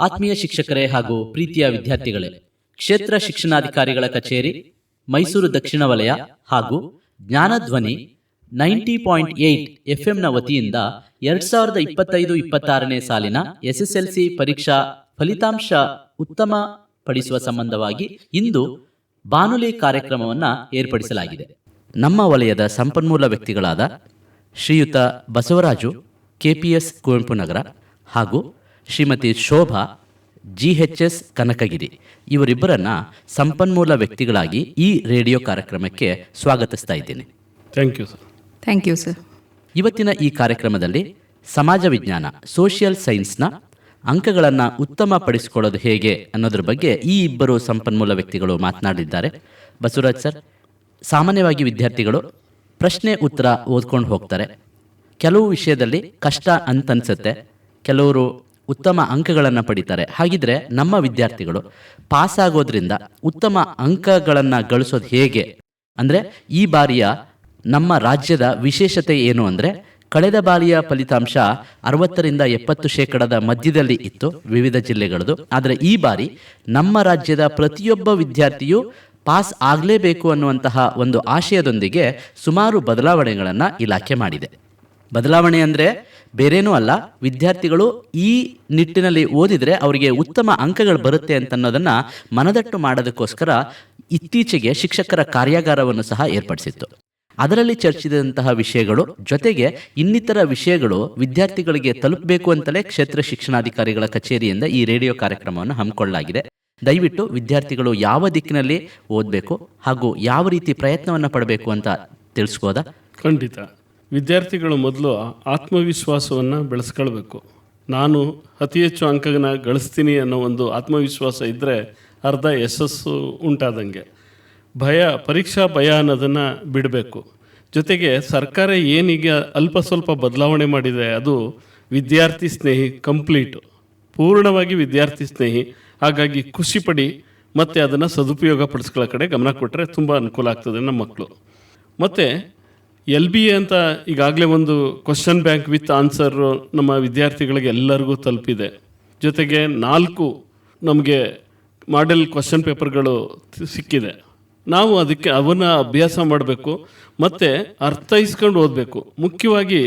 ಆತ್ಮೀಯ ಶಿಕ್ಷಕರೇ ಹಾಗೂ ಪ್ರೀತಿಯ ವಿದ್ಯಾರ್ಥಿಗಳೇ, ಕ್ಷೇತ್ರ ಶಿಕ್ಷಣಾಧಿಕಾರಿಗಳ ಕಚೇರಿ ಮೈಸೂರು ದಕ್ಷಿಣ ವಲಯ ಹಾಗೂ ಜ್ಞಾನಧ್ವನಿ 90.8 ಎಫ್ಎಂನ ವತಿಯಿಂದ 2025-26ನೇ ಸಾಲಿನ ಎಸ್ಎಸ್ಎಲ್ಸಿ ಪರೀಕ್ಷಾ ಫಲಿತಾಂಶ ಉತ್ತಮ ಪಡಿಸುವ ಸಂಬಂಧವಾಗಿ ಇಂದು ಬಾನುಲಿ ಕಾರ್ಯಕ್ರಮವನ್ನು ಏರ್ಪಡಿಸಲಾಗಿದೆ. ನಮ್ಮ ವಲಯದ ಸಂಪನ್ಮೂಲ ವ್ಯಕ್ತಿಗಳಾದ ಶ್ರೀಯುತ ಬಸವರಾಜು, ಕೆಪಿಎಸ್ ಕುವೆಂಪು ನಗರ ಹಾಗೂ ಶ್ರೀಮತಿ ಶೋಭಾ, ಜಿಎಚ್ಎಸ್ ಕನಕಗಿರಿ, ಇವರಿಬ್ಬರನ್ನ ಸಂಪನ್ಮೂಲ ವ್ಯಕ್ತಿಗಳಾಗಿ ಈ ರೇಡಿಯೋ ಕಾರ್ಯಕ್ರಮಕ್ಕೆ ಸ್ವಾಗತಿಸ್ತಾ ಇದ್ದೇನೆ. Thank you sir. Thank you sir. ಇವತ್ತಿನ ಈ ಕಾರ್ಯಕ್ರಮದಲ್ಲಿ ಸಮಾಜ ವಿಜ್ಞಾನ, ಸೋಷಿಯಲ್ ಸೈನ್ಸ್ನ ಅಂಕಗಳನ್ನು ಉತ್ತಮ ಪಡಿಸಿಕೊಳ್ಳೋದು ಹೇಗೆ ಅನ್ನೋದ್ರ ಬಗ್ಗೆ ಈ ಇಬ್ಬರು ಸಂಪನ್ಮೂಲ ವ್ಯಕ್ತಿಗಳು ಮಾತನಾಡಿದ್ದಾರೆ. ಬಸವರಾಜ್ ಸರ್, ಸಾಮಾನ್ಯವಾಗಿ ವಿದ್ಯಾರ್ಥಿಗಳು ಪ್ರಶ್ನೆ ಉತ್ತರ ಓದ್ಕೊಂಡು ಹೋಗ್ತಾರೆ. ಕೆಲವು ವಿಷಯದಲ್ಲಿ ಕಷ್ಟ ಅಂತನ್ಸುತ್ತೆ, ಕೆಲವರು ಉತ್ತಮ ಅಂಕಗಳನ್ನು ಪಡಿತಾರೆ. ಹಾಗಿದ್ರೆ ನಮ್ಮ ವಿದ್ಯಾರ್ಥಿಗಳು ಪಾಸ್ ಆಗೋದ್ರಿಂದ ಉತ್ತಮ ಅಂಕಗಳನ್ನು ಗಳಿಸೋದು ಹೇಗೆ? ಅಂದರೆ ಈ ಬಾರಿಯ ನಮ್ಮ ರಾಜ್ಯದ ವಿಶೇಷತೆ ಏನು ಅಂದರೆ, ಕಳೆದ ಬಾರಿಯ ಫಲಿತಾಂಶ 60-70% ಮಧ್ಯದಲ್ಲಿ ಇತ್ತು ವಿವಿಧ ಜಿಲ್ಲೆಗಳದು. ಆದರೆ ಈ ಬಾರಿ ನಮ್ಮ ರಾಜ್ಯದ ಪ್ರತಿಯೊಬ್ಬ ವಿದ್ಯಾರ್ಥಿಯೂ ಪಾಸ್ ಆಗಲೇಬೇಕು ಅನ್ನುವಂತಹ ಒಂದು ಆಶಯದೊಂದಿಗೆ ಸುಮಾರು ಬದಲಾವಣೆಗಳನ್ನು ಇಲಾಖೆ ಮಾಡಿದೆ. ಬದಲಾವಣೆ ಅಂದರೆ ಬೇರೇನೂ ಅಲ್ಲ, ವಿದ್ಯಾರ್ಥಿಗಳು ಈ ನಿಟ್ಟಿನಲ್ಲಿ ಓದಿದರೆ ಅವರಿಗೆ ಉತ್ತಮ ಅಂಕಗಳು ಬರುತ್ತೆ ಅಂತನ್ನೋದನ್ನು ಮನದಟ್ಟು ಮಾಡೋದಕ್ಕೋಸ್ಕರ ಇತ್ತೀಚೆಗೆ ಶಿಕ್ಷಕರ ಕಾರ್ಯಾಗಾರವನ್ನು ಸಹ ಏರ್ಪಡಿಸಿತ್ತು. ಅದರಲ್ಲಿ ಚರ್ಚಿಸಿದಂತಹ ವಿಷಯಗಳು ಜೊತೆಗೆ ಇನ್ನಿತರ ವಿಷಯಗಳು ವಿದ್ಯಾರ್ಥಿಗಳಿಗೆ ತಲುಪಬೇಕು ಅಂತಲೇ ಕ್ಷೇತ್ರ ಶಿಕ್ಷಣಾಧಿಕಾರಿಗಳ ಕಚೇರಿಯಿಂದ ಈ ರೇಡಿಯೋ ಕಾರ್ಯಕ್ರಮವನ್ನು ಹಮ್ಮಿಕೊಳ್ಳಲಾಗಿದೆ. ದಯವಿಟ್ಟು ವಿದ್ಯಾರ್ಥಿಗಳು ಯಾವ ದಿಕ್ಕಿನಲ್ಲಿ ಓದಬೇಕು ಹಾಗೂ ಯಾವ ರೀತಿ ಪ್ರಯತ್ನವನ್ನು ಪಡಬೇಕು ಅಂತ ತಿಳಿಸ್ಬೋದಾ? ಖಂಡಿತ. ವಿದ್ಯಾರ್ಥಿಗಳು ಮೊದಲು ಆತ್ಮವಿಶ್ವಾಸವನ್ನು ಬೆಳೆಸ್ಕೊಳ್ಬೇಕು. ನಾನು ಅತಿ ಹೆಚ್ಚು ಅಂಕನ ಗಳಿಸ್ತೀನಿ ಅನ್ನೋ ಒಂದು ಆತ್ಮವಿಶ್ವಾಸ ಇದ್ದರೆ ಅರ್ಧ ಯಶಸ್ಸು ಉಂಟಾದಂಗೆ. ಪರೀಕ್ಷಾ ಭಯ ಅನ್ನೋದನ್ನು ಬಿಡಬೇಕು. ಜೊತೆಗೆ ಸರ್ಕಾರ ಏನೀಗ ಅಲ್ಪ ಸ್ವಲ್ಪ ಬದಲಾವಣೆ ಮಾಡಿದೆ, ಅದು ವಿದ್ಯಾರ್ಥಿ ಸ್ನೇಹಿ, ಪೂರ್ಣವಾಗಿ ವಿದ್ಯಾರ್ಥಿ ಸ್ನೇಹಿ. ಹಾಗಾಗಿ ಖುಷಿ ಪಡಿ ಮತ್ತು ಅದನ್ನು ಸದುಪಯೋಗ ಪಡಿಸ್ಕೊಳ್ಳೋ ಕಡೆ ಗಮನ ಕೊಟ್ಟರೆ ತುಂಬ ಅನುಕೂಲ ಆಗ್ತದೆ ನಮ್ಮ ಮಕ್ಕಳು. ಮತ್ತು LBA ಅಂತ ಈಗಾಗಲೇ ಒಂದು ಕ್ವಶನ್ ಬ್ಯಾಂಕ್ ವಿತ್ ಆನ್ಸರು ನಮ್ಮ ವಿದ್ಯಾರ್ಥಿಗಳಿಗೆ ಎಲ್ಲರಿಗೂ ತಲುಪಿದೆ. ಜೊತೆಗೆ 4 ನಮಗೆ ಮಾಡೆಲ್ ಕ್ವಶನ್ ಪೇಪರ್ಗಳು ಸಿಕ್ಕಿದೆ. ನಾವು ಅದಕ್ಕೆ ಅವನ್ನ ಅಭ್ಯಾಸ ಮಾಡಬೇಕು ಮತ್ತು ಅರ್ಥೈಸ್ಕೊಂಡು ಓದಬೇಕು. ಮುಖ್ಯವಾಗಿ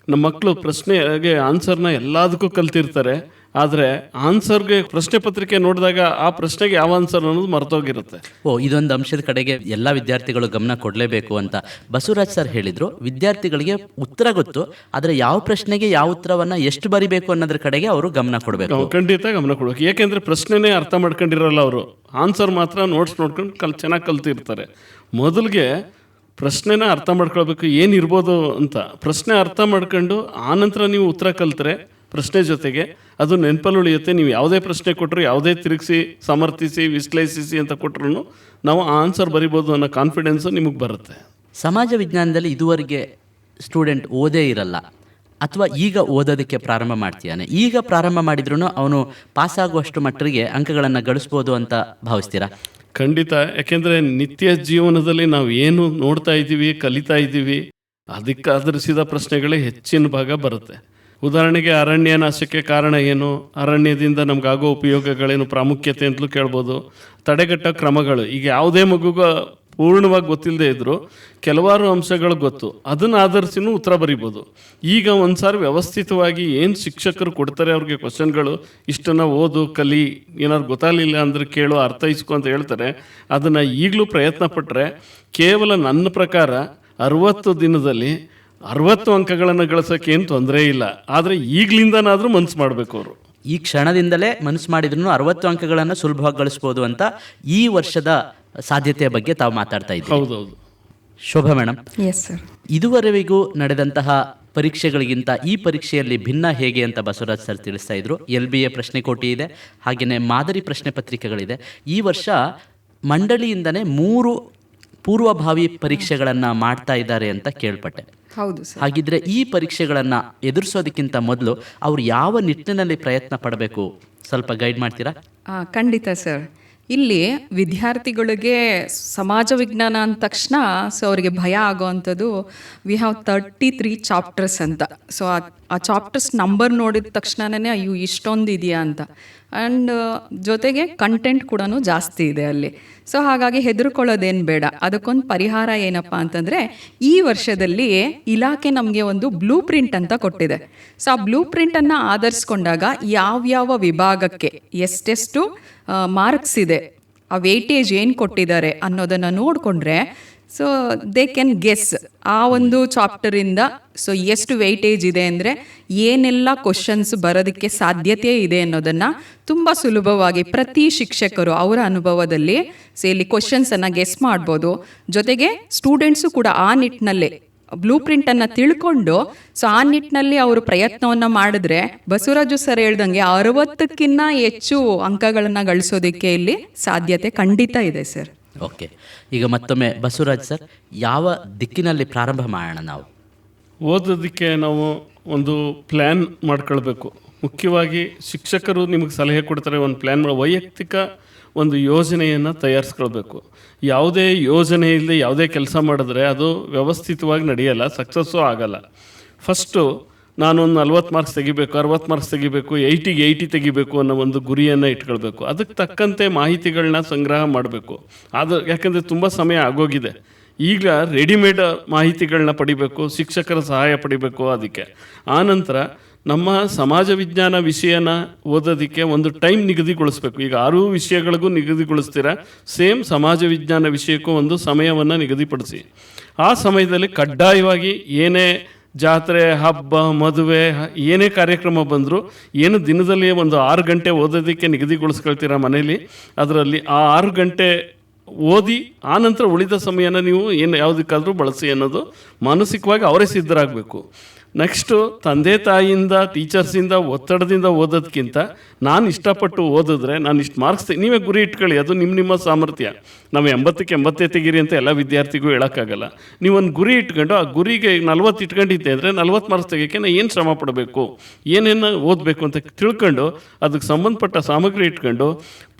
ನಮ್ಮ ಮಕ್ಕಳು ಪ್ರಶ್ನೆಗೆ ಆನ್ಸರ್ನ ಎಲ್ಲದಕ್ಕೂ ಕಲ್ತಿರ್ತಾರೆ, ಆದರೆ ಆನ್ಸರ್ಗೆ ಪ್ರಶ್ನೆ ಪತ್ರಿಕೆ ನೋಡಿದಾಗ ಆ ಪ್ರಶ್ನೆಗೆ ಯಾವ ಆನ್ಸರ್ ಅನ್ನೋದು ಮರ್ತೋಗಿರುತ್ತೆ. ಇದೊಂದು ಅಂಶದ ಕಡೆಗೆ ಎಲ್ಲ ವಿದ್ಯಾರ್ಥಿಗಳು ಗಮನ ಕೊಡಲೇಬೇಕು ಅಂತ ಬಸವರಾಜ್ ಸರ್ ಹೇಳಿದರು. ವಿದ್ಯಾರ್ಥಿಗಳಿಗೆ ಉತ್ತರ ಗೊತ್ತು, ಆದರೆ ಯಾವ ಪ್ರಶ್ನೆಗೆ ಯಾವ ಉತ್ತರವನ್ನು ಎಷ್ಟು ಬರಿಬೇಕು ಅನ್ನೋದ್ರ ಕಡೆಗೆ ಅವರು ಗಮನ ಕೊಡಬೇಕು. ಖಂಡಿತ ಗಮನ ಕೊಡಬೇಕು. ಏಕೆಂದರೆ ಪ್ರಶ್ನೆನೇ ಅರ್ಥ ಮಾಡ್ಕೊಂಡಿರಲ್ಲ ಅವರು, ಆನ್ಸರ್ ಮಾತ್ರ ನೋಟ್ಸ್ ನೋಡ್ಕೊಂಡು ಚೆನ್ನಾಗಿ ಕಲ್ತಿರ್ತಾರೆ. ಮೊದಲಿಗೆ ಪ್ರಶ್ನೆನ ಅರ್ಥ ಮಾಡ್ಕೊಳ್ಬೇಕು, ಏನಿರ್ಬೋದು ಅಂತ. ಪ್ರಶ್ನೆ ಅರ್ಥ ಮಾಡ್ಕೊಂಡು ಆನಂತರ ನೀವು ಉತ್ತರ ಕಲ್ತ್ರೆ ಪ್ರಶ್ನೆ ಜೊತೆಗೆ ಅದು ನೆನಪಲ್ಲಿ ಉಳಿಯುತ್ತೆ. ನೀವು ಯಾವುದೇ ಪ್ರಶ್ನೆ ಕೊಟ್ಟರು, ಯಾವುದೇ ತಿರುಗಿಸಿ, ಸಮರ್ಥಿಸಿ, ವಿಶ್ಲೇಷಿಸಿ ಅಂತ ಕೊಟ್ಟರು ನಾವು ಆನ್ಸರ್ ಬರಿಬೋದು ಅನ್ನೋ ಕಾನ್ಫಿಡೆನ್ಸು ನಿಮಗೆ ಬರುತ್ತೆ. ಸಮಾಜ ವಿಜ್ಞಾನದಲ್ಲಿ ಇದುವರೆಗೆ ಸ್ಟೂಡೆಂಟ್ ಓದೇ ಇರಲ್ಲ ಅಥವಾ ಈಗ ಓದೋದಕ್ಕೆ ಪ್ರಾರಂಭ ಮಾಡ್ತೀಯಾನೆ, ಈಗ ಪ್ರಾರಂಭ ಮಾಡಿದ್ರೂ ಅವನು ಪಾಸಾಗುವಷ್ಟು ಮಟ್ಟಿಗೆ ಅಂಕಗಳನ್ನು ಗಳಿಸ್ಬೋದು ಅಂತ ಭಾವಿಸ್ತೀರಾ? ಖಂಡಿತ. ಯಾಕೆಂದರೆ ನಿತ್ಯ ಜೀವನದಲ್ಲಿ ನಾವು ಏನು ನೋಡ್ತಾ ಇದ್ದೀವಿ, ಕಲಿತಾ ಇದ್ದೀವಿ, ಅದಕ್ಕೆ ಆಧರಿಸಿದ ಪ್ರಶ್ನೆಗಳೇ ಹೆಚ್ಚಿನ ಭಾಗ ಬರುತ್ತೆ. ಉದಾಹರಣೆಗೆ ಅರಣ್ಯ ನಾಶಕ್ಕೆ ಕಾರಣ ಏನು, ಅರಣ್ಯದಿಂದ ನಮಗಾಗೋ ಉಪಯೋಗಗಳೇನು, ಪ್ರಾಮುಖ್ಯತೆ ಅಂತಲೂ ಕೇಳ್ಬೋದು. ತಡೆಗಟ್ಟೋ ಕ್ರಮಗಳು, ಈಗ ಯಾವುದೇ ಮಗುಗೂ ಪೂರ್ಣವಾಗಿ ಗೊತ್ತಿಲ್ಲದೆ ಇದ್ದರೂ ಕೆಲವಾರು ಅಂಶಗಳು ಗೊತ್ತು, ಅದನ್ನು ಆಧರಿಸಿನೂ ಉತ್ತರ ಬರಿಬೋದು. ಈಗ ಒಂದು ಸಾರಿ ವ್ಯವಸ್ಥಿತವಾಗಿ ಏನು ಶಿಕ್ಷಕರು ಕೊಡ್ತಾರೆ ಅವ್ರಿಗೆ ಕ್ವಶನ್ಗಳು, ಇಷ್ಟನ್ನು ಓದು, ಕಲಿ, ಏನಾದ್ರು ಗೊತ್ತಾಗಲಿಲ್ಲ ಅಂದರೆ ಕೇಳು, ಅರ್ಥೈಸ್ಕೊ ಅಂತ ಹೇಳ್ತಾರೆ. ಅದನ್ನು ಈಗಲೂ ಪ್ರಯತ್ನ ಪಟ್ಟರೆ ಕೇವಲ ನನ್ನ ಪ್ರಕಾರ 60 ದಿನದಲ್ಲಿ 60 ಅಂಕಗಳನ್ನು ಗಳಿಸೋಕೆ ಏನು ತೊಂದರೆ ಇಲ್ಲ. ಆದರೆ ಈಗಲಿಂದನಾದರೂ ಮನಸ್ಸು ಮಾಡಬೇಕು ಅವರು. ಈ ಕ್ಷಣದಿಂದಲೇ ಮನಸ್ಸು ಮಾಡಿದ್ರೂ 60 ಅಂಕಗಳನ್ನು ಸುಲಭವಾಗಿ ಗಳಿಸ್ಬೋದು ಅಂತ ಈ ವರ್ಷದ ಸಾಧ್ಯತೆಯ ಬಗ್ಗೆ ತಾವು ಮಾತಾಡ್ತಾ ಇದ್ದೀವಿ. ಹೌದೌದು. ಶೋಭಾ ಮೇಡಮ್, ಎಸ್ ಸರ್, ಇದುವರೆಗೂ ನಡೆದಂತಹ ಪರೀಕ್ಷೆಗಳಿಗಿಂತ ಈ ಪರೀಕ್ಷೆಯಲ್ಲಿ ಭಿನ್ನ ಹೇಗೆ ಅಂತ ಬಸವರಾಜ್ ಸರ್ ತಿಳಿಸ್ತಾ ಇದ್ರು. LBA ಪ್ರಶ್ನೆ ಕೋಟಿ ಇದೆ, ಹಾಗೆಯೇ ಮಾದರಿ ಪ್ರಶ್ನೆ ಪತ್ರಿಕೆಗಳಿದೆ. ಈ ವರ್ಷ ಮಂಡಳಿಯಿಂದನೇ 3 ಪೂರ್ವಭಾವಿ ಪರೀಕ್ಷೆಗಳನ್ನು ಮಾಡ್ತಾ ಇದ್ದಾರೆ ಅಂತ ಕೇಳ್ಪಟ್ಟೆ. ಹೌದು ಸರ್. ಹಾಗಿದ್ರೆ ಈ ಪರೀಕ್ಷೆಗಳನ್ನು ಎದುರಿಸೋದಕ್ಕಿಂತ ಮೊದಲು ಅವ್ರು ಯಾವ ನಿಟ್ಟಿನಲ್ಲಿ ಪ್ರಯತ್ನ ಪಡಬೇಕು, ಸ್ವಲ್ಪ ಗೈಡ್ ಮಾಡ್ತೀರಾ? ಖಂಡಿತ ಸರ್. ಇಲ್ಲಿ ವಿದ್ಯಾರ್ಥಿಗಳಿಗೆ ಸಮಾಜ ವಿಜ್ಞಾನ ಅಂದ ತಕ್ಷಣ ಅವರಿಗೆ ಭಯ ಆಗೋವಂಥದ್ದು, ವಿ ಹ್ಯಾವ್ 33 ಚಾಪ್ಟರ್ಸ್ ಅಂತ. ಸೊ ಆ ಆ ಚಾಪ್ಟರ್ಸ್ ನಂಬರ್ ನೋಡಿದ ತಕ್ಷಣನೇ ಅಯ್ಯೋ ಇಷ್ಟೊಂದು ಇದೆಯಾ ಅಂತ. ಆ್ಯಂಡ್ ಜೊತೆಗೆ ಕಂಟೆಂಟ್ ಕೂಡ ಜಾಸ್ತಿ ಇದೆ ಅಲ್ಲಿ. ಸೊ ಹಾಗಾಗಿ ಹೆದರ್ಕೊಳ್ಳೋದೇನು ಬೇಡ. ಅದಕ್ಕೊಂದು ಪರಿಹಾರ ಏನಪ್ಪ ಅಂತಂದರೆ, ಈ ವರ್ಷದಲ್ಲಿ ಇಲಾಖೆ ನಮಗೆ ಒಂದು ಬ್ಲೂ ಪ್ರಿಂಟ್ ಅಂತ ಕೊಟ್ಟಿದೆ. ಸೊ ಆ ಬ್ಲೂ ಪ್ರಿಂಟನ್ನು ಆಧರಿಸ್ಕೊಂಡಾಗ ಯಾವ್ಯಾವ ವಿಭಾಗಕ್ಕೆ ಎಷ್ಟೆಷ್ಟು ಮಾರ್ಕ್ಸ್ ಇದೆ, ಆ ವೇಟೇಜ್ ಏನು ಕೊಟ್ಟಿದ್ದಾರೆ ಅನ್ನೋದನ್ನು ನೋಡಿಕೊಂಡ್ರೆ ಸೊ ದೇ ಕ್ಯಾನ್ ಗೆಸ್ ಆ ಒಂದು ಚಾಪ್ಟರಿಂದ ಸೊ ಎಷ್ಟು ವೆಯ್ಟೇಜ್ ಇದೆ ಅಂದರೆ ಏನೆಲ್ಲ ಕ್ವಶನ್ಸ್ ಬರೋದಕ್ಕೆ ಸಾಧ್ಯತೆ ಇದೆ ಅನ್ನೋದನ್ನು ತುಂಬ ಸುಲಭವಾಗಿ ಪ್ರತಿ ಶಿಕ್ಷಕರು ಅವರ ಅನುಭವದಲ್ಲಿ ಸೊ ಇಲ್ಲಿ ಕ್ವಶನ್ಸನ್ನು ಗೆಸ್ ಮಾಡ್ಬೋದು. ಜೊತೆಗೆ ಸ್ಟೂಡೆಂಟ್ಸು ಕೂಡ ಆ ನಿಟ್ಟಿನಲ್ಲೇ ಬ್ಲೂ ಪ್ರಿಂಟನ್ನು ತಿಳ್ಕೊಂಡು ಸೊ ಆ ನಿಟ್ಟಿನಲ್ಲಿ ಅವರು ಪ್ರಯತ್ನವನ್ನು ಮಾಡಿದ್ರೆ ಬಸವರಾಜು ಸರ್ ಹೇಳ್ದಂಗೆ 60ಕ್ಕಿಂತ ಹೆಚ್ಚು ಅಂಕಗಳನ್ನು ಗಳಿಸೋದಕ್ಕೆ ಇಲ್ಲಿ ಸಾಧ್ಯತೆ ಖಂಡಿತ ಇದೆ ಸರ್. ಓಕೆ, ಈಗ ಮತ್ತೊಮ್ಮೆ ಬಸವರಾಜ್ ಸರ್, ಯಾವ ದಿಕ್ಕಿನಲ್ಲಿ ಪ್ರಾರಂಭ ಮಾಡೋಣ ನಾವು? ಓದೋದಕ್ಕೆ ನಾವು ಒಂದು ಪ್ಲ್ಯಾನ್ ಮಾಡ್ಕೊಳ್ಬೇಕು. ಮುಖ್ಯವಾಗಿ ಶಿಕ್ಷಕರು ನಿಮಗೆ ಸಲಹೆ ಕೊಡ್ತಾರೆ, ಒಂದು ಪ್ಲ್ಯಾನ್ ಮಾಡಿ ವೈಯಕ್ತಿಕ ಒಂದು ಯೋಜನೆಯನ್ನು ತಯಾರಿಸ್ಕೊಳ್ಬೇಕು. ಯಾವುದೇ ಯೋಜನೆ ಇಲ್ಲದೆ ಯಾವುದೇ ಕೆಲಸ ಮಾಡಿದ್ರೆ ಅದು ವ್ಯವಸ್ಥಿತವಾಗಿ ನಡೆಯಲ್ಲ, ಸಕ್ಸಸ್ಸು ಆಗಲ್ಲ. ಫಸ್ಟು ನಾನೊಂದು 40 ಮಾರ್ಕ್ಸ್ ತೆಗಿಬೇಕು, 60 ಮಾರ್ಕ್ಸ್ ತೆಗಿಬೇಕು, 80ಗೆ 80 ತೆಗಿಬೇಕು ಅನ್ನೋ ಒಂದು ಗುರಿಯನ್ನು ಇಟ್ಕೊಳ್ಬೇಕು. ಅದಕ್ಕೆ ತಕ್ಕಂತೆ ಮಾಹಿತಿಗಳನ್ನ ಸಂಗ್ರಹ ಮಾಡಬೇಕು. ಅದು ಯಾಕಂದರೆ ತುಂಬ ಸಮಯ ಆಗೋಗಿದೆ. ಈಗ ರೆಡಿಮೇಡ್ ಮಾಹಿತಿಗಳನ್ನ ಪಡಿಬೇಕು, ಶಿಕ್ಷಕರ ಸಹಾಯ ಪಡಿಬೇಕು. ಅದಕ್ಕೆ ಆನಂತರ ನಮ್ಮ ಸಮಾಜ ವಿಜ್ಞಾನ ವಿಷಯನ ಓದೋದಕ್ಕೆ ಒಂದು ಟೈಮ್ ನಿಗದಿಗೊಳಿಸ್ಬೇಕು. ಈಗ 6 ವಿಷಯಗಳಿಗೂ ನಿಗದಿಗೊಳಿಸ್ತೀರಾ, ಸೇಮ್ ಸಮಾಜ ವಿಜ್ಞಾನ ವಿಷಯಕ್ಕೂ ಒಂದು ಸಮಯವನ್ನು ನಿಗದಿಪಡಿಸಿ. ಆ ಸಮಯದಲ್ಲಿ ಕಡ್ಡಾಯವಾಗಿ ಏನೇ ಜಾತ್ರೆ, ಹಬ್ಬ, ಮದುವೆ, ಏನೇ ಕಾರ್ಯಕ್ರಮ ಬಂದರೂ ಏನು ದಿನದಲ್ಲಿ ಒಂದು 6 ಗಂಟೆ ಓದೋದಕ್ಕೆ ನಿಗದಿಗೊಳಿಸ್ಕೊಳ್ತೀರಾ ಮನೇಲಿ, ಅದರಲ್ಲಿ ಆ 6 ಗಂಟೆ ಓದಿ ಆನಂತರ ಉಳಿದ ಸಮಯನ ನೀವು ಏನು ಯಾವುದಕ್ಕಾದರೂ ಬಳಸಿ ಅನ್ನೋದು ಮಾನಸಿಕವಾಗಿ ಅವರೇ ಸಿದ್ಧರಾಗಬೇಕು. ನೆಕ್ಸ್ಟು ತಂದೆ ತಾಯಿಯಿಂದ, ಟೀಚರ್ಸಿಂದ, ಒತ್ತಡದಿಂದ ಓದೋದಕ್ಕಿಂತ ನಾನು ಇಷ್ಟಪಟ್ಟು ಓದಿದ್ರೆ ನಾನು ಇಷ್ಟು ಮಾರ್ಕ್ಸ್ ನೀವೇ ಗುರಿ ಇಟ್ಕೊಳ್ಳಿ. ಅದು ನಿಮ್ಮ ಸಾಮರ್ಥ್ಯ. ನಾವು 80ಕ್ಕೆ 80 ತೆಗೀರಿ ಅಂತ ಎಲ್ಲ ವಿದ್ಯಾರ್ಥಿಗೂ ಹೇಳೋಕ್ಕಾಗಲ್ಲ. ನೀವೊಂದು ಗುರಿ ಇಟ್ಕೊಂಡು ಆ ಗುರಿಗೆ 40 ಇಟ್ಕೊಂಡಿದ್ದೆ ಅಂದರೆ 40 ಮಾರ್ಕ್ಸ್ ತೆಗೋಕ್ಕೆ ನಾನು ಏನು ಶ್ರಮ ಪಡಬೇಕು, ಏನೇನು ಓದಬೇಕು ಅಂತ ತಿಳ್ಕೊಂಡು ಅದಕ್ಕೆ ಸಂಬಂಧಪಟ್ಟ ಸಾಮಗ್ರಿ ಇಟ್ಕೊಂಡು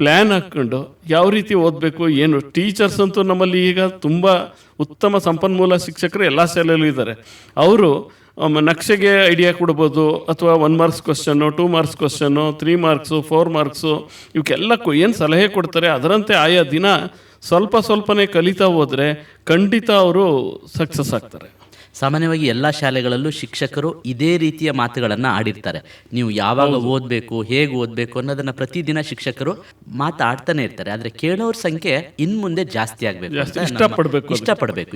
ಪ್ಲ್ಯಾನ್ ಹಾಕ್ಕೊಂಡು ಯಾವ ರೀತಿ ಓದಬೇಕು ಏನು. ಟೀಚರ್ಸ್ ಅಂತೂ ನಮ್ಮಲ್ಲಿ ಈಗ ತುಂಬ ಉತ್ತಮ ಸಂಪನ್ಮೂಲ ಶಿಕ್ಷಕರು ಎಲ್ಲ ಶಾಲೆಯಲ್ಲೂ ಇದ್ದಾರೆ. ಅವರು ನಕ್ಷೆಗೆ ಐಡಿಯಾ ಕೊಡ್ಬೋದು, ಅಥವಾ 1 marks question, 2 marks question, 3 marks, 4 marks, ಇವಕ್ಕೆಲ್ಲಕ್ಕೂ ಏನು ಸಲಹೆ ಕೊಡ್ತಾರೆ ಅದರಂತೆ ಆಯಾ ದಿನ ಸ್ವಲ್ಪನೇ ಕಲಿತಾ ಹೋದರೆ ಖಂಡಿತ ಅವರು ಸಕ್ಸಸ್ ಆಗ್ತಾರೆ. ಸಾಮಾನ್ಯವಾಗಿ ಎಲ್ಲ ಶಾಲೆಗಳಲ್ಲೂ ಶಿಕ್ಷಕರು ಇದೇ ರೀತಿಯ ಮಾತುಗಳನ್ನು ಆಡಿರ್ತಾರೆ. ನೀವು ಯಾವಾಗ ಓದಬೇಕು, ಹೇಗೆ ಓದಬೇಕು ಅನ್ನೋದನ್ನು ಪ್ರತಿದಿನ ಶಿಕ್ಷಕರು ಮಾತಾಡ್ತಾನೆ ಇರ್ತಾರೆ. ಆದರೆ ಕೇಳೋರ ಸಂಖ್ಯೆ ಇನ್ನು ಮುಂದೆ ಜಾಸ್ತಿ ಆಗಬೇಕು,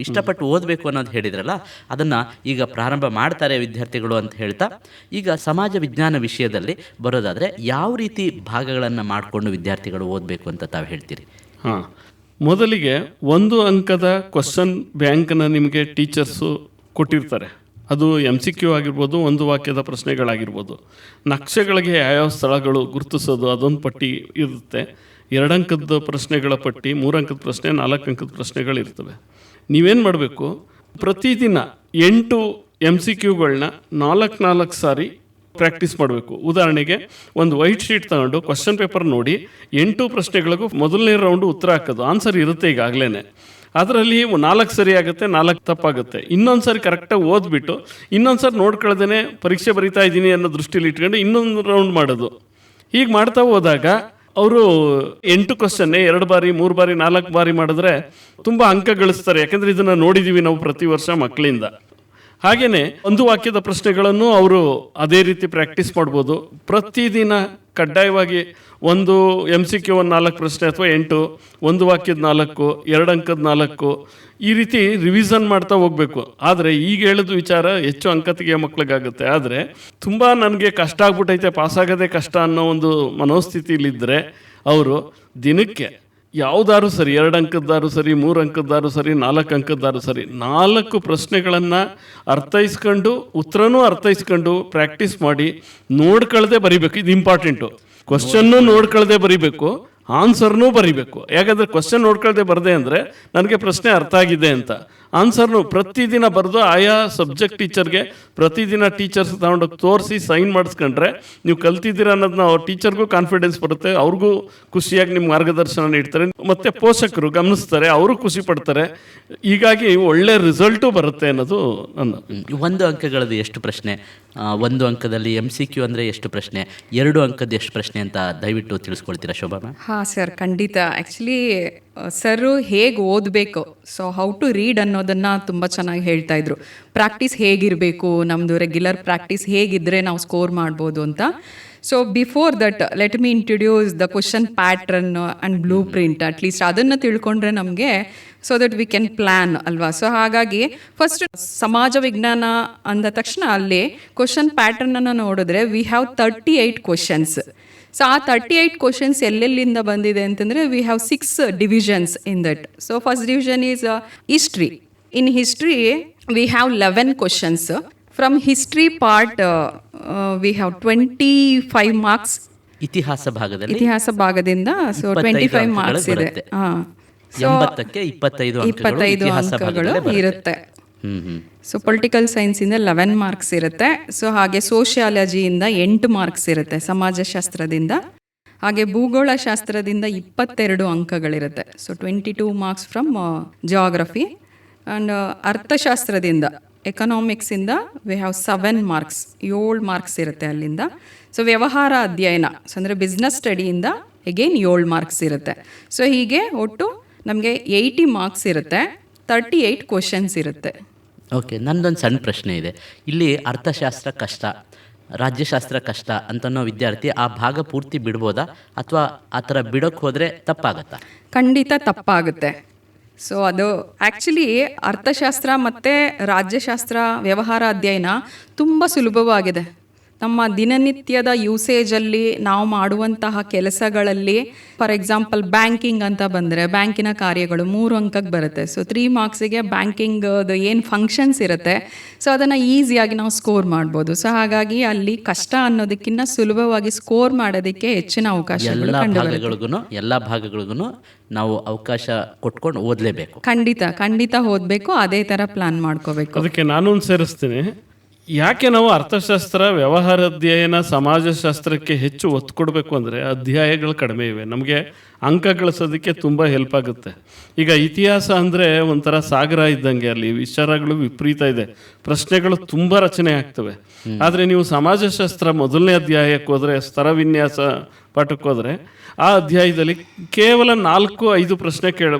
ಇಷ್ಟಪಟ್ಟು ಓದಬೇಕು ಅನ್ನೋದು ಹೇಳಿದ್ರಲ್ಲ, ಅದನ್ನು ಈಗ ಪ್ರಾರಂಭ ಮಾಡ್ತಾರೆ ವಿದ್ಯಾರ್ಥಿಗಳು ಅಂತ ಹೇಳ್ತಾ, ಈಗ ಸಮಾಜ ವಿಜ್ಞಾನ ವಿಷಯದಲ್ಲಿ ಬರೋದಾದರೆ ಯಾವ ರೀತಿ ಭಾಗಗಳನ್ನು ಮಾಡಿಕೊಂಡು ವಿದ್ಯಾರ್ಥಿಗಳು ಓದಬೇಕು ಅಂತ ತಾವು ಹೇಳ್ತೀರಿ? ಮೊದಲಿಗೆ 1 ಅಂಕದ ಕ್ವಶನ್ ಬ್ಯಾಂಕನ್ನು ನಿಮಗೆ ಟೀಚರ್ಸು ಕೊಟ್ಟಿರ್ತಾರೆ. ಅದು MCQ ಆಗಿರ್ಬೋದು, 1 ವಾಕ್ಯದ ಪ್ರಶ್ನೆಗಳಾಗಿರ್ಬೋದು. ನಕ್ಷೆಗಳಿಗೆ ಯಾವ್ಯಾವ ಸ್ಥಳಗಳು ಗುರುತಿಸೋದು ಅದೊಂದು ಪಟ್ಟಿ ಇರುತ್ತೆ. 2 ಅಂಕದ ಪ್ರಶ್ನೆಗಳ ಪಟ್ಟಿ, 3 ಅಂಕದ ಪ್ರಶ್ನೆ, 4 ಅಂಕದ ಪ್ರಶ್ನೆಗಳಿರ್ತವೆ. ನೀವೇನು ಮಾಡಬೇಕು, ಪ್ರತಿದಿನ 8 MCQಗಳನ್ನ 4 ಸಾರಿ ಪ್ರಾಕ್ಟೀಸ್ ಮಾಡಬೇಕು. ಉದಾಹರಣೆಗೆ ಒಂದು ವೈಟ್ ಶೀಟ್ ತಗೊಂಡು ಕ್ವಶನ್ ಪೇಪರ್ ನೋಡಿ 8 ಪ್ರಶ್ನೆಗಳಿಗೂ ಮೊದಲನೇ ರೌಂಡು ಉತ್ತರ ಹಾಕೋದು. ಆನ್ಸರ್ ಇರುತ್ತೆ ಈಗಾಗಲೇ. ಅದರಲ್ಲಿ 4 ಸರಿ ಆಗುತ್ತೆ, 4 ತಪ್ಪಾಗುತ್ತೆ. ಇನ್ನೊಂದು ಸಾರಿ ಕರೆಕ್ಟಾಗಿ ಓದ್ಬಿಟ್ಟು ಇನ್ನೊಂದು ಸಾರಿ ನೋಡ್ಕೊಳ್ದೇ ಪರೀಕ್ಷೆ ಬರಿತಾ ಇದ್ದೀನಿ ಅನ್ನೋ ದೃಷ್ಟಿಲಿ ಇಟ್ಕೊಂಡು ಇನ್ನೊಂದು ರೌಂಡ್ ಮಾಡೋದು. ಹೀಗೆ ಮಾಡ್ತಾ ಹೋದಾಗ ಅವರು 8 ಕ್ವಶನ್ನೇ 2 ಬಾರಿ, 3 ಬಾರಿ, 4 ಬಾರಿ ಮಾಡಿದ್ರೆ ತುಂಬ ಅಂಕ ಗಳಿಸ್ತಾರೆ. ಯಾಕಂದರೆ ಇದನ್ನು ನೋಡಿದ್ದೀವಿ ನಾವು ಪ್ರತಿ ವರ್ಷ ಮಕ್ಕಳಿಂದ. ಹಾಗೆಯೇ 1 ವಾಕ್ಯದ ಪ್ರಶ್ನೆಗಳನ್ನು ಅವರು ಅದೇ ರೀತಿ ಪ್ರಾಕ್ಟೀಸ್ ಮಾಡ್ಬೋದು. ಪ್ರತಿದಿನ ಕಡ್ಡಾಯವಾಗಿ ಒಂದು MCQ 4 ಪ್ರಶ್ನೆ ಅಥವಾ 8, 1 ವಾಕ್ಯದ 4, 2 ಅಂಕದ 4, ಈ ರೀತಿ ರಿವಿಷನ್ ಮಾಡ್ತಾ ಹೋಗಬೇಕು. ಆದರೆ ಈಗ ಹೇಳಿದ ವಿಚಾರ ಹೆಚ್ಚು ಅಂಕ ತೆಗೆಯೋ ಮಕ್ಳಿಗಾಗುತ್ತೆ. ಆದರೆ ತುಂಬ ನನಗೆ ಕಷ್ಟ ಆಗ್ಬಿಟ್ಟೈತೆ, ಪಾಸಾಗೋದೇ ಕಷ್ಟ ಅನ್ನೋ ಒಂದು ಮನೋಸ್ಥಿತಿಲಿದ್ದರೆ ಅವರು ದಿನಕ್ಕೆ ಯಾವುದಾದ್ರು ಸರಿ 2 ಅಂಕದ್ದಾರು ಸರಿ, 3 ಅಂಕದ್ದಾರು ಸರಿ, 4 ಅಂಕದ್ದಾರು ಸರಿ 4 ಪ್ರಶ್ನೆಗಳನ್ನು ಅರ್ಥೈಸ್ಕೊಂಡು ಉತ್ತರನೂ ಅರ್ಥೈಸ್ಕೊಂಡು ಪ್ರಾಕ್ಟೀಸ್ ಮಾಡಿ ನೋಡ್ಕೊಳ್ದೆ ಬರಿಬೇಕು. ಇದು ಇಂಪಾರ್ಟೆಂಟು. ಕ್ವಶನ್ನು ನೋಡ್ಕೊಳ್ದೆ ಬರಿಬೇಕು, ಆನ್ಸರ್ನೂ ಬರಿಬೇಕು. ಯಾಕಂದರೆ ಕ್ವಶನ್ ನೋಡ್ಕೊಳ್ದೆ ಬರದೆ ಅಂದರೆ ನನಗೆ ಪ್ರಶ್ನೆ ಅರ್ಥ ಆಗಿದೆ ಅಂತ. ಆನ್ಸರ್ನು ಪ್ರತಿದಿನ ಬರೆದು ಆಯಾ ಸಬ್ಜೆಕ್ಟ್ ಟೀಚರ್ಗೆ ಪ್ರತಿದಿನ ಟೀಚರ್ಸ್ ತಗೊಂಡೋಗಿ ತೋರಿಸಿ ಸೈನ್ ಮಾಡಿಸ್ಕೊಂಡ್ರೆ ನೀವು ಕಲ್ತಿದ್ದೀರ ಅನ್ನೋದನ್ನ ಅವ್ರ ಟೀಚರ್ಗೂ ಕಾನ್ಫಿಡೆನ್ಸ್ ಬರುತ್ತೆ, ಅವ್ರಿಗೂ ಖುಷಿಯಾಗಿ ನಿಮ್ಮ ಮಾರ್ಗದರ್ಶನ ನೀಡ್ತಾರೆ, ಮತ್ತು ಪೋಷಕರು ಗಮನಿಸ್ತಾರೆ, ಅವರು ಖುಷಿ ಪಡ್ತಾರೆ. ಹೀಗಾಗಿ ಒಳ್ಳೆ ರಿಸಲ್ಟು ಬರುತ್ತೆ ಅನ್ನೋದು ನನ್ನ. ಒಂದು ಅಂಕಗಳದ್ದು ಎಷ್ಟು ಪ್ರಶ್ನೆ, ಒಂದು ಅಂಕದಲ್ಲಿ MCQ ಅಂದರೆ ಎಷ್ಟು ಪ್ರಶ್ನೆ, 2 ಅಂಕದ ಎಷ್ಟು ಪ್ರಶ್ನೆ ಅಂತ ದಯವಿಟ್ಟು ತಿಳಿಸ್ಕೊಳ್ತೀರಾ ಶೋಭಾ ಮ್ಯಾಮ್? ಹಾಂ ಸರ್, ಖಂಡಿತ. ಆ್ಯಕ್ಚುಲಿ ಸರು ಹೇಗೆ ಓದಬೇಕು, ಸೊ ಹೌ ಟು ರೀಡ್ ಅನ್ನೋದನ್ನು ತುಂಬ ಚೆನ್ನಾಗಿ ಹೇಳ್ತಾ ಇದ್ರು. ಪ್ರಾಕ್ಟೀಸ್ ಹೇಗಿರಬೇಕು, ನಮ್ಮದು ರೆಗ್ಯುಲರ್ ಪ್ರಾಕ್ಟೀಸ್ ಹೇಗಿದ್ದರೆ ನಾವು ಸ್ಕೋರ್ ಮಾಡ್ಬೋದು ಅಂತ. So before that let me introduce the question pattern and blue print. At least ಅದನ್ನು ತಿಳ್ಕೊಂಡ್ರೆ ನಮಗೆ so that we can plan ಅಲ್ವಾ. ಸೊ ಹಾಗಾಗಿ ಫಸ್ಟ್ ಸಮಾಜ ವಿಜ್ಞಾನ ಅಂದ ತಕ್ಷಣ ಅಲ್ಲಿ ಕ್ವಶನ್ ಪ್ಯಾಟ್ರನನ್ನು ನೋಡಿದ್ರೆ ವಿ ಹ್ಯಾವ್ 38 ಕ್ವಶನ್ಸ್. ಸೊ ಆ 38 ಕ್ವಶನ್ಸ್ ಎಲ್ಲೆಲ್ಲಿಂದ ಬಂದಿದೆ ಅಂತಂದರೆ we have 6 divisions in that. So first division is history. In history we have 11 questions. From history part we have 25 marks. ಇತಿಹಾಸ ಭಾಗದಿಂದ ಸೊ 25 ಮಾರ್ಕ್ಸ್ ಇದೆ. ಹಾಂ, 80ಕ್ಕೆ 25 ಅಂಕಗಳು ಇರುತ್ತೆ. ಸೊ ಪೊಲಿಟಿಕಲ್ ಸೈನ್ಸಿಂದ 11 ಮಾರ್ಕ್ಸ್ ಇರುತ್ತೆ. ಸೊ ಹಾಗೆ ಸೋಷಿಯಾಲಜಿಯಿಂದ 8 ಮಾರ್ಕ್ಸ್ ಇರುತ್ತೆ, ಸಮಾಜಶಾಸ್ತ್ರದಿಂದ. ಹಾಗೆ ಭೂಗೋಳಶಾಸ್ತ್ರದಿಂದ 22 ಅಂಕಗಳಿರುತ್ತೆ. So 22 marks from geography. And ಅರ್ಥಶಾಸ್ತ್ರದಿಂದ ಎಕನಾಮಿಕ್ಸಿಂದ ವಿ ಹ್ಯಾವ್ 7 ಮಾರ್ಕ್ಸ್, 7 ಮಾರ್ಕ್ಸ್ ಇರುತ್ತೆ ಅಲ್ಲಿಂದ. ಸೊ ವ್ಯವಹಾರ ಅಧ್ಯಯನ, ಸೊ ಅಂದರೆ ಬಿಸ್ನೆಸ್ ಸ್ಟಡಿಯಿಂದ ಎಗೇನ್ 7 ಮಾರ್ಕ್ಸ್ ಇರುತ್ತೆ. ಸೊ ಹೀಗೆ ಒಟ್ಟು ನಮಗೆ 80 ಮಾರ್ಕ್ಸ್ ಇರುತ್ತೆ, 38 ಕ್ವಶನ್ಸ್ ಇರುತ್ತೆ. ಓಕೆ, ನಂದೊಂದು ಸಣ್ಣ ಪ್ರಶ್ನೆ ಇದೆ. ಇಲ್ಲಿ ಅರ್ಥಶಾಸ್ತ್ರ ಕಷ್ಟ, ರಾಜ್ಯಶಾಸ್ತ್ರ ಕಷ್ಟ ಅಂತನೋ ವಿದ್ಯಾರ್ಥಿ ಆ ಭಾಗ ಪೂರ್ತಿ ಬಿಡ್ಬೋದಾ, ಅಥವಾ ಆ ಥರ ಬಿಡೋಕ್ಕೆ ಹೋದರೆ ತಪ್ಪಾಗತ್ತಾ? ಖಂಡಿತ ತಪ್ಪಾಗುತ್ತೆ. ಸೊ ಅದು ಆ್ಯಕ್ಚುಲಿ ಅರ್ಥಶಾಸ್ತ್ರ ಮತ್ತು ರಾಜ್ಯಶಾಸ್ತ್ರ ವ್ಯವಹಾರ ಅಧ್ಯಯನ ತುಂಬ ಸುಲಭವಾಗಿದೆ. ನಮ್ಮ ದಿನನಿತ್ಯದ ಯೂಸೇಜಲ್ಲಿ ನಾವು ಮಾಡುವಂತಹ ಕೆಲಸಗಳಲ್ಲಿ, ಫಾರ್ ಎಕ್ಸಾಂಪಲ್ ಬ್ಯಾಂಕಿಂಗ್ ಅಂತ ಬಂದರೆ ಬ್ಯಾಂಕಿನ ಕಾರ್ಯಗಳು 3 ಅಂಕಕ್ಕೆ ಬರುತ್ತೆ. ಸೊ 3 ಮಾರ್ಕ್ಸಿಗೆ ಬ್ಯಾಂಕಿಂಗ್ದು ಏನು ಫಂಕ್ಷನ್ಸ್ ಇರುತ್ತೆ, ಸೊ ಅದನ್ನು ಈಸಿಯಾಗಿ ನಾವು ಸ್ಕೋರ್ ಮಾಡ್ಬೋದು. ಸೊ ಹಾಗಾಗಿ ಅಲ್ಲಿ ಕಷ್ಟ ಅನ್ನೋದಕ್ಕಿಂತ ಸುಲಭವಾಗಿ ಸ್ಕೋರ್ ಮಾಡೋದಕ್ಕೆ ಹೆಚ್ಚಿನ ಅವಕಾಶಗಳು ಎಲ್ಲ ಭಾಗಗಳಿಗೂ ನಾವು ಅವಕಾಶ ಕೊಟ್ಕೊಂಡು ಓದಲೇಬೇಕು. ಖಂಡಿತ ಓದಬೇಕು, ಅದೇ ಥರ ಪ್ಲಾನ್ ಮಾಡ್ಕೋಬೇಕು. ಅದಕ್ಕೆ ನಾನೊಂದು ಸೇರಿಸ್ತೀನಿ. ಯಾಕೆ ನಾವು ಅರ್ಥಶಾಸ್ತ್ರ, ವ್ಯವಹಾರ ಅಧ್ಯಯನ, ಸಮಾಜಶಾಸ್ತ್ರಕ್ಕೆ ಹೆಚ್ಚು ಒತ್ತು ಕೊಡಬೇಕು ಅಂದರೆ ಅಧ್ಯಾಯಗಳು ಕಡಿಮೆ ಇವೆ, ನಮಗೆ ಅಂಕ ಗಳಿಸೋದಕ್ಕೆ ತುಂಬ ಹೆಲ್ಪ್ ಆಗುತ್ತೆ. ಈಗ ಇತಿಹಾಸ ಅಂದರೆ ಒಂಥರ ಸಾಗರ ಇದ್ದಂಗೆ, ಅಲ್ಲಿ ವಿಚಾರಗಳು ವಿಪರೀತ ಇದೆ, ಪ್ರಶ್ನೆಗಳು ತುಂಬ ರಚನೆ ಆಗ್ತವೆ. ಆದರೆ ನೀವು ಸಮಾಜಶಾಸ್ತ್ರ ಮೊದಲನೇ ಅಧ್ಯಾಯಕ್ಕೆ ಹೋದರೆ, ಸ್ತರ ವಿನ್ಯಾಸ ಪಾಠಕ್ಕೆ ಹೋದರೆ, ಆ ಅಧ್ಯಾಯದಲ್ಲಿ ಕೇವಲ 4-5 ಪ್ರಶ್ನೆ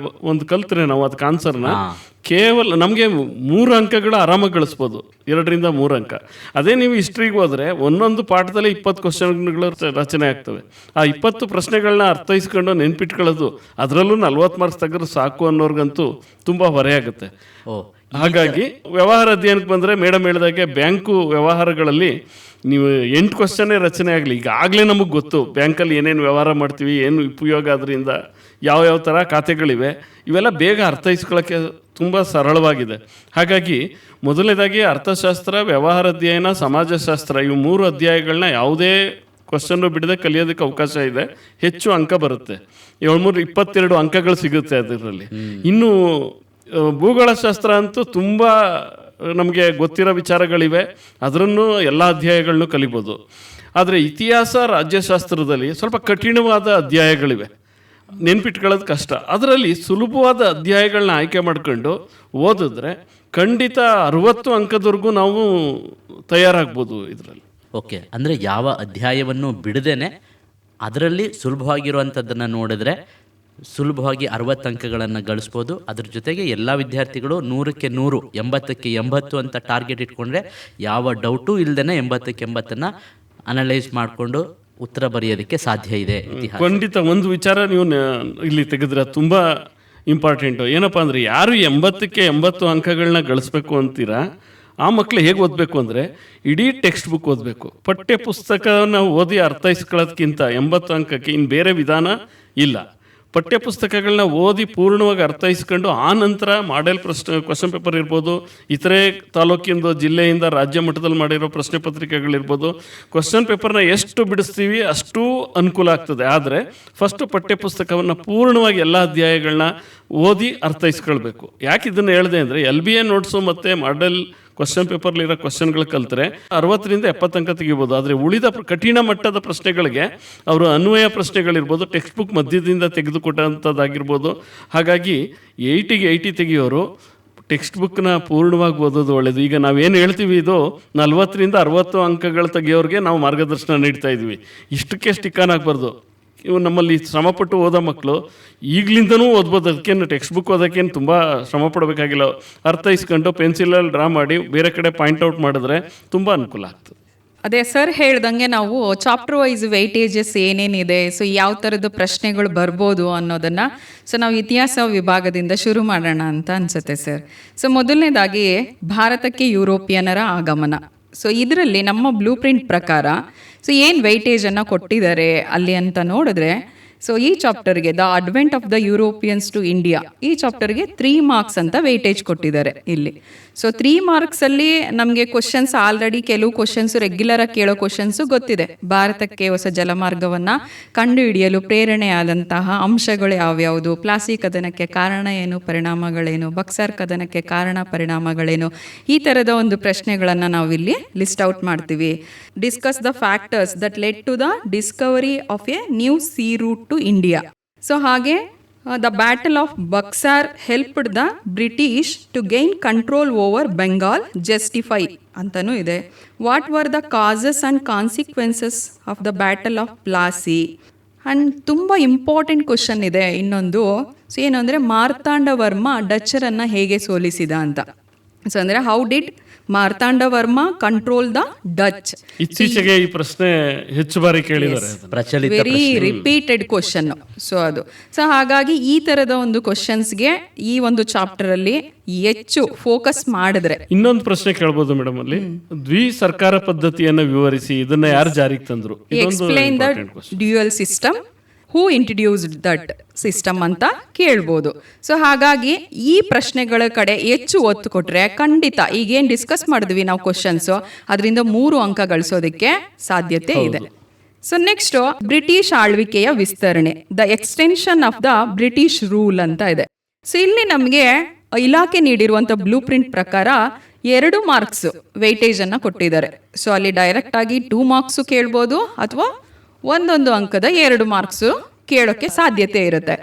ಒಂದು ಕಲ್ತ್ರೆ ನಾವು ಅದಕ್ಕೆ ಆನ್ಸರ್ನ ಕೇವಲ ನಮಗೆ 3 ಅಂಕಗಳು ಆರಾಮಾಗಿ ಗಳಿಸ್ಬೋದು, 2-3 ಅಂಕ. ಅದೇ ನೀವು ಹಿಸ್ಟ್ರಿಗೆ ಹೋದರೆ ಒಂದೊಂದು ಪಾಠದಲ್ಲಿ 20 ಕ್ವಶನ್ಗಳು ರಚನೆ ಆಗ್ತವೆ. ಆ 20 ಪ್ರಶ್ನೆಗಳನ್ನ ಅರ್ಥೈಸ್ಕೊಂಡು ನೆನ್ಪಿಟ್ಕೊಳ್ಳೋದು, ಅದರಲ್ಲೂ 40 ಮಾರ್ಕ್ಸ್ ತೆಗೆದ್ರೆ ಸಾಕು ಅನ್ನೋರ್ಗಂತೂ ತುಂಬ ಹೊರೆ ಆಗುತ್ತೆ. ಹಾಗಾಗಿ ವ್ಯವಹಾರ ಅಧ್ಯಯನಕ್ಕೆ ಬಂದರೆ ಮೇಡಮ್ ಹೇಳಿದಾಗೆ ಬ್ಯಾಂಕು ವ್ಯವಹಾರಗಳಲ್ಲಿ ನೀವು 8 ಕ್ವಶನ್ನೇ ರಚನೆ ಆಗಲಿ, ಈಗಾಗಲೇ ನಮಗೆ ಗೊತ್ತು ಬ್ಯಾಂಕಲ್ಲಿ ಏನೇನು ವ್ಯವಹಾರ ಮಾಡ್ತೀವಿ, ಏನು ಉಪಯೋಗ, ಅದರಿಂದ ಯಾವ ಥರ ಖಾತೆಗಳಿವೆ, ಇವೆಲ್ಲ ಬೇಗ ಅರ್ಥೈಸ್ಕೊಳ್ಳೋಕ್ಕೆ ತುಂಬ ಸರಳವಾಗಿದೆ. ಹಾಗಾಗಿ ಮೊದಲನೇದಾಗಿ ಅರ್ಥಶಾಸ್ತ್ರ, ವ್ಯವಹಾರ ಅಧ್ಯಯನ, ಸಮಾಜಶಾಸ್ತ್ರ ಇವು 3 ಅಧ್ಯಾಯಗಳನ್ನ ಯಾವುದೇ ಕ್ವಶನ್ನು ಬಿಡದೆ ಕಲಿಯೋದಕ್ಕೆ ಅವಕಾಶ ಇದೆ, ಹೆಚ್ಚು ಅಂಕ ಬರುತ್ತೆ. 22 ಅಂಕಗಳು ಸಿಗುತ್ತೆ ಅದರಲ್ಲಿ. ಇನ್ನು ಭೂಗೋಳಶಾಸ್ತ್ರ ಅಂತೂ ತುಂಬ ನಮಗೆ ಗೊತ್ತಿರೋ ವಿಚಾರಗಳಿವೆ, ಅದರನ್ನು ಎಲ್ಲ ಅಧ್ಯಾಯಗಳನ್ನೂ ಕಲಿಬೋದು. ಆದರೆ ಇತಿಹಾಸ, ರಾಜ್ಯಶಾಸ್ತ್ರದಲ್ಲಿ ಸ್ವಲ್ಪ ಕಠಿಣವಾದ ಅಧ್ಯಾಯಗಳಿವೆ, ನೆನ್ಪಿಟ್ಕೊಳ್ಳೋದು ಕಷ್ಟ. ಅದರಲ್ಲಿ ಸುಲಭವಾದ ಅಧ್ಯಾಯಗಳನ್ನ ಆಯ್ಕೆ ಮಾಡ್ಕೊಂಡು ಓದಿದ್ರೆ ಖಂಡಿತ 60 ಅಂಕದವರೆಗೂ ನಾವು ತಯಾರಾಗ್ಬೋದು ಇದರಲ್ಲಿ. ಓಕೆ, ಅಂದರೆ ಯಾವ ಅಧ್ಯಾಯವನ್ನು ಬಿಡದೇನೆ ಅದರಲ್ಲಿ ಸುಲಭವಾಗಿರುವಂಥದ್ದನ್ನು ನೋಡಿದ್ರೆ ಸುಲಭವಾಗಿ 60 ಅಂಕಗಳನ್ನು ಗಳಿಸ್ಬೋದು. ಅದ್ರ ಜೊತೆಗೆ ಎಲ್ಲ ವಿದ್ಯಾರ್ಥಿಗಳು 100ಕ್ಕೆ 100, 80ಕ್ಕೆ 80 ಅಂತ ಟಾರ್ಗೆಟ್ ಇಟ್ಕೊಂಡ್ರೆ ಯಾವ ಡೌಟು ಇಲ್ಲದೇ 80ಕ್ಕೆ 80 ಅನಲೈಸ್ ಮಾಡಿಕೊಂಡು ಉತ್ತರ ಬರೆಯೋದಕ್ಕೆ ಸಾಧ್ಯ ಇದೆ. ಖಂಡಿತ ಒಂದು ವಿಚಾರ ನೀವು ಇಲ್ಲಿ ತೆಗೆದ್ರೆ ತುಂಬ ಇಂಪಾರ್ಟೆಂಟು. ಏನಪ್ಪ ಅಂದರೆ, ಯಾರು 80ಕ್ಕೆ 80 ಅಂಕಗಳನ್ನ ಗಳಿಸ್ಬೇಕು ಅಂತೀರಾ ಆ ಮಕ್ಕಳು ಹೇಗೆ ಓದಬೇಕು ಅಂದರೆ, ಇಡೀ ಟೆಕ್ಸ್ಟ್ ಬುಕ್ ಓದಬೇಕು. ಪಠ್ಯ ಪುಸ್ತಕನ ಓದಿ ಅರ್ಥೈಸ್ಕೊಳ್ಳೋದಕ್ಕಿಂತ 80 ಅಂಕಕ್ಕೆ ಇನ್ನು ಬೇರೆ ವಿಧಾನ ಇಲ್ಲ. ಪಠ್ಯಪುಸ್ತಕಗಳನ್ನ ಓದಿ ಪೂರ್ಣವಾಗಿ ಅರ್ಥೈಸ್ಕೊಂಡು ಆ ನಂತರ ಮಾಡೆಲ್ ಕ್ವಶನ್ ಪೇಪರ್ ಇರ್ಬೋದು, ಇತರೆ ತಾಲೂಕಿಂದ ಜಿಲ್ಲೆಯಿಂದ ರಾಜ್ಯ ಮಟ್ಟದಲ್ಲಿ ಮಾಡಿರೋ ಪ್ರಶ್ನೆ ಪತ್ರಿಕೆಗಳಿರ್ಬೋದು, ಕ್ವಶನ್ ಪೇಪರ್ನ ಎಷ್ಟು ಬಿಡಿಸ್ತೀವಿ ಅಷ್ಟೂ ಅನುಕೂಲ ಆಗ್ತದೆ. ಆದರೆ ಫಸ್ಟು ಪಠ್ಯಪುಸ್ತಕವನ್ನು ಪೂರ್ಣವಾಗಿ ಎಲ್ಲ ಅಧ್ಯಾಯಗಳನ್ನ ಓದಿ ಅರ್ಥೈಸ್ಕೊಳ್ಬೇಕು. ಯಾಕೆ ಇದನ್ನು ಹೇಳಿದೆ ಅಂದರೆ LBA ನೋಟ್ಸು ಮತ್ತು ಮಾಡೆಲ್ ಕ್ವಶನ್ ಪೇಪರ್ಲಿರೋ ಕ್ವಶನ್ಗಳು ಕಲ್ತ್ರೆ 60ರಿಂದ 70 ಅಂಕ ತೆಗಿಬೋದು. ಆದರೆ ಉಳಿದ ಕಠಿಣ ಮಟ್ಟದ ಪ್ರಶ್ನೆಗಳಿಗೆ ಅವರು ಅನ್ವಯ ಪ್ರಶ್ನೆಗಳಿರ್ಬೋದು, ಟೆಕ್ಸ್ಟ್ ಬುಕ್ ಮಧ್ಯದಿಂದ ತೆಗೆದುಕೊಟ್ಟಂಥದ್ದಾಗಿರ್ಬೋದು. ಹಾಗಾಗಿ 80ಗೆ 80 ತೆಗಿಯೋರು ಟೆಕ್ಸ್ಟ್ ಬುಕ್ನ ಪೂರ್ಣವಾಗಿ ಓದೋದು ಒಳ್ಳೆಯದು. ಈಗ ನಾವೇನು ಹೇಳ್ತೀವಿ, ಇದು 40ರಿಂದ 60 ಅಂಕಗಳು ತೆಗಿಯೋರಿಗೆ ನಾವು ಮಾರ್ಗದರ್ಶನ ನೀಡ್ತಾ ಇದ್ವಿ. ಇಷ್ಟಕ್ಕೆ ಸ್ಟಿಕ್ ಆನ್ ಆಗಬಾರ್ದು. ಇವು ನಮ್ಮಲ್ಲಿ ಶ್ರಮಪಟ್ಟು ಓದೋ ಮಕ್ಕಳು ಈಗಲಿಂದನೂ ಓದ್ಬೋದು. ಅದಕ್ಕೇನು ಟೆಕ್ಸ್ಟ್ ಬುಕ್ ಓದೋಕ್ಕೇನು ತುಂಬ ಶ್ರಮ ಪಡಬೇಕಾಗಿಲ್ಲ. ಅರ್ಥೈಸ್ಕೊಂಡು ಪೆನ್ಸಿಲಲ್ಲಿ ಡ್ರಾ ಮಾಡಿ ಬೇರೆ ಕಡೆ ಪಾಯಿಂಟ್ಔಟ್ ಮಾಡಿದ್ರೆ ತುಂಬ ಅನುಕೂಲ ಆಗ್ತದೆ. ಅದೇ ಸರ್ ಹೇಳ್ದಂಗೆ ನಾವು ಚಾಪ್ಟರ್ ವೈಸ್ ವೆಯ್ಟೇಜಸ್ ಏನೇನಿದೆ, ಸೊ ಯಾವ ಥರದ ಪ್ರಶ್ನೆಗಳು ಬರ್ಬೋದು ಅನ್ನೋದನ್ನು ನಾವು ಇತಿಹಾಸ ವಿಭಾಗದಿಂದ ಶುರು ಮಾಡೋಣ ಅಂತ ಅನಿಸುತ್ತೆ ಸರ್. ಸೊ ಮೊದಲನೇದಾಗಿ ಭಾರತಕ್ಕೆ ಯುರೋಪಿಯನರ ಆಗಮನ. ಸೊ ಇದರಲ್ಲಿ ನಮ್ಮ ಬ್ಲೂ ಪ್ರಿಂಟ್ ಪ್ರಕಾರ ಸೊ ಏನು ವೆಯ್ಟೇಜನ್ನು ಕೊಟ್ಟಿದ್ದಾರೆ ಅಲ್ಲಿ ಅಂತ ನೋಡಿದ್ರೆ, ಸೊ ಈ ಚಾಪ್ಟರ್ಗೆ the advent of the Europeans to India, ಈ ಚಾಪ್ಟರ್ಗೆ 3 ಮಾರ್ಕ್ಸ್ ಅಂತ ವೆಯ್ಟೇಜ್ ಕೊಟ್ಟಿದ್ದಾರೆ ಇಲ್ಲಿ. ಸೊ 3 ಮಾರ್ಕ್ಸಲ್ಲಿ ನಮಗೆ ಕ್ವಶನ್ಸ್ ಆಲ್ರೆಡಿ ಕೆಲವು ಕ್ವಶನ್ಸು ರೆಗ್ಯುಲರಾಗಿ ಕೇಳೋ ಕ್ವಶನ್ಸು ಗೊತ್ತಿದೆ. ಭಾರತಕ್ಕೆ ಹೊಸ ಜಲಮಾರ್ಗವನ್ನು ಕಂಡುಹಿಡಿಯಲು ಪ್ರೇರಣೆಯಾದಂತಹ ಅಂಶಗಳು ಯಾವ್ಯಾವುದು, ಪ್ಲಾಸಿ ಕದನಕ್ಕೆ ಕಾರಣ ಏನು, ಪರಿಣಾಮಗಳೇನು, ಬಕ್ಸರ್ ಕದನಕ್ಕೆ ಕಾರಣ ಪರಿಣಾಮಗಳೇನು, ಈ ಥರದ ಒಂದು ಪ್ರಶ್ನೆಗಳನ್ನು ನಾವಿಲ್ಲಿ ಲಿಸ್ಟ್ ಔಟ್ ಮಾಡ್ತೀವಿ. Discuss the factors that led to the discovery of a new sea route to India. So ಹಾಗೆ the battle of Buxar helped the British to gain control over Bengal, justify ಅಂತಲೂ ಇದೆ. What were the causes and consequences of the battle of Plassey. And ತುಂಬ important question ಇದೆ ಇನ್ನೊಂದು. So ಏನು ಅಂದರೆ ಮಾರ್ತಾಂಡ ವರ್ಮ ಡಚ್ಚರನ್ನು ಹೇಗೆ ಸೋಲಿಸಿದ ಅಂತ. ಸೊ ಅಂದರೆ how did Martanda Varma control the Dutch. ಇತ್ತೀಚೆಗೆ ಈ ಪ್ರಶ್ನೆ ಹೆಚ್ಚು ಬಾರಿ ಕೇಳಿದ್ದಾರೆ. ಪ್ರಚಲಿತ ವೆರಿ ರಿಪೀಟೆಡ್ ಕ್ವಶನ್. ಸೊ ಹಾಗಾಗಿ ಈ ಥರದ ಒಂದು ಕ್ವಶನ್ಸ್ಗೆ ಈ ಒಂದು ಚಾಪ್ಟರಲ್ಲಿ ಹೆಚ್ಚು ಫೋಕಸ್ ಮಾಡಿದ್ರೆ. ಇನ್ನೊಂದು ಪ್ರಶ್ನೆ ಕೇಳ್ಬೋದು ಮೇಡಮ್ ಅಲ್ಲಿ, ದ್ವಿ ಸರ್ಕಾರ ಪದ್ಧತಿಯನ್ನು ವಿವರಿಸಿ, ಇದನ್ನ ಯಾರು ಜಾರಿಗೆ ತಂದ್ರು? Explain the dual system, who introduced that system ಅಂತ ಕೇಳ್ಬೋದು. ಸೊ ಹಾಗಾಗಿ ಈ ಪ್ರಶ್ನೆಗಳ ಕಡೆ ಹೆಚ್ಚು ಒತ್ತು ಕೊಟ್ಟರೆ ಖಂಡಿತ ಈಗೇನು ಡಿಸ್ಕಸ್ ಮಾಡಿದ್ವಿ ನಾವು ಕ್ವಶನ್ಸು, ಅದರಿಂದ 3 ಅಂಕ ಗಳಿಸೋದಕ್ಕೆ ಸಾಧ್ಯತೆ ಇದೆ. ಸೊ ನೆಕ್ಸ್ಟು ಬ್ರಿಟಿಷ್ ಆಳ್ವಿಕೆಯ ವಿಸ್ತರಣೆ, the extension of the British rule ಅಂತ ಇದೆ. ಸೊ ಇಲ್ಲಿ ನಮಗೆ ಇಲಾಖೆ ನೀಡಿರುವಂಥ ಬ್ಲೂ ಪ್ರಿಂಟ್ ಪ್ರಕಾರ 2 ಮಾರ್ಕ್ಸ್ ವೆಯ್ಟೇಜನ್ನು ಕೊಟ್ಟಿದ್ದಾರೆ. ಸೊ ಅಲ್ಲಿ ಡೈರೆಕ್ಟಾಗಿ 2 ಮಾರ್ಕ್ಸು ಕೇಳ್ಬೋದು ಅಥವಾ 1 ಅಂಕದ 2 ಮಾರ್ಕ್ಸು ಕೇಳೋಕ್ಕೆ ಸಾಧ್ಯತೆ ಇರುತ್ತೆ.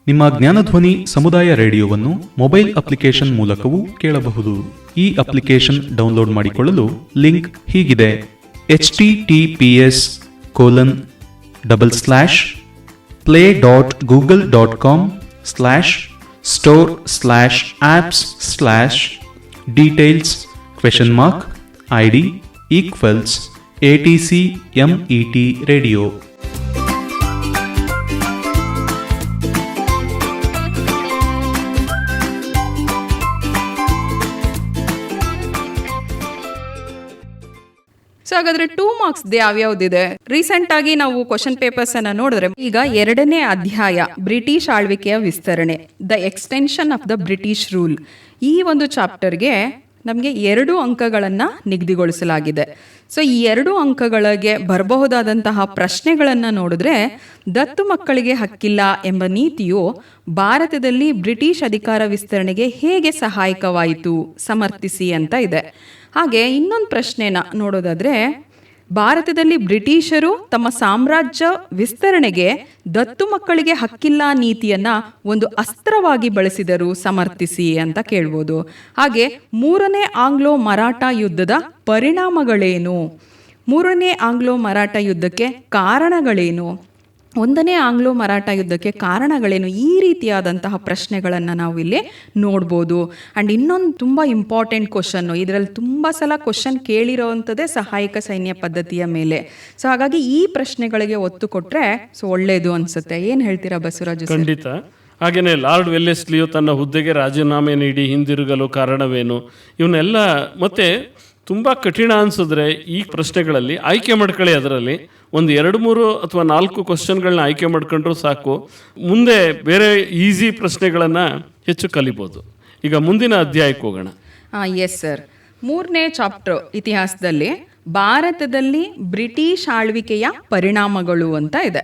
ನಿಮ್ಮ ಜ್ಞಾನಧ್ವನಿ ಸಮುದಾಯ ರೇಡಿಯೋವನ್ನು ಮೊಬೈಲ್ ಅಪ್ಲಿಕೇಶನ್ ಮೂಲಕವೂ ಕೇಳಬಹುದು. ಈ ಅಪ್ಲಿಕೇಶನ್ ಡೌನ್ಲೋಡ್ ಮಾಡಿಕೊಳ್ಳಲು ಲಿಂಕ್ ಹೀಗಿದೆ: https://play.google.com/store/apps/details ?ID = ATCMET radio. So ಹಾಗಾದ್ರೆ 2 ಮಾರ್ಕ್ಸ್ ಯಾವ್ಯಾವ್ದಿದೆ? ರೀಸೆಂಟ್ ಆಗಿ ನಾವು ಕ್ವಶನ್ ಪೇಪರ್ಸ್ ಅನ್ನ ನೋಡಿದ್ರೆ, ಈಗ 2ನೇ ಅಧ್ಯಾಯ ಬ್ರಿಟಿಷ್ ಆಳ್ವಿಕೆಯ ವಿಸ್ತರಣೆ, the extension of the British rule, ಈ ಒಂದು ಚಾಪ್ಟರ್ಗೆ ನಮಗೆ 2 ಅಂಕಗಳನ್ನು ನಿಗದಿಗೊಳಿಸಲಾಗಿದೆ. ಸೊ ಈ 2 ಅಂಕಗಳಿಗೆ ಬರಬಹುದಾದಂತಹ ಪ್ರಶ್ನೆಗಳನ್ನು ನೋಡಿದ್ರೆ, ದತ್ತು ಮಕ್ಕಳಿಗೆ ಹಕ್ಕಿಲ್ಲ ಎಂಬ ನೀತಿಯು ಭಾರತದಲ್ಲಿ ಬ್ರಿಟಿಷ್ ಅಧಿಕಾರ ವಿಸ್ತರಣೆಗೆ ಹೇಗೆ ಸಹಾಯಕವಾಯಿತು, ಸಮರ್ಥಿಸಿ ಅಂತ ಇದೆ. ಹಾಗೆ ಇನ್ನೊಂದು ಪ್ರಶ್ನೆನ ನೋಡೋದಾದರೆ, ಭಾರತದಲ್ಲಿ ಬ್ರಿಟಿಷರು ತಮ್ಮ ಸಾಮ್ರಾಜ್ಯ ವಿಸ್ತರಣೆಗೆ ದತ್ತು ಮಕ್ಕಳಿಗೆ ಹಕ್ಕಿಲ್ಲ ನೀತಿಯನ್ನು ಒಂದು ಅಸ್ತ್ರವಾಗಿ ಬಳಸಿದರು, ಸಮರ್ಥಿಸಿ ಅಂತ ಕೇಳ್ಬೋದು. ಹಾಗೆ 3ನೇ ಆಂಗ್ಲೋ ಮರಾಠ ಯುದ್ಧದ ಪರಿಣಾಮಗಳೇನು, 3ನೇ ಆಂಗ್ಲೋ ಮರಾಠ ಯುದ್ಧಕ್ಕೆ ಕಾರಣಗಳೇನು, 1ನೇ ಆಂಗ್ಲೋ ಮರಾಠ ಯುದ್ಧಕ್ಕೆ ಕಾರಣಗಳೇನು, ಈ ರೀತಿಯಾದಂತಹ ಪ್ರಶ್ನೆಗಳನ್ನು ನಾವು ಇಲ್ಲಿ ನೋಡ್ಬೋದು. ಆ್ಯಂಡ್ ಇನ್ನೊಂದು ತುಂಬ ಇಂಪಾರ್ಟೆಂಟ್ ಕ್ವಶನ್ನು, ಇದರಲ್ಲಿ ತುಂಬ ಸಲ ಕ್ವಶನ್ ಕೇಳಿರೋವಂಥದ್ದೇ ಸಹಾಯಕ ಸೈನ್ಯ ಪದ್ಧತಿಯ ಮೇಲೆ. ಸೊ ಹಾಗಾಗಿ ಈ ಪ್ರಶ್ನೆಗಳಿಗೆ ಒತ್ತು ಕೊಟ್ಟರೆ ಸೊ ಒಳ್ಳೆಯದು ಅನಿಸುತ್ತೆ. ಏನು ಹೇಳ್ತೀರಾ ಬಸವರಾಜು? ಖಂಡಿತ. ಹಾಗೆಯೇ ಲಾರ್ಡ್ ವೆಲ್ಲೆಸ್ಲಿಯು ತನ್ನ ಹುದ್ದೆಗೆ ರಾಜೀನಾಮೆ ನೀಡಿ ಹಿಂದಿರುಗಲು ಕಾರಣವೇನು, ಇವನ್ನೆಲ್ಲ ಮತ್ತೆ ತುಂಬ ಕಠಿಣ ಅನಿಸಿದ್ರೆ ಈ ಪ್ರಶ್ನೆಗಳಲ್ಲಿ ಆಯ್ಕೆ ಮಾಡ್ಕೊಳ್ಳಿ. ಅದರಲ್ಲಿ ಒಂದು 2-3 ಅಥವಾ 4 ಕ್ವಶನ್ಗಳನ್ನ ಆಯ್ಕೆ ಮಾಡ್ಕೊಂಡ್ರೂ ಸಾಕು. ಮುಂದೆ ಬೇರೆ ಈಸಿ ಪ್ರಶ್ನೆಗಳನ್ನು ಹೆಚ್ಚು ಕಲಿಬೋದು. ಈಗ ಮುಂದಿನ ಅಧ್ಯಾಯಕ್ಕೆ ಹೋಗೋಣ. Yes sir. 3ನೇ ಚಾಪ್ಟರ್ ಇತಿಹಾಸದಲ್ಲಿ ಭಾರತದಲ್ಲಿ ಬ್ರಿಟಿಷ್ ಆಳ್ವಿಕೆಯ ಪರಿಣಾಮಗಳು ಅಂತ ಇದೆ.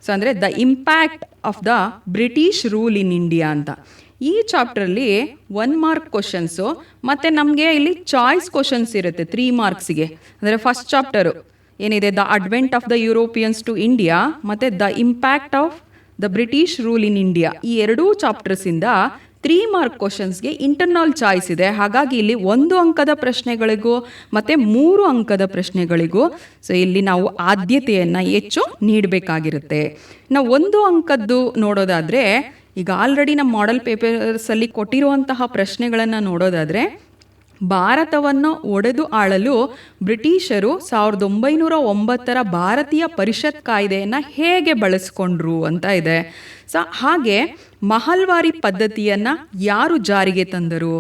ಸೊ ಅಂದರೆ the impact of the British rule in India ಅಂತ. ಈ ಚಾಪ್ಟ್ರಲ್ಲಿ 1 ಮಾರ್ಕ್ ಕ್ವಶನ್ಸು ಮತ್ತು ನಮಗೆ ಇಲ್ಲಿ ಚಾಯ್ಸ್ ಕ್ವಶನ್ಸ್ ಇರುತ್ತೆ 3 ಮಾರ್ಕ್ಸಿಗೆ. ಅಂದರೆ ಫಸ್ಟ್ ಚಾಪ್ಟರು ಏನಿದೆ the advent of the Europeans to India ಮತ್ತು the impact of the British rule in India, ಈ 2 ಚಾಪ್ಟರ್ಸಿಂದ 3 ಮಾರ್ಕ್ ಕ್ವಶನ್ಸ್ಗೆ ಇಂಟರ್ನಲ್ ಚಾಯ್ಸ್ ಇದೆ. ಹಾಗಾಗಿ ಇಲ್ಲಿ 1 ಅಂಕದ ಪ್ರಶ್ನೆಗಳಿಗೂ ಮತ್ತು 3 ಅಂಕದ ಪ್ರಶ್ನೆಗಳಿಗೂ ಸೊ ಇಲ್ಲಿ ನಾವು ಆದ್ಯತೆಯನ್ನು ಹೆಚ್ಚು ನೀಡಬೇಕಾಗಿರುತ್ತೆ. ನಾವು 1 ಅಂಕದ್ದು ನೋಡೋದಾದರೆ ಈಗ ಆಲ್ರೆಡಿ ನಮ್ಮ ಮಾಡೆಲ್ ಪೇಪರ್ಸಲ್ಲಿ ಕೊಟ್ಟಿರುವಂತಹ ಪ್ರಶ್ನೆಗಳನ್ನು ನೋಡೋದಾದರೆ ಭಾರತವನ್ನು ಒಡೆದು ಆಳಲು ಬ್ರಿಟಿಷರು 1909 ಭಾರತೀಯ ಪರಿಷತ್ ಕಾಯ್ದೆಯನ್ನು ಹೇಗೆ ಬಳಸ್ಕೊಂಡ್ರು ಅಂತ ಇದೆ. ಹಾಗೆ ಮಹಲ್ವಾರಿ ಪದ್ಧತಿಯನ್ನು ಯಾರು ಜಾರಿಗೆ ತಂದರು,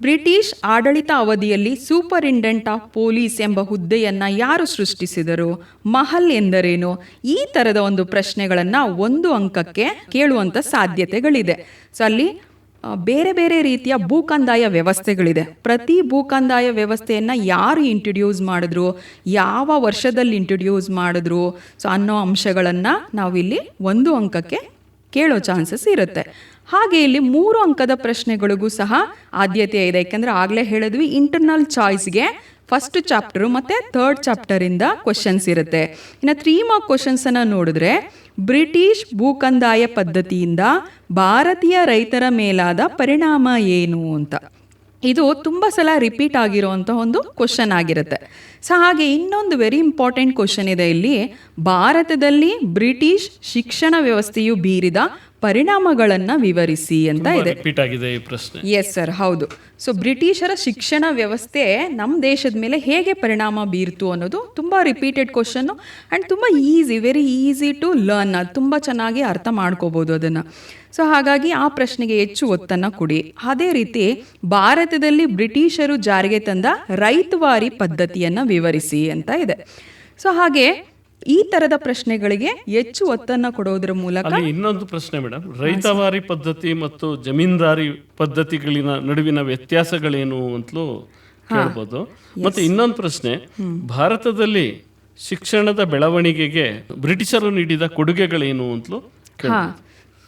ಬ್ರಿಟಿಷ್ ಆಡಳಿತ ಅವಧಿಯಲ್ಲಿ ಸೂಪರಿಂಟೆಂಡೆಂಟ್ ಆಫ್ ಪೊಲೀಸ್ ಎಂಬ ಹುದ್ದೆಯನ್ನು ಯಾರು ಸೃಷ್ಟಿಸಿದರು, ಮಹಲ್ ಎಂದರೇನು, ಈ ಥರದ ಒಂದು ಪ್ರಶ್ನೆಗಳನ್ನು 1 ಅಂಕಕ್ಕೆ ಕೇಳುವಂಥ ಸಾಧ್ಯತೆಗಳಿದೆ. ಸೊ ಅಲ್ಲಿ ಬೇರೆ ಬೇರೆ ರೀತಿಯ ಭೂಕಂದಾಯ ವ್ಯವಸ್ಥೆಗಳಿದೆ. ಪ್ರತಿ ಭೂಕಂದಾಯ ವ್ಯವಸ್ಥೆಯನ್ನು ಯಾರು ಇಂಟ್ರೊಡ್ಯೂಸ್ ಮಾಡಿದ್ರು, ಯಾವ ವರ್ಷದಲ್ಲಿ ಇಂಟ್ರೊಡ್ಯೂಸ್ ಮಾಡಿದ್ರು, ಸೊ ಅನ್ನೋ ಅಂಶಗಳನ್ನು ನಾವಿಲ್ಲಿ 1 ಅಂಕಕ್ಕೆ ಕೇಳೋ ಚಾನ್ಸಸ್ ಇರುತ್ತೆ. ಹಾಗೆ ಇಲ್ಲಿ 3 ಅಂಕದ ಪ್ರಶ್ನೆಗಳಿಗೂ ಸಹ ಆದ್ಯತೆ ಇದೆ. ಯಾಕೆಂದರೆ ಆಗಲೇ ಹೇಳಿದ್ವಿ ಇಂಟರ್ನಲ್ ಚಾಯ್ಸ್ಗೆ ಫಸ್ಟ್ ಚಾಪ್ಟರು ಮತ್ತು 3rd ಚಾಪ್ಟರಿಂದ ಕ್ವಶನ್ಸ್ ಇರುತ್ತೆ. ಇನ್ನು 3 ಮಾರ್ಕ್ ಕ್ವಶನ್ಸನ್ನು ನೋಡಿದ್ರೆ ಬ್ರಿಟಿಷ್ ಭೂಕಂದಾಯ ಪದ್ಧತಿಯಿಂದ ಭಾರತೀಯ ರೈತರ ಮೇಲಾದ ಪರಿಣಾಮ ಏನು ಅಂತ, ಇದು ತುಂಬ ಸಲ ರಿಪೀಟ್ ಆಗಿರುವಂಥ ಒಂದು ಕ್ವಶನ್ ಆಗಿರುತ್ತೆ. ಸೊ ಹಾಗೆ ಇನ್ನೊಂದು ವೆರಿ ಇಂಪಾರ್ಟೆಂಟ್ ಕ್ವಶನ್ ಇದೆ ಇಲ್ಲಿ, ಭಾರತದಲ್ಲಿ ಬ್ರಿಟಿಷ್ ಶಿಕ್ಷಣ ವ್ಯವಸ್ಥೆಯು ಬೀರಿದ ಪರಿಣಾಮಗಳನ್ನು ವಿವರಿಸಿ ಅಂತ ಇದೆ. ರಿಪೀಟ್ ಆಗಿದೆ ಈ ಪ್ರಶ್ನೆ. ಎಸ್ ಸರ್, ಹೌದು. ಸೊ ಬ್ರಿಟಿಷರ ಶಿಕ್ಷಣ ವ್ಯವಸ್ಥೆ ನಮ್ಮ ದೇಶದ ಮೇಲೆ ಹೇಗೆ ಪರಿಣಾಮ ಬೀರ್ತು ಅನ್ನೋದು ತುಂಬ ರಿಪೀಟೆಡ್ ಕ್ವಶನ್ನು ಆ್ಯಂಡ್ ತುಂಬ easy, very easy to learn. ಅದು ತುಂಬ ಚೆನ್ನಾಗಿ ಅರ್ಥ ಮಾಡ್ಕೋಬೋದು ಅದನ್ನು. ಸೊ ಹಾಗಾಗಿ ಆ ಪ್ರಶ್ನೆಗೆ ಹೆಚ್ಚು ಒತ್ತನ್ನು ಕೊಡಿ. ಅದೇ ರೀತಿ ಭಾರತದಲ್ಲಿ ಬ್ರಿಟಿಷರು ಜಾರಿಗೆ ತಂದ ರೈತವಾರಿ ಪದ್ಧತಿಯನ್ನು ವಿವರಿಸಿ ಅಂತ ಇದೆ. ಸೊ ಹಾಗೆ ಈ ತರದ ಪ್ರಶ್ನೆಗಳಿಗೆ ಹೆಚ್ಚು ಒತ್ತನ್ನು ಕೊಡೋದ್ರ ಮೂಲಕ ಇನ್ನೊಂದು ಪ್ರಶ್ನೆ ಮೇಡಮ್, ರೈತವಾರಿ ಪದ್ಧತಿ ಮತ್ತು ಜಮೀನ್ದಾರಿ ಪದ್ಧತಿಗಳಿನ ನಡುವಿನ ವ್ಯತ್ಯಾಸಗಳೇನು ಅಂತಲೂ ಕೇಳ್ಬೋದು. ಮತ್ತೆ ಇನ್ನೊಂದು ಪ್ರಶ್ನೆ, ಭಾರತದಲ್ಲಿ ಶಿಕ್ಷಣದ ಬೆಳವಣಿಗೆಗೆ ಬ್ರಿಟಿಷರು ನೀಡಿದ ಕೊಡುಗೆಗಳೇನು ಅಂತಲೂ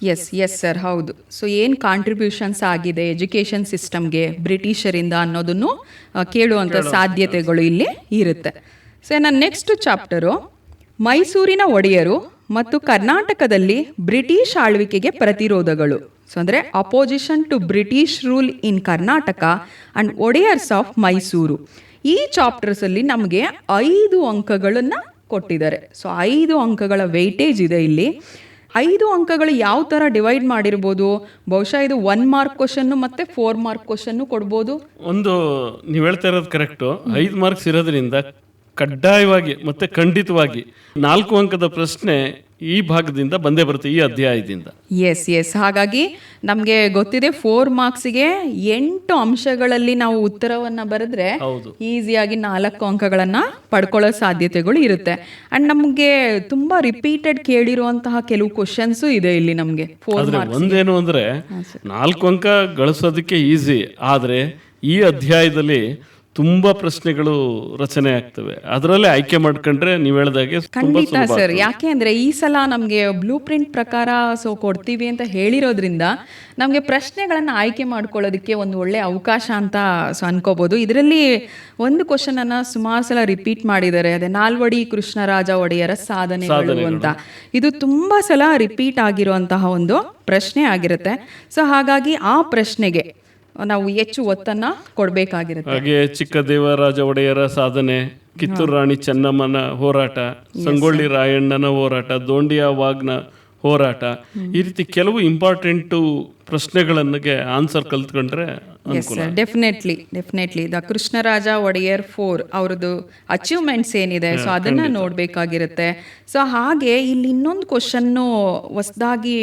ಎಸ್ ಸರ್, ಹೌದು. ಸೊ ಏನು ಕಾಂಟ್ರಿಬ್ಯೂಷನ್ಸ್ ಆಗಿದೆ ಎಜುಕೇಷನ್ ಸಿಸ್ಟಮ್ಗೆ ಬ್ರಿಟಿಷರಿಂದ ಅನ್ನೋದನ್ನು ಕೇಳುವಂಥ ಸಾಧ್ಯತೆಗಳು ಇಲ್ಲಿ ಇರುತ್ತೆ. ಸೊ ನನ್ನ ನೆಕ್ಸ್ಟ್ ಚಾಪ್ಟರು ಮೈಸೂರಿನ ಒಡೆಯರು ಮತ್ತು ಕರ್ನಾಟಕದಲ್ಲಿ ಬ್ರಿಟಿಷ್ ಆಳ್ವಿಕೆಗೆ ಪ್ರತಿರೋಧಗಳು. ಸೊ ಅಂದರೆ opposition to British rule in Karnataka and Wodeyars of Mysuru. ಈ ಚಾಪ್ಟರ್ಸಲ್ಲಿ ನಮಗೆ 5 ಅಂಕಗಳನ್ನು ಕೊಟ್ಟಿದ್ದಾರೆ. ಸೊ 5 ಅಂಕಗಳ ವೆಯ್ಟೇಜ್ ಇದೆ ಇಲ್ಲಿ. 5 ಅಂಕಗಳು ಯಾವ ಥರ ಡಿವೈಡ್ ಮಾಡಿರ್ಬೋದು, ಬಹುಶಃ ಇದು 1 ಮಾರ್ಕ್ ಕ್ವಶನ್ನು ಮತ್ತು 4 ಮಾರ್ಕ್ ಕ್ವಶನ್ನು ಕೊಡ್ಬೋದು. ಒಂದು ನೀವು ಹೇಳ್ತಾ ಇರೋದು ಕರೆಕ್ಟು. 5 ಮಾರ್ಕ್ಸ್ ಇರೋದ್ರಿಂದ ಕಡ್ಡಾಯವಾಗಿ ಮತ್ತು ಖಂಡಿತವಾಗಿ 4 ಅಂಕದ ಪ್ರಶ್ನೆ ಈ ಭಾಗದಿಂದ ಬಂದೇ ಬರುತ್ತೆ, ಈ ಅಧ್ಯಾಯದಿಂದ. ಎಸ್ ಹಾಗಾಗಿ ನಮಗೆ ಗೊತ್ತಿದೆ 4 ಮಾರ್ಕ್ಸಿಗೆ 8 ಅಂಶಗಳಲ್ಲಿ ನಾವು ಉತ್ತರವನ್ನು ಬರೆದ್ರೆ ಈಸಿಯಾಗಿ 4 ಅಂಕಗಳನ್ನು ಪಡ್ಕೊಳ್ಳೋ ಸಾಧ್ಯತೆಗಳು ಇರುತ್ತೆ. ಆ್ಯಂಡ್ ನಮಗೆ ತುಂಬ ರಿಪೀಟೆಡ್ ಕೇಳಿರುವಂತಹ ಕೆಲವು ಕ್ವಶನ್ಸು ಇದೆ ಇಲ್ಲಿ ನಮಗೆ 4 ಮಾರ್ಕ್ಸ್. ಒಂದೇನು ಅಂದರೆ 4 ಅಂಕ ಗಳಿಸೋದಕ್ಕೆ ಈಸಿ, ಆದರೆ ಈ ಅಧ್ಯಾಯದಲ್ಲಿ ತುಂಬ ಪ್ರಶ್ನೆಗಳು ರಚನೆ ಆಗ್ತವೆ. ಅದರಲ್ಲೇ ಆಯ್ಕೆ ಮಾಡ್ಕೊಂಡ್ರೆ ನೀವು ಹೇಳ್ದಾಗೆ ಖಂಡಿತ ಸರ್. ಯಾಕೆ ಅಂದರೆ ಈ ಸಲ ನಮಗೆ ಬ್ಲೂ ಪ್ರಿಂಟ್ ಪ್ರಕಾರ ಸೊ ಕೊಡ್ತೀವಿ ಅಂತ ಹೇಳಿರೋದ್ರಿಂದ ನಮಗೆ ಪ್ರಶ್ನೆಗಳನ್ನು ಆಯ್ಕೆ ಮಾಡ್ಕೊಳ್ಳೋದಕ್ಕೆ ಒಂದು ಒಳ್ಳೆ ಅವಕಾಶ ಅಂತ ಸೊ ಅನ್ಕೋಬೋದು. ಇದರಲ್ಲಿ ಒಂದು ಕ್ವಶನನ್ನು ಸುಮಾರು ಸಲ ರಿಪೀಟ್ ಮಾಡಿದ್ದಾರೆ, ಅದೇ ನಾಲ್ವಡಿ ಕೃಷ್ಣರಾಜ ಒಡೆಯರ ಸಾಧನೆಗಳು ಅಂತ. ಇದು ತುಂಬ ಸಲ ರಿಪೀಟ್ ಆಗಿರುವಂತಹ ಒಂದು ಪ್ರಶ್ನೆ ಆಗಿರುತ್ತೆ. ಸೊ ಹಾಗಾಗಿ ಆ ಪ್ರಶ್ನೆಗೆ ನಾವು ಹೆಚ್ಚು ಒತ್ತನ್ನು ಕೊಡಬೇಕಾಗಿರುತ್ತೆ. ಹಾಗೆ ಚಿಕ್ಕದೇವರಾಜ ಒಡೆಯರ ಸಾಧನೆ, ಕಿತ್ತೂರು ರಾಣಿ ಚೆನ್ನಮ್ಮನ ಹೋರಾಟ, ಸಂಗೊಳ್ಳಿ ರಾಯಣ್ಣನ ಹೋರಾಟ, ದೋಂಡಿಯ ವಾಗ್ನ ಹೋರಾಟ, ಈ ರೀತಿ ಕೆಲವು ಇಂಪಾರ್ಟೆಂಟು ಪ್ರಶ್ನೆಗಳನ್ನಿಗೆ ಆನ್ಸರ್ ಕಲ್ತ್ಕೊಂಡ್ರೆ ಅನುಕೂಲ. ಡೆಫಿನೆಟ್ಲಿ ದ ಕೃಷ್ಣರಾಜ ಒಡೆಯರ್ 4 ಅವ್ರದ್ದು ಅಚೀವ್ಮೆಂಟ್ಸ್ ಏನಿದೆ, ಸೊ ಅದನ್ನ ನೋಡ್ಬೇಕಾಗಿರುತ್ತೆ. ಸೊ ಹಾಗೆ ಇಲ್ಲಿ ಇನ್ನೊಂದು ಕ್ವಶನ್ನು ಹೊಸದಾಗಿ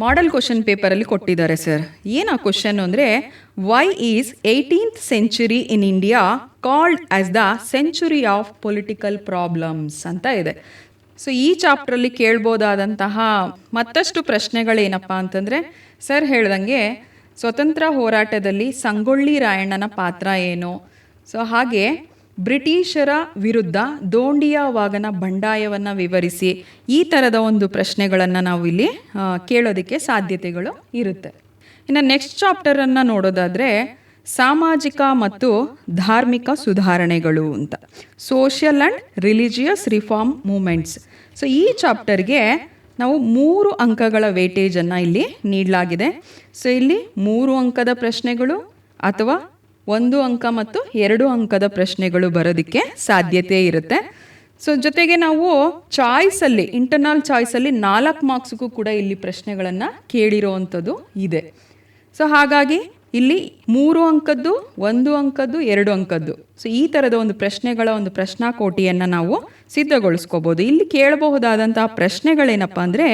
ಮಾಡೆಲ್ ಕ್ವಶನ್ ಪೇಪರ್ ಅಲ್ಲಿ ಕೊಟ್ಟಿದ್ದಾರೆ ಸರ್. ಏನ್ ಆ ಕ್ವಶನ್ ಅಂದ್ರೆ, why is 18th century in India called as the century of political problems ಅಂತ ಇದೆ. ಸೊ ಈ ಚಾಪ್ಟ್ರಲ್ಲಿ ಕೇಳ್ಬೋದಾದಂತಹ ಮತ್ತಷ್ಟು ಪ್ರಶ್ನೆಗಳೇನಪ್ಪ ಅಂತಂದರೆ, ಸರ್ ಹೇಳ್ದಂಗೆ ಸ್ವತಂತ್ರ ಹೋರಾಟದಲ್ಲಿ ಸಂಗೊಳ್ಳಿ ರಾಯಣ್ಣನ ಪಾತ್ರ ಏನು, ಸೊ ಹಾಗೆ ಬ್ರಿಟಿಷರ ವಿರುದ್ಧ ದೋಂಡಿಯಾವಾಗನ ಬಂಡಾಯವನ್ನು ವಿವರಿಸಿ, ಈ ಥರದ ಒಂದು ಪ್ರಶ್ನೆಗಳನ್ನು ನಾವು ಇಲ್ಲಿ ಕೇಳೋದಕ್ಕೆ ಸಾಧ್ಯತೆಗಳು ಇರುತ್ತೆ. ಇನ್ನು ನೆಕ್ಸ್ಟ್ ಚಾಪ್ಟರನ್ನು ನೋಡೋದಾದರೆ ಸಾಮಾಜಿಕ ಮತ್ತು ಧಾರ್ಮಿಕ ಸುಧಾರಣೆಗಳು ಅಂತ, social and religious reform movements. So ಈ ಚಾಪ್ಟರ್ಗೆ ನಾವು 3 ಅಂಕಗಳ ವೇಟೇಜನ್ನು ಇಲ್ಲಿ ನೀಡಲಾಗಿದೆ. ಸೊ ಇಲ್ಲಿ 3 ಅಂಕದ ಪ್ರಶ್ನೆಗಳು ಅಥವಾ 1 ಅಂಕ ಮತ್ತು 2 ಅಂಕದ ಪ್ರಶ್ನೆಗಳು ಬರೋದಕ್ಕೆ ಸಾಧ್ಯತೆ ಇರುತ್ತೆ. ಸೊ ಜೊತೆಗೆ ನಾವು ಚಾಯ್ಸಲ್ಲಿ, ಇಂಟರ್ನಲ್ ಚಾಯ್ಸಲ್ಲಿ 4 ಮಾರ್ಕ್ಸ್ಗೂ ಕೂಡ ಇಲ್ಲಿ ಪ್ರಶ್ನೆಗಳನ್ನು ಕೇಳಿರೋವಂಥದ್ದು ಇದೆ. ಸೊ ಹಾಗಾಗಿ ಇಲ್ಲಿ 3 ಅಂಕದ್ದು, 1 ಅಂಕದ್ದು, 2 ಅಂಕದ್ದು, ಸೊ ಈ ಥರದ ಒಂದು ಪ್ರಶ್ನೆಗಳ ಒಂದು ಪ್ರಶ್ನಾಕೋಟಿಯನ್ನು ನಾವು ಸಿದ್ಧಗೊಳಿಸ್ಕೋಬೋದು. ಇಲ್ಲಿ ಕೇಳಬಹುದಾದಂತಹ ಪ್ರಶ್ನೆಗಳೇನಪ್ಪ ಅಂದರೆ,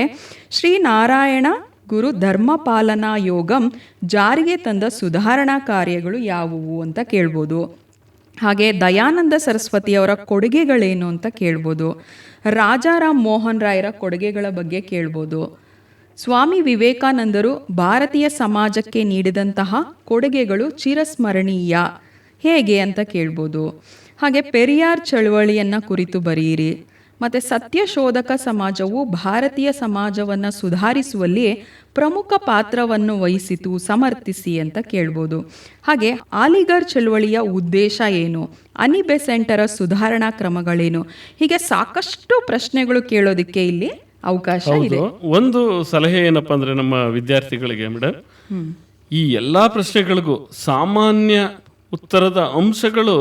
ಶ್ರೀನಾರಾಯಣ ಗುರು ಧರ್ಮಪಾಲನಾ ಯೋಗಂ ಜಾರಿಗೆ ತಂದ ಸುಧಾರಣಾ ಕಾರ್ಯಗಳು ಯಾವುವು ಅಂತ ಕೇಳ್ಬೋದು. ಹಾಗೆ ದಯಾನಂದ ಸರಸ್ವತಿಯವರ ಕೊಡುಗೆಗಳೇನು ಅಂತ ಕೇಳ್ಬೋದು. ರಾಜಾರಾಮ್ ಮೋಹನ್ ರಾಯರ ಕೊಡುಗೆಗಳ ಬಗ್ಗೆ ಕೇಳ್ಬೋದು. ಸ್ವಾಮಿ ವಿವೇಕಾನಂದರು ಭಾರತೀಯ ಸಮಾಜಕ್ಕೆ ನೀಡಿದಂತಹ ಕೊಡುಗೆಗಳು ಚಿರಸ್ಮರಣೀಯ ಹೇಗೆ ಅಂತ ಕೇಳ್ಬೋದು. ಹಾಗೆ ಪೆರಿಯಾರ್ ಚಳವಳಿಯನ್ನು ಕುರಿತು ಬರೆಯಿರಿ. ಮತ್ತು ಸತ್ಯಶೋಧಕ ಸಮಾಜವು ಭಾರತೀಯ ಸಮಾಜವನ್ನು ಸುಧಾರಿಸುವಲ್ಲಿ ಪ್ರಮುಖ ಪಾತ್ರವನ್ನು ವಹಿಸಿತು, ಸಮರ್ಥಿಸಿ ಅಂತ ಕೇಳ್ಬೋದು. ಹಾಗೆ ಅಲಿಗರ್ ಚಳವಳಿಯ ಉದ್ದೇಶ ಏನು, ಅನಿ ಬೆಸೆಂಟರ ಸುಧಾರಣಾ ಕ್ರಮಗಳೇನು, ಹೀಗೆ ಸಾಕಷ್ಟು ಪ್ರಶ್ನೆಗಳು ಕೇಳೋದಕ್ಕೆ ಇಲ್ಲಿ ಅವಕಾಶ ಇದೆ. ಒಂದು ಸಲಹೆ ಏನಪ್ಪ ಅಂದ್ರೆ ನಮ್ಮ ವಿದ್ಯಾರ್ಥಿಗಳಿಗೆ ಮೇಡಮ್, ಈ ಎಲ್ಲಾ ಪ್ರಶ್ನೆಗಳಿಗೂ ಸಾಮಾನ್ಯ ಉತ್ತರದ ಅಂಶಗಳು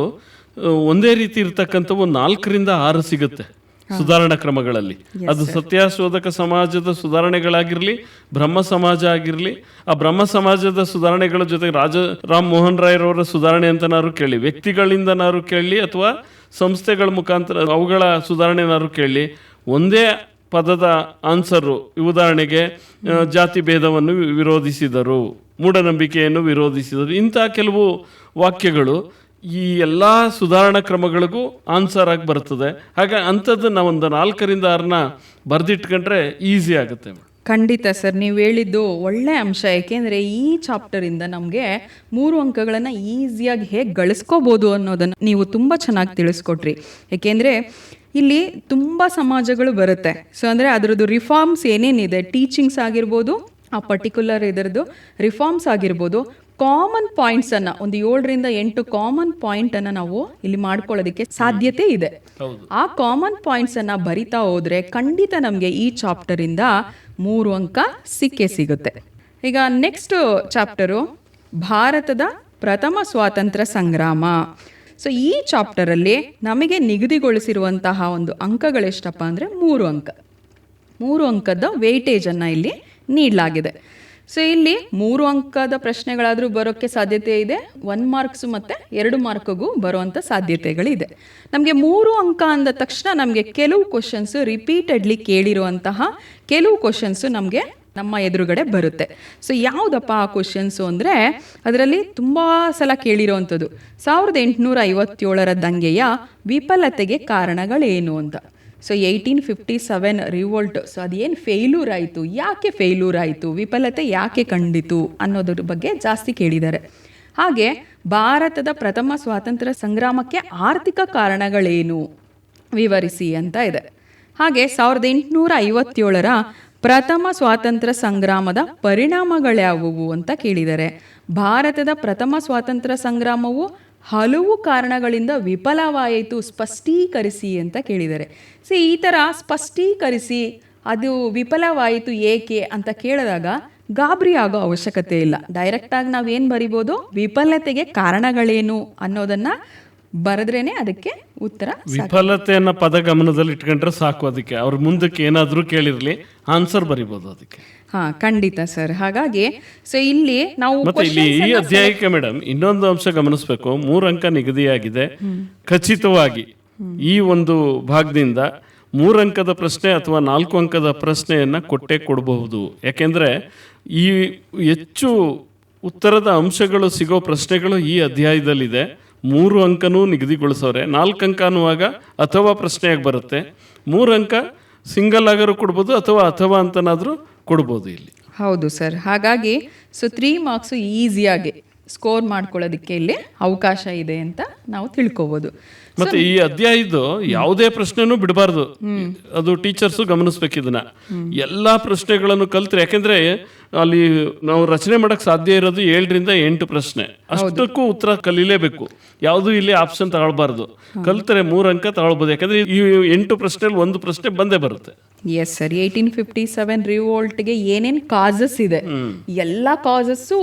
ಒಂದೇ ರೀತಿ ಇರ್ತಕ್ಕಂಥವು 4ರಿಂದ 6 ಸಿಗುತ್ತೆ ಸುಧಾರಣಾ ಕ್ರಮಗಳಲ್ಲಿ. ಅದು ಸತ್ಯಶೋಧಕ ಸಮಾಜದ ಸುಧಾರಣೆಗಳಾಗಿರ್ಲಿ, ಬ್ರಹ್ಮ ಸಮಾಜ ಆಗಿರ್ಲಿ, ಆ ಬ್ರಹ್ಮ ಸಮಾಜದ ಸುಧಾರಣೆಗಳ ಜೊತೆಗೆ ರಾಜಾರಾಮ್ ಮೋಹನ್ ರಾಯರವರ ಸುಧಾರಣೆ ಅಂತನಾದ್ರು ಕೇಳಿ, ವ್ಯಕ್ತಿಗಳಿಂದನಾದ್ರು ಕೇಳಿ, ಅಥವಾ ಸಂಸ್ಥೆಗಳ ಮುಖಾಂತರ ಅವುಗಳ ಸುಧಾರಣೆನಾದ್ರು ಕೇಳಿ, ಒಂದೇ ಪದದ ಆನ್ಸರು. ಉದಾಹರಣೆಗೆ ಜಾತಿ ಭೇದವನ್ನು ವಿರೋಧಿಸಿದರು, ಮೂಢನಂಬಿಕೆಯನ್ನು ವಿರೋಧಿಸಿದರು, ಇಂಥ ಕೆಲವು ವಾಕ್ಯಗಳು ಈ ಎಲ್ಲ ಸುಧಾರಣಾ ಕ್ರಮಗಳಿಗೂ ಆನ್ಸರ್ ಆಗಿ ಬರ್ತದೆ. ಹಾಗೆ ಅಂಥದ್ದನ್ನು ಒಂದು 4ರಿಂದ 6 ಬರೆದಿಟ್ಕೊಂಡ್ರೆ ಈಸಿ ಆಗುತ್ತೆ. ಖಂಡಿತ ಸರ್, ನೀವು ಹೇಳಿದ್ದು ಒಳ್ಳೆ ಅಂಶ. ಏಕೆಂದರೆ ಈ ಚಾಪ್ಟರಿಂದ ನಮಗೆ 3 ಅಂಕಗಳನ್ನು ಈಸಿಯಾಗಿ ಹೇಗೆ ಗಳಿಸ್ಕೋಬೋದು ಅನ್ನೋದನ್ನು ನೀವು ತುಂಬ ಚೆನ್ನಾಗಿ ತಿಳಿಸ್ಕೊಟ್ರಿ. ಏಕೆಂದರೆ ಇಲ್ಲಿ ತುಂಬ ಸಮಾಜಗಳು ಬರುತ್ತೆ. ಸೊ ಅಂದರೆ ಅದರದ್ದು ರಿಫಾರ್ಮ್ಸ್ ಏನೇನಿದೆ, ಟೀಚಿಂಗ್ಸ್ ಆಗಿರ್ಬೋದು, ಆ ಪರ್ಟಿಕ್ಯುಲರ್ ಇದರದ್ದು ರಿಫಾರ್ಮ್ಸ್ ಆಗಿರ್ಬೋದು, ಕಾಮನ್ ಪಾಯಿಂಟ್ಸನ್ನು ಒಂದು 7ರಿಂದ 8 ಕಾಮನ್ ಪಾಯಿಂಟನ್ನು ನಾವು ಇಲ್ಲಿ ಮಾಡ್ಕೊಳ್ಳೋದಕ್ಕೆ ಸಾಧ್ಯತೆ ಇದೆ. ಆ ಕಾಮನ್ ಪಾಯಿಂಟ್ಸನ್ನು ಬರಿತಾ ಹೋದರೆ ಖಂಡಿತ ನಮಗೆ ಈ ಚಾಪ್ಟರಿಂದ 3 ಅಂಕ ಸಿಕ್ಕೇ ಸಿಗುತ್ತೆ. ಈಗ ನೆಕ್ಸ್ಟ್ ಚಾಪ್ಟರು ಭಾರತದ ಪ್ರಥಮ ಸ್ವಾತಂತ್ರ್ಯ ಸಂಗ್ರಾಮ. ಸೊ ಈ ಚಾಪ್ಟರಲ್ಲಿ ನಮಗೆ ನಿಗದಿಗೊಳಿಸಿರುವಂತಹ ಒಂದು ಅಂಕಗಳೆಷ್ಟಪ್ಪ ಅಂದರೆ 3 ಅಂಕ. 3 ಅಂಕದ ವೇಟೇಜನ್ನು ಇಲ್ಲಿ ನೀಡಲಾಗಿದೆ. ಸೊ ಇಲ್ಲಿ 3 ಅಂಕದ ಪ್ರಶ್ನೆಗಳಾದರೂ ಬರೋಕ್ಕೆ ಸಾಧ್ಯತೆ ಇದೆ, 1 ಮಾರ್ಕ್ಸು ಮತ್ತು 2 ಮಾರ್ಕ್ಗೂ ಬರುವಂಥ ಸಾಧ್ಯತೆಗಳಿದೆ. ನಮಗೆ 3 ಅಂಕ ಅಂದ ತಕ್ಷಣ ನಮಗೆ ಕೆಲವು ಕ್ವಶನ್ಸು ರಿಪೀಟೆಡ್ಲಿ ಕೇಳಿರುವಂತಹ ಕೆಲವು ಕ್ವಶನ್ಸು ನಮಗೆ ನಮ್ಮ ಎದುರುಗಡೆ ಬರುತ್ತೆ. ಸೊ ಯಾವುದಪ್ಪ ಆ ಕ್ವಶನ್ಸು ಅಂದರೆ, ಅದರಲ್ಲಿ ತುಂಬ ಸಲ ಕೇಳಿರೋವಂಥದ್ದು 1857ರ ದಂಗೆಯ ವಿಫಲತೆಗೆ ಕಾರಣಗಳೇನು ಅಂತ. ಸೊ 1857 ರಿವೋಲ್ಟ್, ಸೊ ಅದೇನು ಫೇಲ್ಯೂರ್ ಆಯಿತು, ಯಾಕೆ ಫೇಲ್ಯೂರ್ ಆಯಿತು, ವಿಫಲತೆ ಯಾಕೆ ಕಂಡಿತು ಅನ್ನೋದ್ರ ಬಗ್ಗೆ ಜಾಸ್ತಿ ಕೇಳಿದ್ದಾರೆ. ಹಾಗೆ ಭಾರತದ ಪ್ರಥಮ ಸ್ವಾತಂತ್ರ್ಯ ಸಂಗ್ರಾಮಕ್ಕೆ ಆರ್ಥಿಕ ಕಾರಣಗಳೇನು ವಿವರಿಸಿ ಅಂತ ಇದೆ. ಹಾಗೆ 1857ರ ಪ್ರಥಮ ಸ್ವಾತಂತ್ರ್ಯ ಸಂಗ್ರಾಮದ ಪರಿಣಾಮಗಳ್ಯಾವುವು ಅಂತ ಕೇಳಿದ್ದಾರೆ. ಭಾರತದ ಪ್ರಥಮ ಸ್ವಾತಂತ್ರ್ಯ ಸಂಗ್ರಾಮವು ಹಲವು ಕಾರಣಗಳಿಂದ ವಿಫಲವಾಯಿತು, ಸ್ಪಷ್ಟೀಕರಿಸಿ ಅಂತ ಕೇಳಿದ್ದಾರೆ. ಸೊ ಈ ಥರ ಸ್ಪಷ್ಟೀಕರಿಸಿ, ಅದು ವಿಫಲವಾಯಿತು ಏಕೆ ಅಂತ ಕೇಳಿದಾಗ ಗಾಬರಿ ಆಗೋ ಅವಶ್ಯಕತೆ ಇಲ್ಲ. ಡೈರೆಕ್ಟಾಗಿ ನಾವೇನು ಬರಿಬೋದು, ವಿಫಲತೆಗೆ ಕಾರಣಗಳೇನು ಅನ್ನೋದನ್ನು ಬರೆದ್ರೇನೆ ಅದಕ್ಕೆ ಉತ್ತರ. ವಿಫಲತೆ ಅನ್ನೋ ಪದ ಗಮನದಲ್ಲಿ ಇಟ್ಕೊಂಡ್ರೆ ಸಾಕು. ಅದಕ್ಕೆ ಅವ್ರ ಮುಂದಕ್ಕೆ ಏನಾದರೂ ಕೇಳಿರ್ಲಿ ಆನ್ಸರ್ ಬರಿಬೋದು ಅದಕ್ಕೆ. ಹಾ, ಖಂಡಿತ ಸರ್. ಹಾಗಾಗಿ ಸೊ ಇಲ್ಲಿ ನಾವು ಮತ್ತೆ ಇಲ್ಲಿ ಈ ಅಧ್ಯಾಯಕ್ಕೆ ಮೇಡಮ್ ಇನ್ನೊಂದು ಅಂಶ ಗಮನಿಸಬೇಕು. 3 ಅಂಕ ನಿಗದಿಯಾಗಿದೆ. ಖಚಿತವಾಗಿ ಈ ಒಂದು ಭಾಗದಿಂದ 3 ಅಂಕದ ಪ್ರಶ್ನೆ ಅಥವಾ 4 ಅಂಕದ ಪ್ರಶ್ನೆಯನ್ನ ಕೊಡಬಹುದು. ಯಾಕೆಂದ್ರೆ ಈ ಹೆಚ್ಚು ಉತ್ತರದ ಅಂಶಗಳು ಸಿಗೋ ಪ್ರಶ್ನೆಗಳು ಈ ಅಧ್ಯಾಯದಲ್ಲಿದೆ. 3 ಅಂಕನೂ ನಿಗದಿಗೊಳಿಸೋರೆ. 4 ಅಂಕ ಅನ್ನುವಾಗ ಅಥವಾ ಪ್ರಶ್ನೆಯಾಗಿ ಬರುತ್ತೆ. 3 ಅಂಕ ಸಿಂಗಲ್ ಆಗಾರು ಕೊಡ್ಬೋದು ಅಥವಾ ಅಂತನಾದ್ರೂ ಕೊಡ್ಬೋದು ಇಲ್ಲಿ. ಹೌದು ಸರ್. ಹಾಗಾಗಿ ಸೊ 3 ಮಾರ್ಕ್ಸು ಈಸಿಯಾಗಿ ಸ್ಕೋರ್ ಮಾಡ್ಕೊಳ್ಳೋದಕ್ಕೆ ಇಲ್ಲಿ ಅವಕಾಶ ಇದೆ ಅಂತ ನಾವು ತಿಳ್ಕೊಬೋದು. ಮತ್ತೆ ಈ ಅಧ್ಯಾಯದ್ದು ಯಾವುದೇ ಪ್ರಶ್ನೆನೂ ಬಿಡಬಾರ್ದು. ಅದು ಟೀಚರ್ಸು ಗಮನಿಸ್ಬೇಕು ಇದನ್ನ. ಎಲ್ಲಾ ಪ್ರಶ್ನೆಗಳನ್ನು ಕಲ್ತ್ರೆ, ಯಾಕೆಂದ್ರೆ ಅಲ್ಲಿ ನಾವು ರಚನೆ ಮಾಡಕ್ ಸಾಧ್ಯ ಇರೋದು 7ರಿಂದ 8 ಪ್ರಶ್ನೆ. ಅಷ್ಟಕ್ಕೂ ಉತ್ತರ ಕಲೀಲೇಬೇಕು. ಯಾವುದು ಇಲ್ಲಿ ಆಪ್ಷನ್ ತಗೊಳ್ಬಾರ್ದು. ಕಲ್ತರೆ 3 ಅಂಕ ತಗೊಳ್ಬೋದು. ಯಾಕಂದ್ರೆ ಈ 8 ಪ್ರಶ್ನೆಯಲ್ಲಿ 1 ಪ್ರಶ್ನೆ ಬಂದೇ ಬರುತ್ತೆ. Yes sir. 1857 ರಿವೋಲ್ಟ್ಗೆ ಏನೇನು ಕಾಸಸ್ ಇದೆ, ಎಲ್ಲ ಕಾಸಸ್ಸು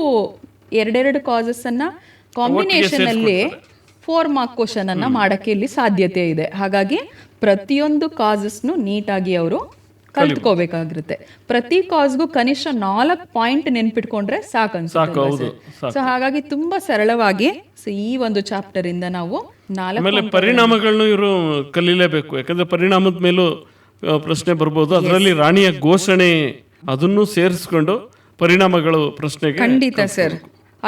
2 ಕಾಸಸ್ ಅನ್ನ ಕಾಂಬಿನೇಷನ್ ಅಲ್ಲಿ 4 ಮಾರ್ಕ್ ಕ್ವಶನ್ ಅನ್ನ ಮಾಡಕ್ಕೆ ಇಲ್ಲಿ ಸಾಧ್ಯತೆ ಇದೆ. ಹಾಗಾಗಿ ಪ್ರತಿಯೊಂದು ಕಾಸಸ್ನು ನೀಟಾಗಿ ಅವರು ಕಲ್ತ್ಕೋಬೇಕಾಗಿರುತ್ತೆ. ಪ್ರತಿ ಕಾಸ್ಗೂ ಕನಿಷ್ಠ 4 ಪಾಯಿಂಟ್ ನೆನ್ಪಿಟ್ಕೊಂಡ್ರೆ ಸಾಕು ಅನ್ಸುತ್ತೆ. ಸೊ ಹಾಗಾಗಿ ತುಂಬಾ ಸರಳವಾಗಿ ಈ ಒಂದು ಚಾಪ್ಟರ್ ಇಂದ ನಾವು 4 ಪರಿಣಾಮಗಳನ್ನು ಇವರು ಕಲೀಲೇಬೇಕು. ಯಾಕಂದ್ರೆ ಪರಿಣಾಮದ ಮೇಲೂ ಪ್ರಶ್ನೆ ಬರ್ಬೋದು. ಅದರಲ್ಲಿ ರಾಣಿಯ ಘೋಷಣೆ ಅದನ್ನು ಸೇರಿಸ್ಕೊಂಡು ಪರಿಣಾಮಗಳು ಪ್ರಶ್ನೆಗೆ. ಖಂಡಿತ ಸರ್.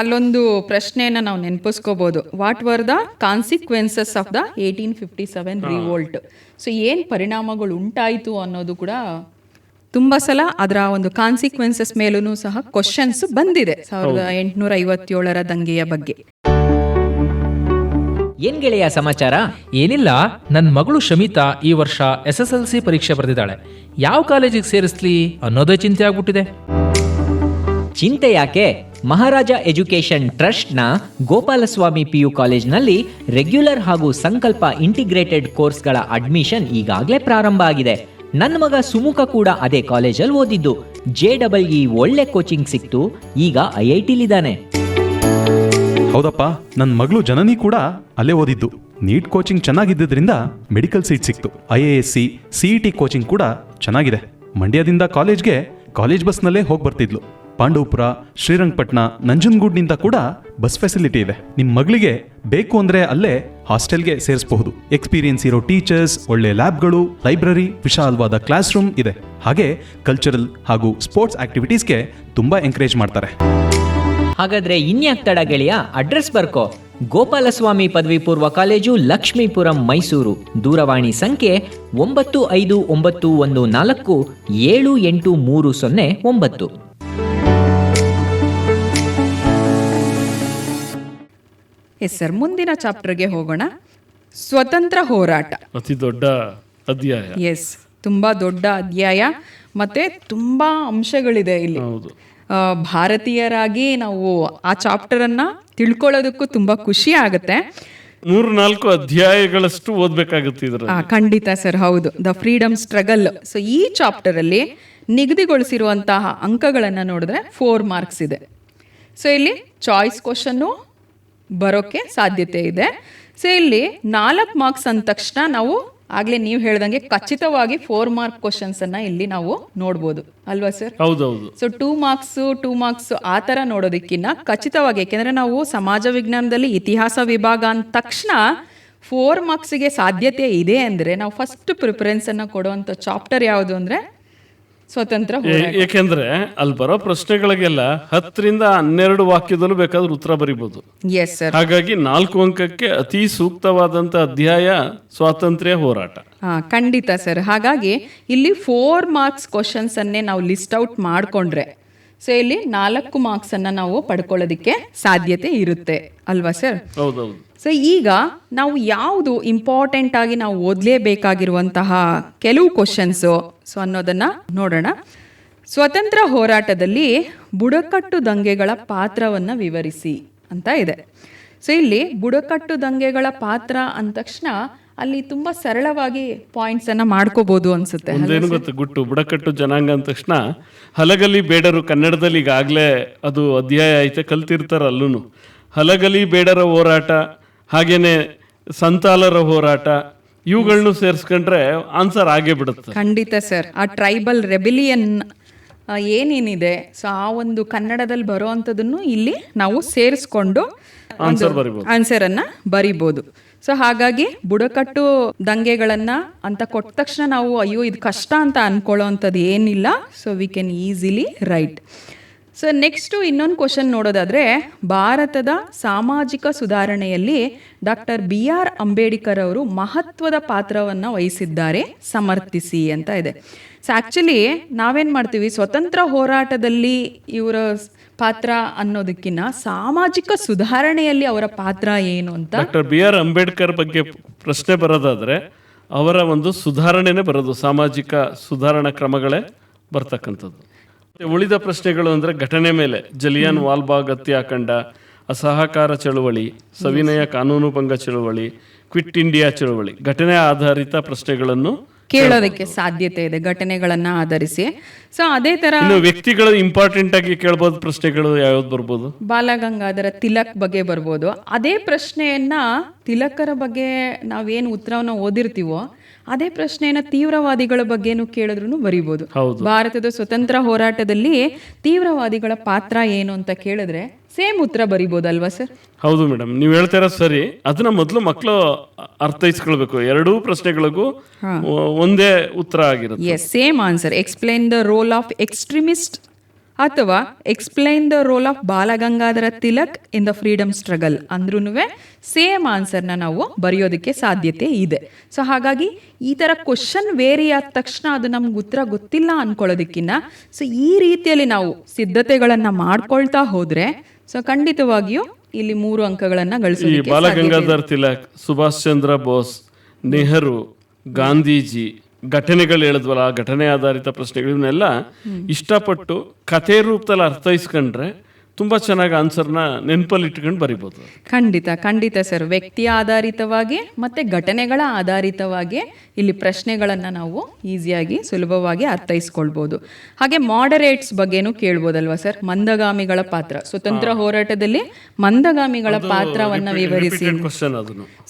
ಅಲ್ಲೊಂದು ಪ್ರಶ್ನೆಯನ್ನ ನಾವು ನೆನಪಿಸ್ಕೋಬಹುದು. What were the consequences of the 1857 revolt. So ಏನ್ ಪರಿಣಾಮಗಳು ಉಂಟಾಯಿತು ಅನ್ನೋದು ಕೂಡ ತುಂಬಾ ಸಲ ಅದರ ಒಂದು ಕಾನ್ಸಿಕ್ವೆನ್ಸಸ್ ಮೇಲೂ ಸಹ ಕ್ವಶನ್ಸ್ ಬಂದಿದೆ 1857 ದಂಗೆಯ ಬಗ್ಗೆ. ಏನ್ ಗೆಳೆಯ ಸಮಾಚಾರ? ಏನಿಲ್ಲ, ನನ್ನ ಮಗಳು ಶಮಿತಾ ಈ ವರ್ಷ SSLC ಪರೀಕ್ಷೆ ಬರೆದಿದ್ದಾಳೆ. ಯಾವ ಕಾಲೇಜಿಗೆ ಸೇರಿಸ್ಲಿ ಅನ್ನೋದೇ ಚಿಂತೆ ಆಗ್ಬಿಟ್ಟಿದೆ. ಚಿಂತೆ ಯಾಕೆ? ಮಹಾರಾಜ ಎಜುಕೇಶನ್ ಟ್ರಸ್ಟ್ನ ಗೋಪಾಲಸ್ವಾಮಿ PU ಕಾಲೇಜ್ನಲ್ಲಿ ರೆಗ್ಯುಲರ್ ಹಾಗೂ ಸಂಕಲ್ಪ ಇಂಟಿಗ್ರೇಟೆಡ್ ಕೋರ್ಸ್ಗಳ ಅಡ್ಮಿಷನ್ ಈಗಾಗಲೇ ಪ್ರಾರಂಭ ಆಗಿದೆ. ನನ್ನ ಮಗ ಸುಮುಖ ಕೂಡ ಅದೇ ಕಾಲೇಜಲ್ಲಿ ಓದಿದ್ದು. JEE ಒಳ್ಳೆ ಕೋಚಿಂಗ್ ಸಿಕ್ತು. ಈಗ IITಲಿದ್ದಾನೆ. ಹೌದಪ್ಪ, ನನ್ನ ಮಗಳು ಜನನಿ ಕೂಡ ಅಲ್ಲೇ ಓದಿದ್ದು. ನೀಟ್ ಕೋಚಿಂಗ್ ಚೆನ್ನಾಗಿದ್ದರಿಂದ ಮೆಡಿಕಲ್ ಸೀಟ್ ಸಿಕ್ತು. IASC CET ಕೋಚಿಂಗ್ ಕೂಡ ಚೆನ್ನಾಗಿದೆ. ಮಂಡ್ಯದಿಂದ ಕಾಲೇಜ್ಗೆ ಕಾಲೇಜ್ ಬಸ್ನಲ್ಲೇ ಹೋಗಿ ಬರ್ತಿದ್ಲು. ಪಾಂಡವಪುರ, ಶ್ರೀರಂಗಪಟ್ಟಣ, ನಂಜನಗೂಡ್ನಿಂದ ಕೂಡ ಬಸ್ ಫೆಸಿಲಿಟಿ ಇದೆ. ನಿಮ್ಮ ಮಗಳಿಗೆ ಬೇಕು ಅಂದ್ರೆ ಅಲ್ಲೇ ಹಾಸ್ಟೆಲ್ಗೆ ಸೇರಿಸಬಹುದು. ಎಕ್ಸ್ಪೀರಿಯನ್ಸ್ ಇರೋ ಟೀಚರ್ಸ್, ಒಳ್ಳೆ ಲ್ಯಾಬ್ಗಳು, ಲೈಬ್ರರಿ, ವಿಶಾಲವಾದ ಕ್ಲಾಸ್ ರೂಮ್ ಇದೆ. ಹಾಗೆ ಕಲ್ಚರಲ್ ಹಾಗೂ ಸ್ಪೋರ್ಟ್ಸ್ ಆಕ್ಟಿವಿಟೀಸ್ಗೆ ತುಂಬಾ ಎಂಕರೇಜ್ ಮಾಡ್ತಾರೆ. ಹಾಗಾದ್ರೆ ಇನ್ಯಾಕ್ ತಡ ಗೆಳೆಯ, ಅಡ್ರೆಸ್ ಬರ್ಕೋ. ಗೋಪಾಲಸ್ವಾಮಿ ಪದವಿ ಪೂರ್ವ ಕಾಲೇಜು, ಲಕ್ಷ್ಮೀಪುರಂ, ಮೈಸೂರು. ದೂರವಾಣಿ ಸಂಖ್ಯೆ 9591478309. Yes sir. ಮುಂದಿನ ಚಾಪ್ಟರ್ಗೆ ಹೋಗೋಣ. ಸ್ವತಂತ್ರ ಹೋರಾಟ. ಅತಿ ದೊಡ್ಡ ಅಧ್ಯಾಯ. ಎಸ್, ತುಂಬಾ ದೊಡ್ಡ ಅಧ್ಯಾಯ ಮತ್ತೆ ತುಂಬಾ ಅಂಶಗಳಿದೆ ಇಲ್ಲಿ. ಭಾರತೀಯರಾಗಿ ನಾವು ಆ ಚಾಪ್ಟರ್ ಅನ್ನ ತಿಳ್ಕೊಳ್ಳೋದಕ್ಕೂ ತುಂಬಾ ಖುಷಿ ಆಗುತ್ತೆ. 3-4 ಅಧ್ಯಾಯಗಳಷ್ಟು ಓದ್ಬೇಕಾಗುತ್ತೆ ಇದ್ರ. ಖಂಡಿತ ಸರ್, ಹೌದು. The freedom struggle. ಸೊ ಈ ಚಾಪ್ಟರ್ ಅಲ್ಲಿ ನಿಗದಿಗೊಳಿಸಿರುವಂತಹ ಅಂಕಗಳನ್ನ ನೋಡಿದ್ರೆ 4 ಮಾರ್ಕ್ಸ್ ಇದೆ. ಸೊ ಇಲ್ಲಿ ಚಾಯ್ಸ್ ಕ್ವಶನ್ನು ಬರೋಕ್ಕೆ ಸಾಧ್ಯತೆ ಇದೆ. ಸೊ ಇಲ್ಲಿ 4 ಮಾರ್ಕ್ಸ್ ಅಂದ ತಕ್ಷಣ ನಾವು ಆಗ್ಲೇ ನೀವು ಹೇಳ್ದಂಗೆ ಖಚಿತವಾಗಿ 4 ಮಾರ್ಕ್ ಕ್ವಶನ್ಸ್ ಅನ್ನ ಇಲ್ಲಿ ನಾವು ನೋಡ್ಬೋದು ಅಲ್ವಾ ಸರ್? ಹೌದೌದು. ಸೊ 2 ಮಾರ್ಕ್ಸ್ ಆ ತರ ನೋಡೋದಕ್ಕಿಂತ ಖಚಿತವಾಗಿ, ಯಾಕೆಂದ್ರೆ ನಾವು ಸಮಾಜ ವಿಜ್ಞಾನದಲ್ಲಿ ಇತಿಹಾಸ ವಿಭಾಗ ಅಂದ ತಕ್ಷಣ 4 ಮಾರ್ಕ್ಸ್ಗೆ ಸಾಧ್ಯತೆ ಇದೆ ಅಂದ್ರೆ ನಾವು ಫಸ್ಟ್ ಪ್ರಿಫರೆನ್ಸ್ ಅನ್ನ ಕೊಡುವಂತ ಚಾಪ್ಟರ್ ಯಾವುದು ಅಂದ್ರೆ ಸ್ವತಂತ್ರ ಹೋರಾಟ. ಏಕೆಂದ್ರೆ ಅಲ್ಲಿ ಬರೋ ಪ್ರಶ್ನೆಗಳಿಗೆಲ್ಲ 10ರಿಂದ 12 ವಾಕ್ಯದಲ್ಲೂ ಬೇಕಾದ್ರೂ ಉತ್ತರ ಬರಿಬಹುದು. Yes sir. ಹಾಗಾಗಿ 4 ಅಂಕಕ್ಕೆ ಅತಿ ಸೂಕ್ತವಾದಂತ ಅಧ್ಯಾಯ ಸ್ವಾತಂತ್ರ್ಯ ಹೋರಾಟ. ಖಂಡಿತ ಸರ್. ಹಾಗಾಗಿ ಇಲ್ಲಿ 4 ಮಾರ್ಕ್ಸ್ ಕ್ವಶನ್ಸ್ ಅನ್ನೇ ನಾವು ಲಿಸ್ಟ್ ಔಟ್ ಮಾಡ್ಕೊಂಡ್ರೆ ಸೊ ಇಲ್ಲಿ 4 ಮಾರ್ಕ್ಸ್ ಅನ್ನ ನಾವು ಪಡ್ಕೊಳ್ಳೋದಿಕ್ಕೆ ಸಾಧ್ಯತೆ ಇರುತ್ತೆ ಅಲ್ವಾ ಸರ್? ಹೌದೌದು. ಸೊ ಈಗ ನಾವು ಯಾವುದು ಇಂಪಾರ್ಟೆಂಟ್ ಆಗಿ ನಾವು ಓದಲೇಬೇಕಾಗಿರುವಂತಹ ಕೆಲವು ಕ್ವಶನ್ಸು ಸೊ ಅನ್ನೋದನ್ನ ನೋಡೋಣ. ಸ್ವತಂತ್ರ ಹೋರಾಟದಲ್ಲಿ ಬುಡಕಟ್ಟು ದಂಗೆಗಳ ಪಾತ್ರವನ್ನು ವಿವರಿಸಿ ಅಂತ ಇದೆ. ಸೊ ಇಲ್ಲಿ ಬುಡಕಟ್ಟು ದಂಗೆಗಳ ಪಾತ್ರ ಅಂದ ತಕ್ಷಣ ಅಲ್ಲಿ ತುಂಬಾ ಸರಳವಾಗಿ ಪಾಯಿಂಟ್ಸ್ ಅನ್ನ ಮಾಡ್ಕೋಬಹುದು ಅನ್ಸುತ್ತೆ. ಒಂದೇನು ಗೊತ್ತು, ಗುಟ್ಟು ಬುಡಕಟ್ಟು ಜನಾಂಗ ಅಂದ ತಕ್ಷಣ ಹಲಗಲಿ ಬೇಡರು, ಕನ್ನಡದಲ್ಲಿ ಈಗಾಗಲೇ ಅದು ಅಧ್ಯಾಯ ಐತೆ, ಕಲ್ತಿರ್ತಾರ ಅಲ್ಲೂ. ಹಲಗಲಿ ಬೇಡರ ಹೋರಾಟ, ಹಾಗೇನೆ ಸಂತಾಲರ ಹೋರಾಟ ಇವುಗಳನ್ನು ಸೇರಿಸ್ಕೊಂಡ್ರೆ ಆನ್ಸರ್ ಆಗೇ ಬಿಡುತ್ತೆ. ಖಂಡಿತ ಸರ್. ಆ ಟ್ರೈಬಲ್ ರೆಬಿಲಿಯನ್ ಏನೇನಿದೆ, ಸೊ ಆ ಒಂದು ಕನ್ನಡದಲ್ಲಿ ಬರೋ ಅಂಥದ್ದನ್ನು ಇಲ್ಲಿ ನಾವು ಸೇರಿಸ್ಕೊಂಡು ಆನ್ಸರನ್ನು ಬರಿಬೋದು. ಸೊ ಹಾಗಾಗಿ ಬುಡಕಟ್ಟು ದಂಗೆಗಳನ್ನು ಅಂತ ಕೊಟ್ಟ ತಕ್ಷಣ ನಾವು ಅಯ್ಯೋ ಇದು ಕಷ್ಟ ಅಂತ ಅಂದ್ಕೊಳ್ಳೋ ಅಂಥದ್ದು ಏನಿಲ್ಲ. So we can easily right. So next ಇನ್ನೊಂದು ಕ್ವಶನ್ ನೋಡೋದಾದರೆ, ಭಾರತದ ಸಾಮಾಜಿಕ ಸುಧಾರಣೆಯಲ್ಲಿ ಡಾಕ್ಟರ್ BR ಅಂಬೇಡ್ಕರ್ ಅವರು ಮಹತ್ವದ ಪಾತ್ರವನ್ನು ವಹಿಸಿದ್ದಾರೆ, ಸಮರ್ಥಿಸಿ ಅಂತ ಇದೆ. ಸೊ ಆ್ಯಕ್ಚುಲಿ ನಾವೇನು ಮಾಡ್ತೀವಿ, ಸ್ವತಂತ್ರ ಹೋರಾಟದಲ್ಲಿ ಇವರ ಪಾತ್ರ ಅನ್ನೋದಕ್ಕಿಂತ ಸಾಮಾಜಿಕ ಸುಧಾರಣೆಯಲ್ಲಿ ಅವರ ಪಾತ್ರ ಏನು ಅಂತ. ಡಾಕ್ಟರ್ BR ಅಂಬೇಡ್ಕರ್ ಬಗ್ಗೆ ಪ್ರಶ್ನೆ ಬರೋದಾದರೆ ಅವರ ಒಂದು ಸುಧಾರಣೆನೇ ಬರೋದು, ಸಾಮಾಜಿಕ ಸುಧಾರಣಾ ಕ್ರಮಗಳೇ ಬರ್ತಕ್ಕಂಥದ್ದು. ಉಳಿದ ಪ್ರಶ್ನೆಗಳು ಅಂದರೆ ಘಟನೆ ಮೇಲೆ, ಜಲಿಯನ್ ವಾಲ್ಬಾಗ್ ಹತ್ಯಾಕಾಂಡ, ಅಸಹಕಾರ ಚಳುವಳಿ, ಸವಿನಯ ಕಾನೂನು ಭಂಗ ಚಳುವಳಿ, ಕ್ವಿಟ್ ಇಂಡಿಯಾ ಚಳುವಳಿ, ಘಟನೆ ಆಧಾರಿತ ಪ್ರಶ್ನೆಗಳನ್ನು ಕೇಳೋದಕ್ಕೆ ಸಾಧ್ಯತೆ ಇದೆ, ಘಟನೆಗಳನ್ನ ಆಧರಿಸಿ. ಸೊ ಅದೇ ತರ ಇನ್ನು ವ್ಯಕ್ತಿಗಳು ಇಂಪಾರ್ಟೆಂಟ್ ಆಗಿ ಕೇಳ್ಬೋದು ಪ್ರಶ್ನೆಗಳು ಯಾವ್ದು ಬರ್ಬೋದು? ಬಾಲಗಂಗಾಧರ ತಿಲಕ್ ಬಗ್ಗೆ ಬರ್ಬೋದು. ಅದೇ ಪ್ರಶ್ನೆಯನ್ನ ತಿಲಕರ ಬಗ್ಗೆ ನಾವೇನು ಉತ್ತರವನ್ನು ಓದಿರ್ತೀವೋ ಅದೇ ಪ್ರಶ್ನೆಯನ್ನ ತೀವ್ರವಾದಿಗಳ ಬಗ್ಗೆನೂ ಕೇಳಿದ್ರು ಬರಿಬೋದು. ಭಾರತದ ಸ್ವತಂತ್ರ ಹೋರಾಟದಲ್ಲಿ ತೀವ್ರವಾದಿಗಳ ಪಾತ್ರ ಏನು ಅಂತ ಕೇಳಿದ್ರೆ ಸೇಮ್ ಉತ್ತರ ಬರಿಬೋದಲ್ವಾ ಸರ್? ಹೌದು ಮೇಡಮ್, ನೀವು ಹೇಳ್ತಾ ಇರೋದು ಸರಿ. ಅದನ್ನ ಮೊದಲು ಮಕ್ಕಳು ಅರ್ಥೈಸ್ಕೊಳ್ಬೇಕು. ಎರಡೂ ಪ್ರಶ್ನೆಗಳಿಗೂ ಒಂದೇ ಉತ್ತರ ಆಗಿರುತ್ತೆ. Yes, same answer. Explain the role of extremist ಅಥವಾ explain the role of Balagangadhar Tilak in the freedom struggle ಅಂದ್ರೂ ಸೇಮ್ ಆನ್ಸರ್ನ ನಾವು ಬರೆಯೋದಕ್ಕೆ ಸಾಧ್ಯತೆ ಇದೆ. ಸೊ ಹಾಗಾಗಿ ಈ ಥರ ಕ್ವಶನ್ ವೇರಿ ಆದ ತಕ್ಷಣ ಅದು ನಮ್ಗೆ ಉತ್ತರ ಗೊತ್ತಿಲ್ಲ ಅನ್ಕೊಳ್ಳೋದಕ್ಕಿಂತ ಸೊ ಈ ರೀತಿಯಲ್ಲಿ ನಾವು ಸಿದ್ಧತೆಗಳನ್ನು ಮಾಡ್ಕೊಳ್ತಾ ಹೋದರೆ ಸೊ ಖಂಡಿತವಾಗಿಯೂ ಇಲ್ಲಿ 3 ಅಂಕಗಳನ್ನು ಗಳಿಸೋದಕ್ಕೆ. ಬಾಲಗಂಗಾಧರ್ ತಿಲಕ್, ಸುಭಾಷ್ ಚಂದ್ರ ಬೋಸ್, ನೆಹರು, ಗಾಂಧೀಜಿ ಘಟನೆಗಳು ಹೇಳಿದ್ವಲ್ಲ, ಆ ಘಟನೆ ಆಧಾರಿತ ಪ್ರಶ್ನೆಗಳನ್ನೆಲ್ಲ ಇಷ್ಟಪಟ್ಟು ಕಥೆ ರೂಪದಲ್ಲಿ ಅರ್ಥೈಸ್ಕೊಂಡ್ರೆ ತುಂಬ ಚೆನ್ನಾಗಿ ಆನ್ಸರ್ನ ನೆನಪಲ್ಲಿ ಇಟ್ಕೊಂಡು ಬರಿಬೋದು. ಖಂಡಿತ ಸರ್. ವ್ಯಕ್ತಿ ಆಧಾರಿತವಾಗಿ ಮತ್ತು ಘಟನೆಗಳ ಆಧಾರಿತವಾಗಿ ಇಲ್ಲಿ ಪ್ರಶ್ನೆಗಳನ್ನು ನಾವು ಈಸಿಯಾಗಿ ಸುಲಭವಾಗಿ ಅರ್ಥೈಸ್ಕೊಳ್ಬೋದು. ಹಾಗೆ ಮಾಡರೇಟ್ಸ್ ಬಗ್ಗೆನೂ ಕೇಳ್ಬೋದಲ್ವಾ ಸರ್? ಮಂದಗಾಮಿಗಳ ಪಾತ್ರ, ಸ್ವತಂತ್ರ ಹೋರಾಟದಲ್ಲಿ ಮಂದಗಾಮಿಗಳ ಪಾತ್ರವನ್ನು ವಿವರಿಸಿ.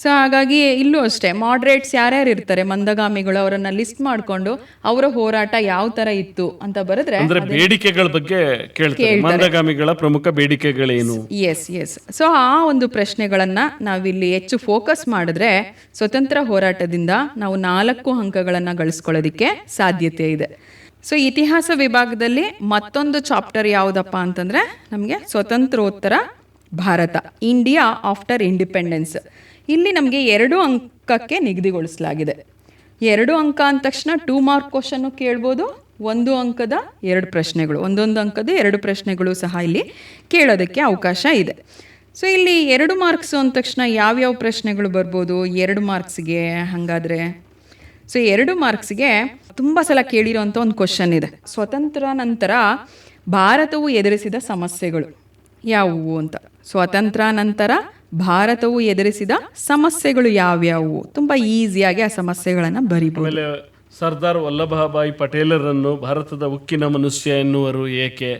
ಸೊ ಹಾಗಾಗಿ ಇಲ್ಲೂ ಅಷ್ಟೇ ಮಾಡರೇಟ್ಸ್ ಯಾರ್ಯಾರು ಇರ್ತಾರೆ ಮಂದಗಾಮಿಗಳು, ಅವರನ್ನ ಲಿಸ್ಟ್ ಮಾಡಿಕೊಂಡು ಅವರ ಹೋರಾಟ ಯಾವ ಥರ ಇತ್ತು ಅಂತ ಬರೆದ್ರೆ ಬೇಡಿಕೆಗಳ ಬಗ್ಗೆ ಕೇಳ್ತಾರೆ. ಮಂದಗಾಮಿಗಳ ಪ್ರಮುಖ ಬೇಡಿಕೆಗಳೇನು? ಎಸ್. ಸೊ ಆ ಒಂದು ಪ್ರಶ್ನೆಗಳನ್ನ ನಾವಿಲ್ಲಿ ಹೆಚ್ಚು ಫೋಕಸ್ ಮಾಡಿದ್ರೆ ಸ್ವತಂತ್ರ ಹೋರಾಟದಿಂದ ನಾವು 4 ಅಂಕಗಳನ್ನು ಗಳಿಸ್ಕೊಳ್ಳೋದಕ್ಕೆ ಸಾಧ್ಯತೆ ಇದೆ. ಸೊ ಇತಿಹಾಸ ವಿಭಾಗದಲ್ಲಿ ಮತ್ತೊಂದು ಚಾಪ್ಟರ್ ಯಾವುದಪ್ಪ ಅಂತಂದ್ರೆ ನಮಗೆ ಸ್ವತಂತ್ರೋತ್ತರ ಭಾರತ, ಇಂಡಿಯಾ ಆಫ್ಟರ್ ಇಂಡಿಪೆಂಡೆನ್ಸ್. ಇಲ್ಲಿ ನಮಗೆ 2 ಅಂಕಕ್ಕೆ ನಿಗದಿಗೊಳಿಸಲಾಗಿದೆ. 2 ಅಂಕ ಅಂದ ತಕ್ಷಣ 2 ಮಾರ್ಕ್ ಕ್ವಶನ್ನು ಕೇಳ್ಬೋದು, 1 ಅಂಕದ 2 ಪ್ರಶ್ನೆಗಳು, 1 ಅಂಕದ 2 ಪ್ರಶ್ನೆಗಳು ಸಹ ಇಲ್ಲಿ ಕೇಳೋದಕ್ಕೆ ಅವಕಾಶ ಇದೆ. ಸೊ ಇಲ್ಲಿ 2 ಮಾರ್ಕ್ಸು ಅಂದ ತಕ್ಷಣ ಯಾವ್ಯಾವ ಪ್ರಶ್ನೆಗಳು ಬರ್ಬೋದು 2 ಮಾರ್ಕ್ಸ್ಗೆ? ಹಾಗಾದರೆ ಸೊ 2 ಮಾರ್ಕ್ಸ್ಗೆ ತುಂಬ ಸಲ ಕೇಳಿರೋಂಥ ಒಂದು ಕ್ವಶನ್ ಇದೆ. ಸ್ವತಂತ್ರ ನಂತರ ಭಾರತವು ಎದುರಿಸಿದ ಸಮಸ್ಯೆಗಳು ಯಾವುವು ಅಂತ. ಸ್ವತಂತ್ರ ನಂತರ ಭಾರತವು ಎದುರಿಸಿದ ಸಮಸ್ಯೆಗಳು ಯಾವ್ಯಾವು? ತುಂಬ ಈಸಿಯಾಗಿ ಆ ಸಮಸ್ಯೆಗಳನ್ನು ಬರಿಬೋದು. ಸರ್ದಾರ್ ವಲ್ಲಭಭಾಯಿ ಪಟೇಲರನ್ನು ಭಾರತದ ಉಕ್ಕಿನ ಮನುಷ್ಯ ಎನ್ನುವರು ಏಕೆ?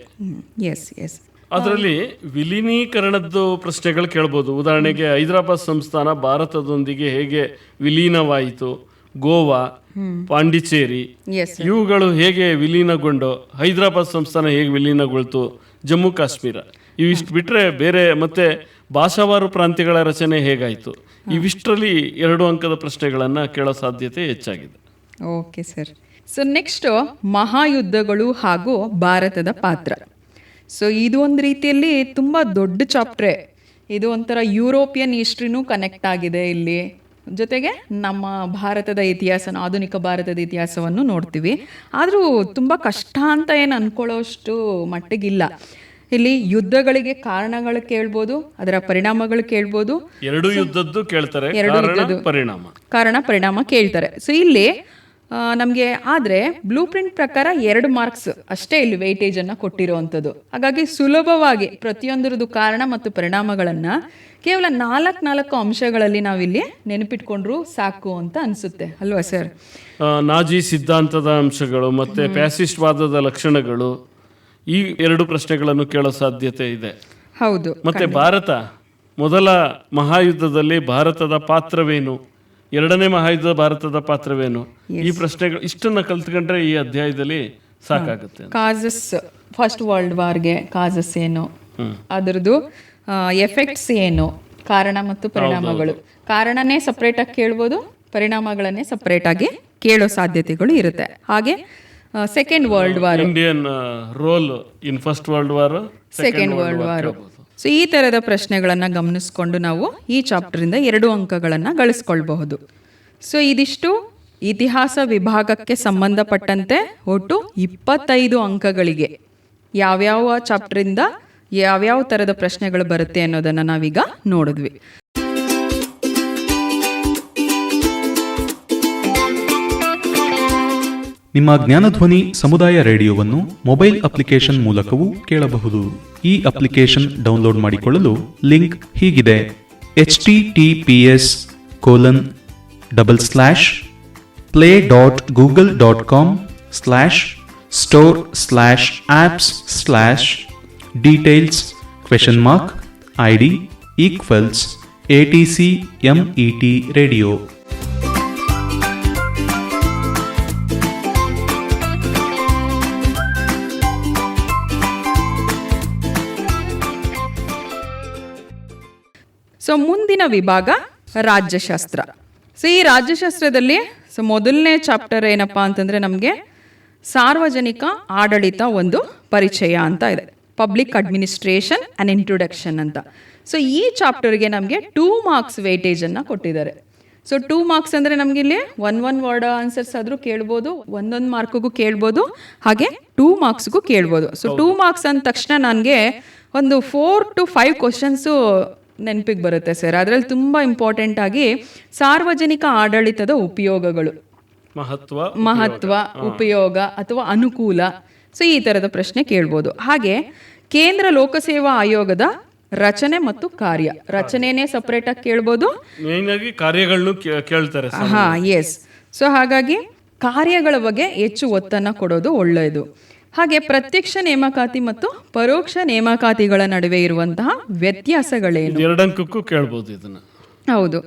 ಎಸ್. ಅದರಲ್ಲಿ ವಿಲೀನೀಕರಣದ ಪ್ರಶ್ನೆಗಳು ಕೇಳ್ಬೋದು. ಉದಾಹರಣೆಗೆ ಹೈದರಾಬಾದ್ ಸಂಸ್ಥಾನ ಭಾರತದೊಂದಿಗೆ ಹೇಗೆ ವಿಲೀನವಾಯಿತು, ಗೋವಾ, ಪಾಂಡಿಚೇರಿ ಇವುಗಳು ಹೇಗೆ ವಿಲೀನಗೊಂಡು, ಹೈದರಾಬಾದ್ ಸಂಸ್ಥಾನ ಹೇಗೆ ವಿಲೀನಗೊಳ್ತು, ಜಮ್ಮು ಕಾಶ್ಮೀರ, ಇವಿಷ್ಟು ಬಿಟ್ಟರೆ ಬೇರೆ ಮತ್ತೆ ಭಾಷಾವಾರು ಪ್ರಾಂತ್ಯಗಳ ರಚನೆ ಹೇಗಾಯಿತು, ಇವಿಷ್ಟರಲ್ಲಿ 2 ಅಂಕದ ಪ್ರಶ್ನೆಗಳನ್ನು ಕೇಳೋ ಸಾಧ್ಯತೆ ಹೆಚ್ಚಾಗಿದೆ. Okay sir. ಸೊ ನೆಕ್ಸ್ಟು ಮಹಾಯುದ್ಧಗಳು ಹಾಗೂ ಭಾರತದ ಪಾತ್ರ. ಸೊ ಇದು ಒಂದು ರೀತಿಯಲ್ಲಿ ತುಂಬ ದೊಡ್ಡ ಚಾಪ್ಟ್ರೇ. ಇದು ಒಂಥರ ಯುರೋಪಿಯನ್ ಹಿಸ್ಟ್ರಿನೂ ಕನೆಕ್ಟ್ ಆಗಿದೆ ಇಲ್ಲಿ. ಜೊತೆಗೆ ನಮ್ಮ ಭಾರತದ ಇತಿಹಾಸನ, ಆಧುನಿಕ ಭಾರತದ ಇತಿಹಾಸವನ್ನು ನೋಡ್ತೀವಿ. ಆದರೂ ತುಂಬ ಕಷ್ಟ ಅಂತ ಏನು ಅಂದ್ಕೊಳ್ಳೋಷ್ಟು ಮಟ್ಟಿಗಿಲ್ಲ. ಇಲ್ಲಿ ಯುದ್ಧಗಳಿಗೆ ಕಾರಣಗಳು ಕೇಳ್ಬೋದು, ಅದರ ಪರಿಣಾಮಗಳು ಕೇಳ್ಬೋದು. 2 ಯುದ್ಧದ್ದು ಕೇಳ್ತಾರೆ, ಕಾರಣ ಪರಿಣಾಮ ಕೇಳ್ತಾರೆ. ಸೊ ಇಲ್ಲಿ ನಮಗೆ ಆದರೆ ಬ್ಲೂ ಪ್ರಿಂಟ್ ಪ್ರಕಾರ 2 ಮಾರ್ಕ್ಸ್ ಅಷ್ಟೇ ಇಲ್ಲಿ ವೆಯ್ಟೇಜನ್ನು ಕೊಟ್ಟಿರುವಂಥದ್ದು. ಹಾಗಾಗಿ ಸುಲಭವಾಗಿ ಪ್ರತಿಯೊಂದರದ್ದು ಕಾರಣ ಮತ್ತು ಪರಿಣಾಮಗಳನ್ನು ಕೇವಲ 4 ಅಂಶಗಳಲ್ಲಿ ನಾವಿಲ್ಲಿ ನೆನಪಿಟ್ಕೊಂಡ್ರು ಸಾಕು ಅಂತ ಅನಿಸುತ್ತೆ ಅಲ್ವಾ ಸರ್? ನಾಜಿ ಸಿದ್ಧಾಂತದ ಅಂಶಗಳು ಮತ್ತು ಫ್ಯಾಸಿಸ್ಟ್ ವಾದದ ಲಕ್ಷಣಗಳು, ಈ 2 ಪ್ರಶ್ನೆಗಳನ್ನು ಕೇಳೋ ಸಾಧ್ಯತೆ ಇದೆ. ಹೌದು. ಮತ್ತೆ ಭಾರತ ಮೊದಲ ಮಹಾಯುದ್ಧದಲ್ಲಿ ಭಾರತದ ಪಾತ್ರವೇನು, ಎರಡನೇ ಮಹಾಯುದ್ಧದ ಭಾರತದ ಪಾತ್ರವೇನು, ಈ ಪ್ರಶ್ನೆಗಳು ಇಷ್ಟನ್ನ ಕಲ್ತ್ಕೊಂಡ್ರೆ ಈ ಅಧ್ಯಾಯದಲ್ಲಿ ಸಾಕಾಗುತ್ತೆ. ಕಾಸಸ್, ಫಸ್ಟ್ ವರ್ಲ್ಡ್ ವಾರ್ಗೆ ಕಾಸಸ್ ಏನು, ಅದರದ್ದು ಎಫೆಕ್ಟ್ಸ್ ಏನು, ಕಾರಣ ಮತ್ತು ಪರಿಣಾಮಗಳು. ಕಾರಣನೇ ಸಪ್ರೇಟಾಗಿ ಕೇಳ್ಬೋದು, ಪರಿಣಾಮಗಳನ್ನೇ ಸಪ್ರೇಟಾಗಿ ಕೇಳೋ ಸಾಧ್ಯತೆಗಳು ಇರುತ್ತೆ. ಹಾಗೆ second world war, Indian role in first world war, second world war. So ಈ ಥರದ ಪ್ರಶ್ನೆಗಳನ್ನು ಗಮನಿಸ್ಕೊಂಡು ನಾವು ಈ ಚಾಪ್ಟರಿಂದ 2 ಅಂಕಗಳನ್ನು ಗಳಿಸ್ಕೊಳ್ಬಹುದು. ಸೊ ಇದಿಷ್ಟು ಇತಿಹಾಸ ವಿಭಾಗಕ್ಕೆ ಸಂಬಂಧಪಟ್ಟಂತೆ ಒಟ್ಟು 25 ಅಂಕಗಳಿಗೆ ಯಾವ್ಯಾವ ಚಾಪ್ಟರಿಂದ ಯಾವ್ಯಾವ ಥರದ ಪ್ರಶ್ನೆಗಳು ಬರುತ್ತೆ ಅನ್ನೋದನ್ನು ನಾವೀಗ ನೋಡಿದ್ವಿ. ನಿಮ್ಮ ಜ್ಞಾನಧ್ವನಿ ಸಮುದಾಯ ರೇಡಿಯೋವನ್ನು ಮೊಬೈಲ್ ಅಪ್ಲಿಕೇಶನ್ ಮೂಲಕವೂ ಕೇಳಬಹುದು. ಈ ಅಪ್ಲಿಕೇಶನ್ ಡೌನ್ಲೋಡ್ ಮಾಡಿಕೊಳ್ಳಲು ಲಿಂಕ್ ಹೀಗಿದೆ: https://play.google.com/store/apps/details?id =ATCMET radio. ಸೊ ಮುಂದಿನ ವಿಭಾಗ ರಾಜ್ಯಶಾಸ್ತ್ರ. ಸೊ ಈ ರಾಜ್ಯಶಾಸ್ತ್ರದಲ್ಲಿ ಮೊದಲನೇ ಚಾಪ್ಟರ್ ಏನಪ್ಪ ಅಂತಂದರೆ ನಮಗೆ ಸಾರ್ವಜನಿಕ ಆಡಳಿತ ಒಂದು ಪರಿಚಯ ಅಂತ ಇದೆ, ಪಬ್ಲಿಕ್ ಅಡ್ಮಿನಿಸ್ಟ್ರೇಷನ್ ಆ್ಯಂಡ್ ಇಂಟ್ರೊಡಕ್ಷನ್ ಅಂತ. ಸೊ ಈ ಚಾಪ್ಟರ್ಗೆ ನಮಗೆ 2 ಮಾರ್ಕ್ಸ್ ವೇಟೇಜನ್ನು ಕೊಟ್ಟಿದ್ದಾರೆ. ಸೊ 2 ಮಾರ್ಕ್ಸ್ ಅಂದರೆ ನಮಗೆ ಇಲ್ಲಿ 1 ವರ್ಡ್ ಆನ್ಸರ್ಸ್ ಆದರೂ ಕೇಳ್ಬೋದು, 1 ಮಾರ್ಕ್ಗೂ ಕೇಳ್ಬೋದು, ಹಾಗೆ 2 ಮಾರ್ಕ್ಸ್ಗೂ ಕೇಳ್ಬೋದು. ಸೊ 2 ಮಾರ್ಕ್ಸ್ ಅಂದ ತಕ್ಷಣ ನನಗೆ ಒಂದು 4 to 5 ಕ್ವಶನ್ಸು ನೆನಪಿಗೆ ಬರುತ್ತೆ ಸರ್. ಅದರಲ್ಲಿ ತುಂಬ ಇಂಪಾರ್ಟೆಂಟ್ ಆಗಿ ಸಾರ್ವಜನಿಕ ಆಡಳಿತದ ಉಪಯೋಗಗಳು, ಮಹತ್ವ, ಉಪಯೋಗ ಅಥವಾ ಅನುಕೂಲ, ಸೊ ಈ ಥರದ ಪ್ರಶ್ನೆ ಕೇಳ್ಬೋದು. ಹಾಗೆ ಕೇಂದ್ರ ಲೋಕಸೇವಾ ಆಯೋಗದ ರಚನೆ ಮತ್ತು ಕಾರ್ಯ, ರಚನೆನೇ ಸಪ್ರೇಟಾಗಿ ಕೇಳ್ಬೋದು, ಕಾರ್ಯಗಳನ್ನು ಕೇಳ್ತಾರೆ. ಎಸ್. ಸೊ ಹಾಗಾಗಿ ಕಾರ್ಯಗಳ ಬಗ್ಗೆ ಹೆಚ್ಚು ಒತ್ತನ್ನು ಕೊಡೋದು ಒಳ್ಳೆಯದು. ಹಾಗೆ ಪ್ರತ್ಯಕ್ಷ ನೇಮಕಾತಿ ಮತ್ತು ಪರೋಕ್ಷ ನೇಮಕಾತಿಗಳ ನಡುವೆ ಇರುವಂತಹ ವ್ಯತ್ಯಾಸಗಳೇನು, 2 ಅಂಕಕ್ಕೂ ಕೇಳ್ಬೋದು ಇದನ್ನ. ಹೌದು.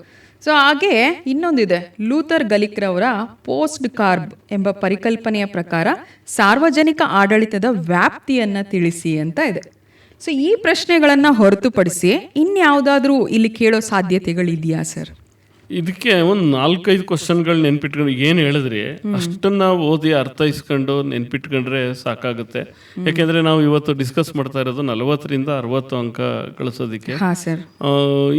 ಸೊ ಹಾಗೆ ಇನ್ನೊಂದಿದೆ, ಲೂಥರ್ ಗಲಿಕ್ರವರ ಪೋಸ್ಟ್ ಕಾರ್ಬ್ ಎಂಬ ಪರಿಕಲ್ಪನೆಯ ಪ್ರಕಾರ ಸಾರ್ವಜನಿಕ ಆಡಳಿತದ ವ್ಯಾಪ್ತಿಯನ್ನು ತಿಳಿಸಿ ಅಂತ ಇದೆ. ಸೊ ಈ ಪ್ರಶ್ನೆಗಳನ್ನು ಹೊರತುಪಡಿಸಿ ಇನ್ಯಾವುದಾದ್ರೂ ಇಲ್ಲಿ ಕೇಳೋ ಸಾಧ್ಯತೆಗಳಿದೆಯಾ ಸರ್? ಇದಕ್ಕೆ ಒಂದು 4-5 ಕ್ವಶನ್ಗಳು ನೆನ್ಪಿಟ್ಕೊಂಡು ಏನು ಹೇಳಿದ್ರಿ ಅಷ್ಟನ್ನ ಓದಿ ಅರ್ಥೈಸ್ಕೊಂಡು ನೆನ್ಪಿಟ್ಕೊಂಡ್ರೆ ಸಾಕಾಗುತ್ತೆ. ಯಾಕೆಂದ್ರೆ ನಾವು ಇವತ್ತು ಡಿಸ್ಕಸ್ ಮಾಡ್ತಾ ಇರೋದು 40ರಿಂದ 60 ಅಂಕ ಗಳಿಸೋದಕ್ಕೆ.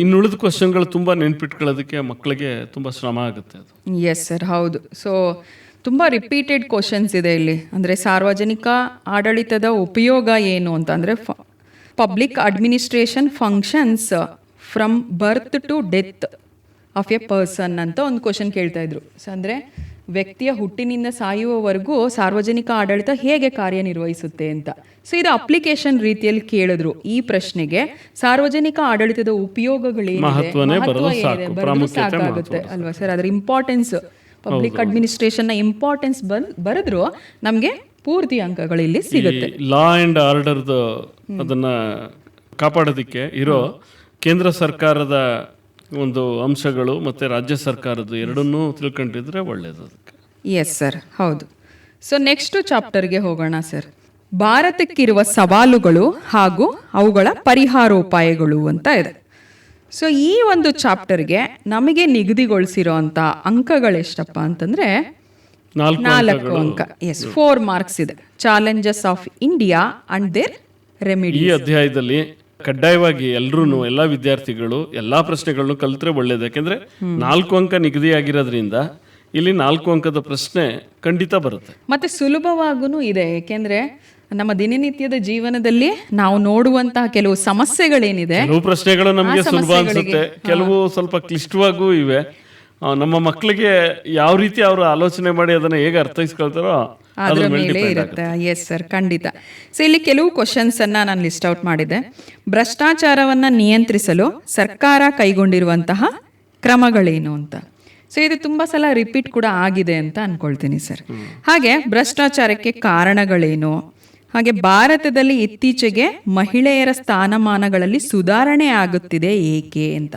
ಇನ್ನುಳಿದ ಕ್ವಶನ್ಗಳು ತುಂಬಾ ನೆನ್ಪಿಟ್ಕೊಳ್ಳೋದಕ್ಕೆ ಮಕ್ಕಳಿಗೆ ತುಂಬಾ ಶ್ರಮ ಆಗುತ್ತೆ ಅದು. ಎಸ್ ಸರ್, ಹೌದು. ಸೊ ತುಂಬ ರಿಪೀಟೆಡ್ ಕ್ವಶನ್ಸ್ ಇದೆ ಇಲ್ಲಿ. ಅಂದರೆ ಸಾರ್ವಜನಿಕ ಆಡಳಿತದ ಉಪಯೋಗ ಏನು ಅಂತ ಅಂದರೆ public administration functions from birth to death of a person ಅಂತ ಒಂದು ಕ್ವಶನ್ ಕೇಳ್ತಾ ಇದ್ರು. ಸೊ ಅಂದರೆ ವ್ಯಕ್ತಿಯ ಹುಟ್ಟಿನಿಂದ ಸಾಯುವವರೆಗೂ ಸಾರ್ವಜನಿಕ ಆಡಳಿತ ಹೇಗೆ ಕಾರ್ಯನಿರ್ವಹಿಸುತ್ತೆ ಅಂತ. ಸೊ ಇದು ಅಪ್ಲಿಕೇಶನ್ ರೀತಿಯಲ್ಲಿ ಕೇಳಿದ್ರು ಈ ಪ್ರಶ್ನೆಗೆ. ಸಾರ್ವಜನಿಕ ಆಡಳಿತದ ಉಪಯೋಗಗಳೇನಿದೆ ಸಾಕಾಗುತ್ತೆ ಅಲ್ವಾ ಸರ್? ಅದರ ಇಂಪಾರ್ಟೆನ್ಸ್, ಪಬ್ಲಿಕ್ ಅಡ್ಮಿನಿಸ್ಟ್ರೇಷನ್ನ ಇಂಪಾರ್ಟೆನ್ಸ್ ಬರೆದ್ರು ನಮಗೆ ಪೂರ್ತಿ ಅಂಕಗಳು ಇಲ್ಲಿ ಸಿಗುತ್ತೆ. ಲಾ ಅಂಡ್ ಆರ್ಡರ್ ಅದನ್ನ ಕಾಪಾಡೋದಕ್ಕೆ ಇರೋ ಕೇಂದ್ರ ಸರ್ಕಾರದ ಒಂದು ಅಂಶಗಳು ಮತ್ತು ರಾಜ್ಯ ಸರ್ಕಾರದ ಎರಡನ್ನೂ ತಿಳ್ಕೊಂಡಿದ್ರೆ ಒಳ್ಳೆಯದು ಅದಕ್ಕೆ. ಎಸ್ ಸರ್, ಹೌದು. ಸೊ ನೆಕ್ಸ್ಟ್ ಚಾಪ್ಟರ್ಗೆ ಹೋಗೋಣ ಸರ್. ಭಾರತಕ್ಕಿರುವ ಸವಾಲುಗಳು ಹಾಗೂ ಅವುಗಳ ಪರಿಹಾರೋಪಾಯಗಳು ಅಂತ ಇದೆ. ಸೊ ಈ ಒಂದು ಚಾಪ್ಟರ್ಗೆ ನಮಗೆ ನಿಗದಿಗೊಳಿಸಿರೋ ಅಂಥ ಅಂಕಗಳೆಷ್ಟಪ್ಪ ಅಂತಂದರೆ 4 ಅಂಕ. ಎಸ್, 4 ಮಾರ್ಕ್ಸ್ ಇದೆ. Challenges of India and their remedy. ಈ ಅಧ್ಯಾಯದಲ್ಲಿ ಕಡ್ಡಾಯವಾಗಿ ಎಲ್ಲ ವಿದ್ಯಾರ್ಥಿಗಳು ಎಲ್ಲಾ ಪ್ರಶ್ನೆಗಳನ್ನು ಕಲಿತ್ರೆ ಒಳ್ಳೇದು. ಯಾಕೆಂದ್ರೆ 4 ಅಂಕ ನಿಗದಿಯಾಗಿರೋದ್ರಿಂದ ಇಲ್ಲಿ 4 ಅಂಕದ ಪ್ರಶ್ನೆ ಖಂಡಿತ ಬರುತ್ತೆ. ಮತ್ತೆ ಸುಲಭವಾಗೂ ಇದೆ. ಏಕೆಂದ್ರೆ ನಮ್ಮ ದಿನನಿತ್ಯದ ಜೀವನದಲ್ಲಿ ನಾವು ನೋಡುವಂತಹ ಕೆಲವು ಸಮಸ್ಯೆಗಳೇನಿದೆ, ಕೆಲವು ಪ್ರಶ್ನೆಗಳು ನಮಗೆ ಸುಲಭ ಅನ್ಸುತ್ತೆ, ಕೆಲವು ಸ್ವಲ್ಪ ಕ್ಲಿಷ್ಟವಾಗೂ ಇವೆ. ನಮ್ಮ ಮಕ್ಕಳಿಗೆ ಯಾವ ರೀತಿ ಅವರು ಆಲೋಚನೆ ಮಾಡಿ ಅದನ್ನ ಹೇಗೆ ಅರ್ಥೈಸ್ಕೊಳ್ತಾರೋ ಅದರ ಮೇಲೆ ಇರುತ್ತೆ. ಎಸ್ ಸರ್, ಖಂಡಿತ. ಸೊ ಇಲ್ಲಿ ಕೆಲವು ಕ್ವಶನ್ಸ್ ಅನ್ನ ನಾನು ಲಿಸ್ಟ್ ಔಟ್ ಮಾಡಿದೆ. ಭ್ರಷ್ಟಾಚಾರವನ್ನ ನಿಯಂತ್ರಿಸಲು ಸರ್ಕಾರ ಕೈಗೊಂಡಿರುವಂತಹ ಕ್ರಮಗಳೇನು ಅಂತ. ಸೊ ಇದು ತುಂಬ ಸಲ ರಿಪೀಟ್ ಕೂಡ ಆಗಿದೆ ಅಂತ ಅನ್ಕೊಳ್ತೀನಿ ಸರ್. ಹಾಗೆ ಭ್ರಷ್ಟಾಚಾರಕ್ಕೆ ಕಾರಣಗಳೇನು, ಹಾಗೆ ಭಾರತದಲ್ಲಿ ಇತ್ತೀಚೆಗೆ ಮಹಿಳೆಯರ ಸ್ಥಾನಮಾನಗಳಲ್ಲಿ ಸುಧಾರಣೆ ಆಗುತ್ತಿದೆ ಏಕೆ ಅಂತ.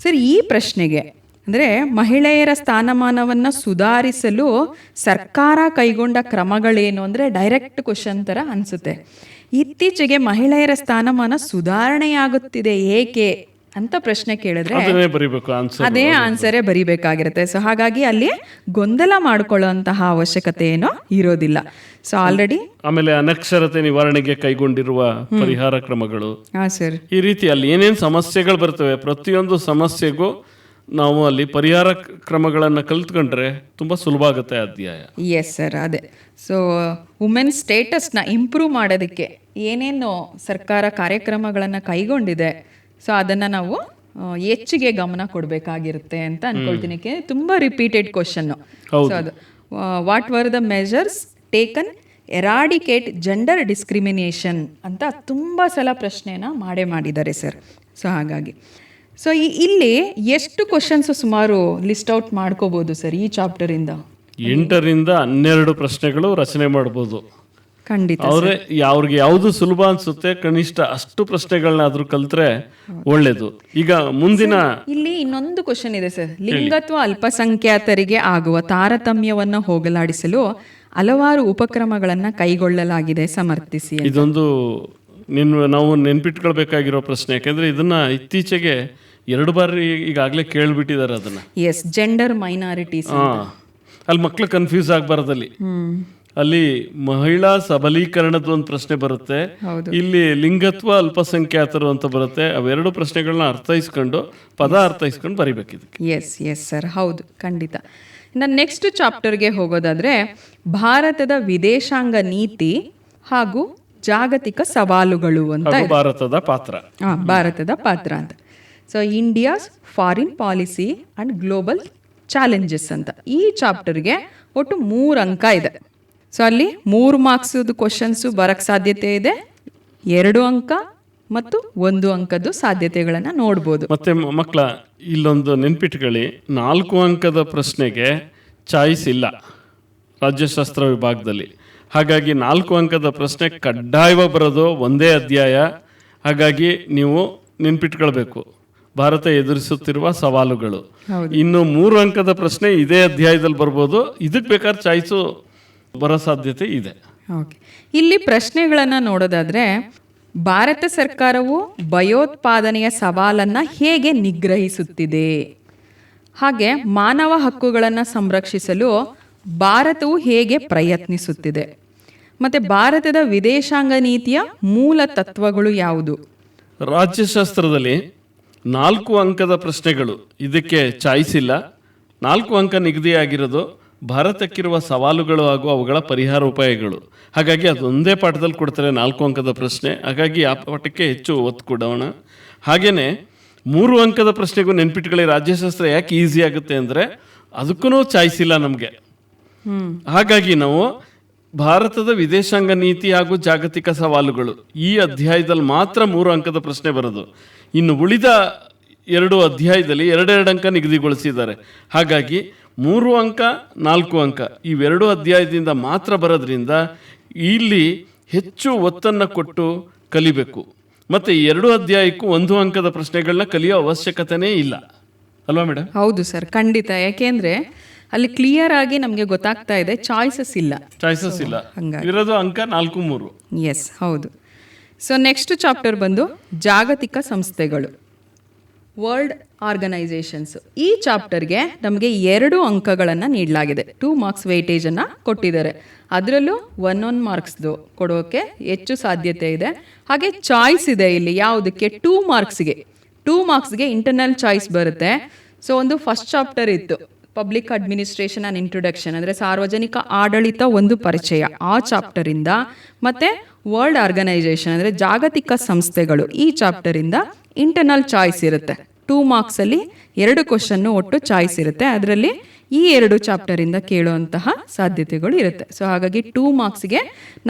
ಸರ್, ಈ ಪ್ರಶ್ನೆಗೆ ಅಂದರೆ ಮಹಿಳೆಯರ ಸ್ಥಾನಮಾನವನ್ನು ಸುಧಾರಿಸಲು ಸರ್ಕಾರ ಕೈಗೊಂಡ ಕ್ರಮಗಳೇನು ಅಂದರೆ ಡೈರೆಕ್ಟ್ ಕ್ವಶನ್ ಥರ ಅನಿಸುತ್ತೆ. ಇತ್ತೀಚೆಗೆ ಮಹಿಳೆಯರ ಸ್ಥಾನಮಾನ ಸುಧಾರಣೆಯಾಗುತ್ತಿದೆ ಏಕೆ ಅಂತ ಪ್ರಶ್ನೆ ಕೇಳಿದ್ರೆ ಅದನ್ನೇ ಬರಿಬೇಕು ಆನ್ಸರ್. ಅದೇ ಆನ್ಸರೇ ಬರಿಬೇಕಾಗಿರುತ್ತೆ. ಸೊ ಹಾಗಾಗಿ ಅಲ್ಲಿ ಗೊಂದಲ ಮಾಡ್ಕೊಳ್ಳುವಂತಹ ಅವಶ್ಯಕತೆ ಏನೋ ಇರೋದಿಲ್ಲ. ಸೊ ಆಲ್ರೆಡಿ ಆಮೇಲೆ ಅನಕ್ಷರತೆ ನಿವಾರಣೆಗೆ ಕೈಗೊಂಡಿರುವ ಪರಿಹಾರ ಕ್ರಮಗಳು, ಹಾಂ ಸರ್, ಈ ರೀತಿ ಅಲ್ಲಿ ಏನೇನು ಸಮಸ್ಯೆಗಳು ಬರ್ತವೆ ಪ್ರತಿಯೊಂದು ಸಮಸ್ಯೆಗೂ ನಾವು ಅಲ್ಲಿ ಪರಿಹಾರ ಕ್ರಮಗಳನ್ನು ಕಲ್ತ್ಕೊಂಡ್ರೆ ತುಂಬ ಸುಲಭ ಆಗುತ್ತೆ ಅಧ್ಯಾಯ. ಎಸ್ ಸರ್, ಅದೇ. ಸೊ ವುಮೆನ್ ಸ್ಟೇಟಸ್ನ ಇಂಪ್ರೂವ್ ಮಾಡೋದಕ್ಕೆ ಏನೇನು ಸರ್ಕಾರ ಕಾರ್ಯಕ್ರಮಗಳನ್ನು ಕೈಗೊಂಡಿದೆ, ಸೊ ಅದನ್ನು ನಾವು ಹೆಚ್ಚಿಗೆ ಗಮನ ಕೊಡಬೇಕಾಗಿರುತ್ತೆ ಅಂತ ಅನ್ಕೊಳ್ತೀನಿ. ತುಂಬ ರಿಪೀಟೆಡ್ ಕ್ವಶನ್ನು. ಸೊ ಅದು what were the measures taken eradicate gender discrimination ಅಂತ ತುಂಬ ಸಲ ಪ್ರಶ್ನೆನ ಮಾಡಿದ್ದಾರೆ ಸರ್. ಸೊ ಹಾಗಾಗಿ ಸೊ ಇಲ್ಲಿ ಎಷ್ಟು ಕ್ವಶನ್ಸು ಸುಮಾರು ಲಿಸ್ಟ್ ಔಟ್ ಮಾಡ್ಕೋಬೋದು ಸರ್ ಈ ಚಾಪ್ಟರಿಂದ? 8 ರಿಂದ 12 ಪ್ರಶ್ನೆಗಳು ರಚನೆ ಮಾಡ್ಬೋದು. ಖಂಡಿತ ಅವ್ರಿಗೆ ಯಾವುದು ಸುಲಭ ಅನ್ಸುತ್ತೆ ಕನಿಷ್ಠ ಅಷ್ಟು ಪ್ರಶ್ನೆಗಳನ್ನಾದ್ರೂ ಕಲ್ತ್ರೆ ಒಳ್ಳೇದು. ಈಗ ಮುಂದಿನ ಇಲ್ಲಿ ಇನ್ನೊಂದು ಕ್ವಶನ್ ಇದೆ ಸರ್. ಲಿಂಗತ್ವ ಅಲ್ಪಸಂಖ್ಯಾತರಿಗೆ ಆಗುವ ತಾರತಮ್ಯವನ್ನು ಹೋಗಲಾಡಿಸಲು ಹಲವಾರು ಉಪಕ್ರಮಗಳನ್ನ ಕೈಗೊಳ್ಳಲಾಗಿದೆ, ಸಮರ್ಥಿಸಿ. ಇದೊಂದು ನಾವು ನೆನ್ಪಿಟ್ಕೊಳ್ಬೇಕಾಗಿರೋ ಪ್ರಶ್ನೆ. ಯಾಕಂದ್ರೆ ಇದನ್ನ ಇತ್ತೀಚೆಗೆ 2 ಬಾರಿ ಈಗಾಗಲೇ ಕೇಳ್ಬಿಟ್ಟಿದ್ದಾರೆ ಅದನ್ನ. Yes, gender minorities. ಅಲ್ಲಿ ಮಕ್ಳು ಕನ್ಫ್ಯೂಸ್ ಆಗ್ಬಾರ್ದಲ್ಲಿ. ಅಲ್ಲಿ ಮಹಿಳಾ ಸಬಲೀಕರಣದ ಒಂದು ಪ್ರಶ್ನೆ ಬರುತ್ತೆ, ಇಲ್ಲಿ ಲಿಂಗತ್ವ ಅಲ್ಪಸಂಖ್ಯಾತರು ಅಂತ ಬರುತ್ತೆ. ಅವೆರಡು ಪ್ರಶ್ನೆಗಳನ್ನ ಅರ್ಥೈಸ್ಕೊಂಡು ಪದ ಅರ್ಥೈಸ್ಕೊಂಡು ಬರಿಬೇಕಿದೆ. ಎಸ್ ಎಸ್ ಸರ್, ಹೌದು, ಖಂಡಿತ. ಇನ್ನು ನೆಕ್ಸ್ಟ್ ಚಾಪ್ಟರ್ಗೆ ಹೋಗೋದಾದ್ರೆ ಭಾರತದ ವಿದೇಶಾಂಗ ನೀತಿ ಹಾಗೂ ಜಾಗತಿಕ ಸವಾಲುಗಳು ಅಂತ, ಭಾರತದ ಪಾತ್ರ. ಭಾರತದ ಪಾತ್ರ ಅಂತ. So India's foreign policy and global challenges ಅಂತ ಈ ಚಾಪ್ಟರ್ಗೆ ಒಟ್ಟು 3 ಅಂಕ ಇದೆ. ಸೊ ಅಲ್ಲಿ 3 ಮಾರ್ಕ್ಸ್ದು ಕ್ವಶನ್ಸು ಬರಕ್ಕೆ ಸಾಧ್ಯತೆ ಇದೆ, 2 ಅಂಕ ಮತ್ತು 1 ಅಂಕದ್ದು ಸಾಧ್ಯತೆಗಳನ್ನು ನೋಡ್ಬೋದು. ಮತ್ತೆ ಮಕ್ಕಳ ಇಲ್ಲೊಂದು ನೆನ್ಪಿಟ್ಕೊಳ್ಳಿ, 4 ಅಂಕದ ಪ್ರಶ್ನೆಗೆ ಚಾಯ್ಸ್ ಇಲ್ಲ ರಾಜ್ಯಶಾಸ್ತ್ರ ವಿಭಾಗದಲ್ಲಿ. ಹಾಗಾಗಿ 4 ಅಂಕದ ಪ್ರಶ್ನೆ ಕಡ್ಡಾಯವಾಗಿ ಬರೋದು ಒಂದೇ ಅಧ್ಯಾಯ. ಹಾಗಾಗಿ ನೀವು ನೆನ್ಪಿಟ್ಕೊಳ್ಬೇಕು, ಭಾರತ ಎದುರಿಸುತ್ತಿರುವ ಸವಾಲುಗಳು. ಇನ್ನು 3 ಅಂಕದ ಪ್ರಶ್ನೆ ಇದೇ ಅಧ್ಯಾಯದಲ್ಲಿ ಬರ್ಬೋದು, ಇದಕ್ಕೆ ಬೇಕಾದ್ರೆ ಚಾಯ್ಸು ಬರೋ ಸಾಧ್ಯತೆ ಇದೆ. ಓಕೆ, ಇಲ್ಲಿ ಪ್ರಶ್ನೆಗಳನ್ನು ನೋಡೋದಾದ್ರೆ ಭಾರತ ಸರ್ಕಾರವು ಭಯೋತ್ಪಾದನೆಯ ಸವಾಲನ್ನು ಹೇಗೆ ನಿಗ್ರಹಿಸುತ್ತಿದೆ, ಹಾಗೆ ಮಾನವ ಹಕ್ಕುಗಳನ್ನು ಸಂರಕ್ಷಿಸಲು ಭಾರತವು ಹೇಗೆ ಪ್ರಯತ್ನಿಸುತ್ತಿದೆ, ಮತ್ತು ಭಾರತದ ವಿದೇಶಾಂಗ ನೀತಿಯ ಮೂಲ ತತ್ವಗಳು ಯಾವುದು. ರಾಜ್ಯಶಾಸ್ತ್ರದಲ್ಲಿ 4 ಅಂಕದ ಪ್ರಶ್ನೆಗಳು, ಇದಕ್ಕೆ ಚಾಯ್ಸ್ ಇಲ್ಲ. 4 ಅಂಕ ನಿಗದಿಯಾಗಿರೋದು ಭಾರತಕ್ಕಿರುವ ಸವಾಲುಗಳು ಹಾಗೂ ಅವುಗಳ ಪರಿಹಾರ ಉಪಾಯಗಳು. ಹಾಗಾಗಿ ಅದೊಂದೇ ಪಾಠದಲ್ಲಿ ಕೊಡ್ತಾರೆ 4 ಅಂಕದ ಪ್ರಶ್ನೆ. ಹಾಗಾಗಿ ಆ ಪಾಠಕ್ಕೆ ಹೆಚ್ಚು ಒತ್ತು ಕೊಡೋಣ. ಹಾಗೆಯೇ 3 ಅಂಕದ ಪ್ರಶ್ನೆಗೂ ನೆನ್ಪಿಟ್ಕೊಳ್ಳಿ, ರಾಜ್ಯಶಾಸ್ತ್ರ ಯಾಕೆ ಈಸಿ ಆಗುತ್ತೆ ಅಂದರೆ ಅದಕ್ಕೂ ಚಾಯ್ಸ್ ಇಲ್ಲ ನಮಗೆ. ಹಾಗಾಗಿ ನಾವು ಭಾರತದ ವಿದೇಶಾಂಗ ನೀತಿ ಹಾಗೂ ಜಾಗತಿಕ ಸವಾಲುಗಳು ಈ ಅಧ್ಯಾಯದಲ್ಲಿ ಮಾತ್ರ 3 ಅಂಕದ ಪ್ರಶ್ನೆ ಬರೋದು. ಇನ್ನು ಉಳಿದ 2 ಅಧ್ಯಾಯದಲ್ಲಿ 2 ಅಂಕ ನಿಗದಿಗೊಳಿಸಿದ್ದಾರೆ. ಹಾಗಾಗಿ 3 ಅಂಕ 4 ಅಂಕ ಇವೆರಡು ಅಧ್ಯಾಯದಿಂದ ಮಾತ್ರ ಬರೋದ್ರಿಂದ ಇಲ್ಲಿ ಹೆಚ್ಚು ಒತ್ತನ್ನು ಕೊಟ್ಟು ಕಲಿಬೇಕು. ಮತ್ತು 2 ಅಧ್ಯಾಯಕ್ಕೂ 1 ಅಂಕದ ಪ್ರಶ್ನೆಗಳನ್ನ ಕಲಿಯೋ ಅವಶ್ಯಕತೆನೇ ಇಲ್ಲ ಅಲ್ವಾ ಮೇಡಮ್? ಹೌದು ಸರ್, ಖಂಡಿತ. ಯಾಕೆಂದ್ರೆ ಅಲ್ಲಿ ಕ್ಲಿಯರ್ ಆಗಿ ನಮಗೆ ಗೊತ್ತಾಗ್ತಾ ಇದೆ, ಚಾಯ್ಸಸ್ ಇಲ್ಲ. ಇರೋದು ಅಂಕ 4, 3. ಎಸ್, ಹೌದು. ಸೊ ನೆಕ್ಸ್ಟ್ ಚಾಪ್ಟರ್ ಬಂದು ಜಾಗತಿಕ ಸಂಸ್ಥೆಗಳು, ವರ್ಲ್ಡ್ ಆರ್ಗನೈಸೇಷನ್ಸ್. ಈ ಚಾಪ್ಟರ್ಗೆ ನಮಗೆ 2 ಅಂಕಗಳನ್ನು ನೀಡಲಾಗಿದೆ, 2 ಮಾರ್ಕ್ಸ್ ವೇಟೇಜನ್ನು ಕೊಟ್ಟಿದ್ದಾರೆ. ಅದರಲ್ಲೂ 1 ಮಾರ್ಕ್ಸ್ದು ಕೊಡೋಕ್ಕೆ ಹೆಚ್ಚು ಸಾಧ್ಯತೆ ಇದೆ. ಹಾಗೆ ಚಾಯ್ಸ್ ಇದೆ ಇಲ್ಲಿ ಯಾವುದಕ್ಕೆ, 2 ಮಾರ್ಕ್ಸ್ಗೆ ಇಂಟರ್ನಲ್ ಚಾಯ್ಸ್ ಬರುತ್ತೆ. ಸೊ ಒಂದು ಫಸ್ಟ್ ಚಾಪ್ಟರ್ ಇತ್ತು, ಪಬ್ಲಿಕ್ ಅಡ್ಮಿನಿಸ್ಟ್ರೇಷನ್ ಆ್ಯಂಡ್ ಇಂಟ್ರೊಡಕ್ಷನ್, ಅಂದರೆ ಸಾರ್ವಜನಿಕ ಆಡಳಿತ ಒಂದು ಪರಿಚಯ, ಆ ಚಾಪ್ಟರಿಂದ, ಮತ್ತು ವರ್ಲ್ಡ್ ಆರ್ಗನೈಸೇಷನ್ ಅಂದರೆ ಜಾಗತಿಕ ಸಂಸ್ಥೆಗಳು, ಈ ಚಾಪ್ಟರಿಂದ ಇಂಟರ್ನಲ್ ಚಾಯ್ಸ್ ಇರುತ್ತೆ. 2 ಮಾರ್ಕ್ಸಲ್ಲಿ 2 ಕ್ವಶನ್ನು ಒಟ್ಟು ಚಾಯ್ಸ್ ಇರುತ್ತೆ. ಅದರಲ್ಲಿ ಈ 2 ಚಾಪ್ಟರಿಂದ ಕೇಳುವಂತಹ ಸಾಧ್ಯತೆಗಳು ಇರುತ್ತೆ. ಸೊ ಹಾಗಾಗಿ 2 ಮಾರ್ಕ್ಸ್ಗೆ